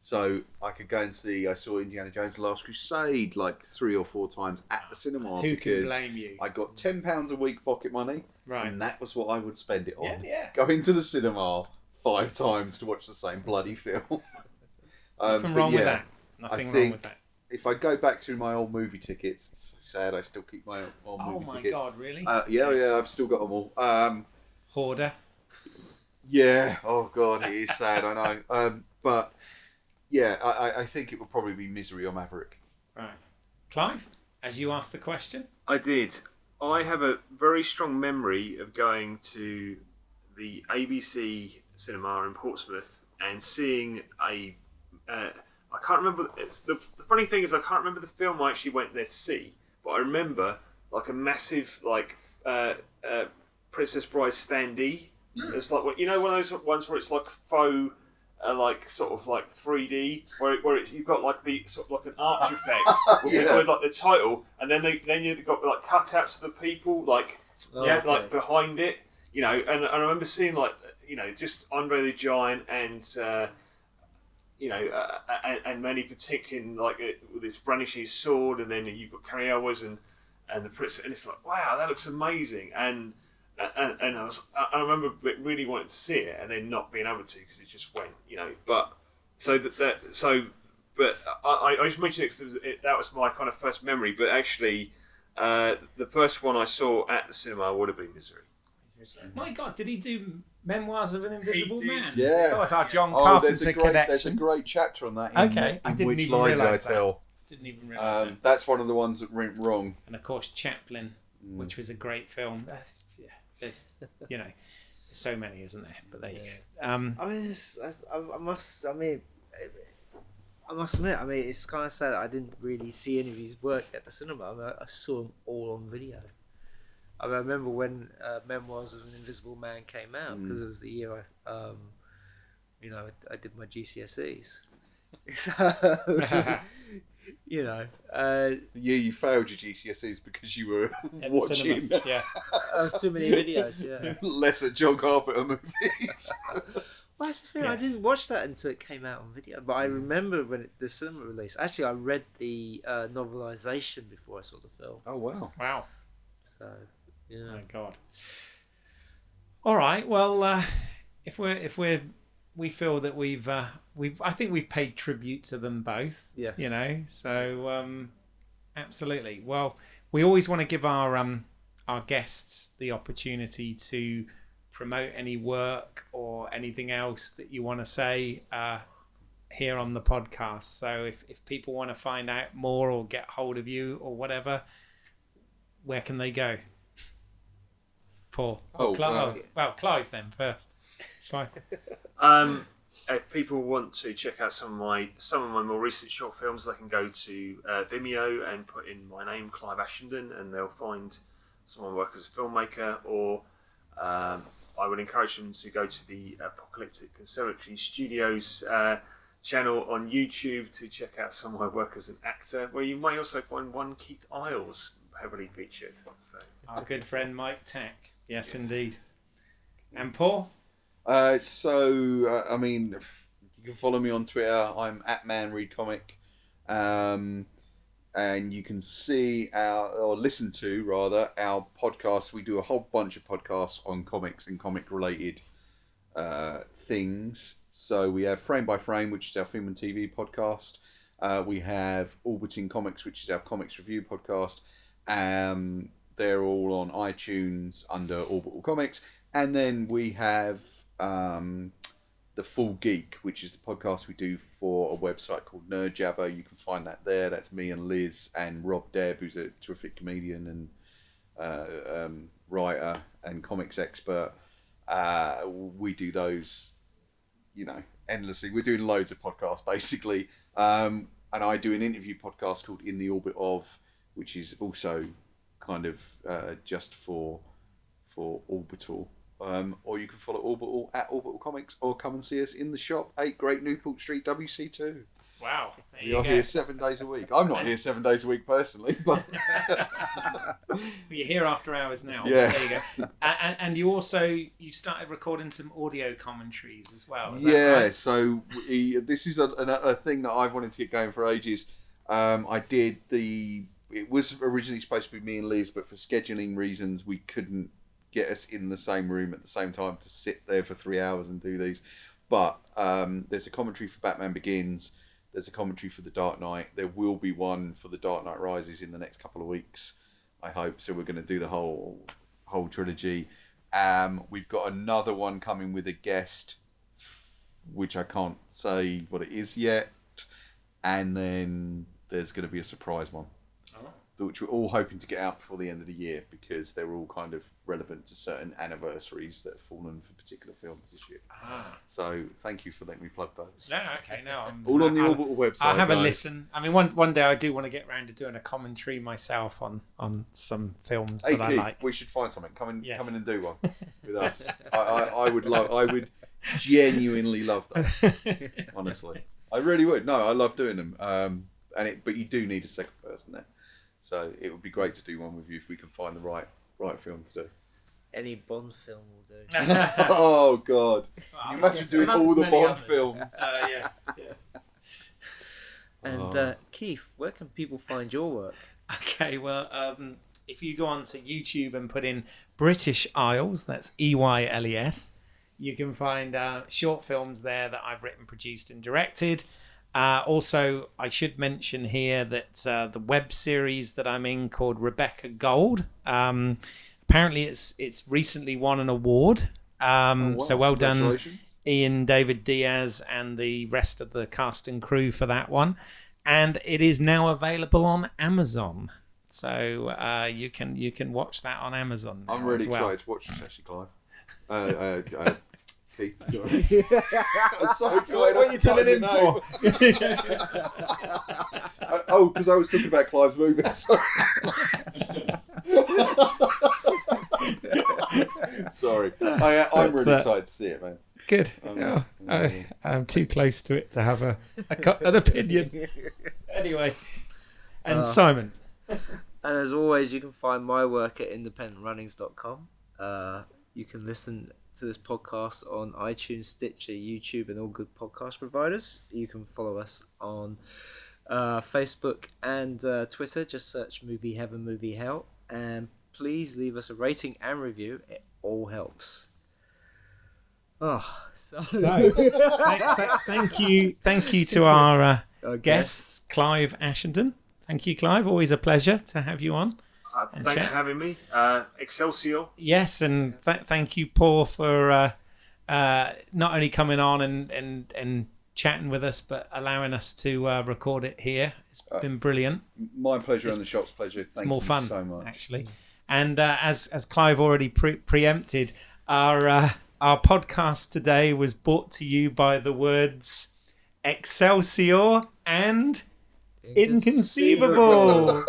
So I could go and I saw Indiana Jones: The Last Crusade like 3 or 4 times at the cinema. Who can blame you? I got £10 a week pocket money, right, and that was what I would spend it on. Yeah. Going to the cinema 5 times to watch the same bloody film. Nothing wrong with that. Nothing wrong with that. If I go back to my old movie tickets, it's so sad I still keep my old movie tickets. Oh my God, really? Yeah, I've still got them all. Hoarder. Yeah, oh God, it is sad, I know. But yeah, I think it would probably be Misery or Maverick. Right. Clive, as you asked the question? I did. I have a very strong memory of going to the ABC cinema in Portsmouth and seeing I can't remember. The funny thing is I can't remember the film I actually went there to see, but I remember like a massive Princess Bride standee. It's like one of those ones where it's like faux, like sort of like 3D, where you've got like the sort of like an arch effect with like the title, and then you've got like cutouts of the people like behind it, and I remember seeing just Andre the Giant and and Manny Patinkin with his brandishing his sword, and then you've got Carrie Elwes and the Prince, and it's like, wow, that looks amazing. And I remember really wanting to see it and then not being able to because it just went, But I just mentioned it because that was my kind of first memory. But actually, the first one I saw at the cinema would have been Misery. My God, did he do Memoirs of an Invisible Man? Yeah. Oh, it's our John Carpenter connection. There's a great chapter on that. I didn't even realise that. Didn't even realise that. That's one of the ones that went wrong. And of course, Chaplin, which was a great film. There's so many, isn't there? But there you go. I must admit, it's kind of sad that I didn't really see any of his work at the cinema. I saw them all on video. I remember when Memoirs of an Invisible Man came out because it was the year I did my GCSEs. So, the year you failed your GCSEs because you were watching too many videos. Yeah, lesser John Carpenter movies. Well, that's the thing. Yes. I didn't watch that until it came out on video, but I remember when the cinema release. Actually, I read the novelization before I saw the film. Oh wow! Wow. So. Yeah. My God. All right. Well, if we feel that I think we've paid tribute to them both. Yes. So absolutely. Well, we always want to give our guests the opportunity to promote any work or anything else that you want to say here on the podcast. So if people want to find out more or get hold of you or whatever, where can they go? Paul. Clive then first. It's fine. If people want to check out some of my more recent short films, they can go to Vimeo and put in my name, Clive Ashenden, and they'll find some of my work as a filmmaker. Or I I would encourage them to go to the Apocalyptic Conservatory Studios channel on YouTube to check out some of my work as an actor, where you may also find one Keith Eyles heavily featured. So. Our good friend Mike Tack. Yes, indeed. And Paul? I mean, you can follow me on Twitter. I'm @ManReadComic. And you can see or listen to our podcast. We do a whole bunch of podcasts on comics and comic-related things. So we have Frame by Frame, which is our film and TV podcast. We have Orbiting Comics, which is our comics review podcast. They're all on iTunes under Orbital Comics. And then we have The Full Geek, which is the podcast we do for a website called Nerd Jabber. You can find that there. That's me and Liz and Rob Deb, who's a terrific comedian and writer and comics expert. We do those, endlessly. We're doing loads of podcasts, basically. And I do an interview podcast called In the Orbit Of, which is also kind of just for Orbital. Or you can follow Orbital @Orbital Comics, or come and see us in the shop, 8 Great Newport Street, WC2. Wow. We are here 7 days a week. I'm not here 7 days a week personally, but you're here after hours now. Yeah. There you go. And you started recording some audio commentaries as well. Is yeah. that right? So this is a thing that I've wanted to get going for ages. It was originally supposed to be me and Liz, but for scheduling reasons, we couldn't get us in the same room at the same time to sit there for 3 hours and do these. But there's a commentary for Batman Begins. There's a commentary for The Dark Knight. There will be one for The Dark Knight Rises in the next couple of weeks, I hope. So we're going to do the whole trilogy. We've got another one coming with a guest, which I can't say what it is yet. And then there's going to be a surprise one, which we're all hoping to get out before the end of the year, because they're all kind of relevant to certain anniversaries that have fallen for particular films this year. So thank you for letting me plug those. No, okay, no. All on the Orbital website. I'll have guys. a listen. I mean, one day I do want to get around to doing a commentary myself on some films that I Keith, like. we should find something. Come in and do one with us. I would genuinely love that. Honestly, I really would. No, I love doing them. But you do need a second person there. So it would be great to do one with you if we can find the right film to do. Any Bond film will do. Oh God! You imagine doing all the Bond films. Yeah. And Keith, where can people find your work? Okay, well, if you go onto YouTube and put in British Eyles, that's EYLES, you can find short films there that I've written, produced, and directed. Also, I should mention here that the web series that I'm in, called Rebecca Gold, apparently it's recently won an award. Wow. So well done, Ian David Diaz and the rest of the cast and crew for that one. And it is now available on Amazon. So you can watch that on Amazon. I'm really excited to watch this, actually, Clive. Keith, I'm so excited. What are you telling him for? Because I was talking about Clive's movie. Sorry. I'm really excited to see it, man. Good. I'm too close to it to have an opinion. Anyway, and Simon. And as always, you can find my work at independentrunnings.com. You can listen to this podcast on iTunes, Stitcher, YouTube, and all good podcast providers. You can follow us on Facebook and Twitter. Just search Movie Heaven, Movie Hell. And please leave us a rating and review. It all helps. Thank you to our guests, Clive Ashenden. Thank you, Clive. Always a pleasure to have you on. Thanks for having me. Excelsior. Yes, and thank you, Paul, for not only coming on and chatting with us, but allowing us to record it here. It's been brilliant. My pleasure and the shop's pleasure. Thank you fun, so much. Actually. And as Clive already preempted, our podcast today was brought to you by the words Excelsior and Inconceivable.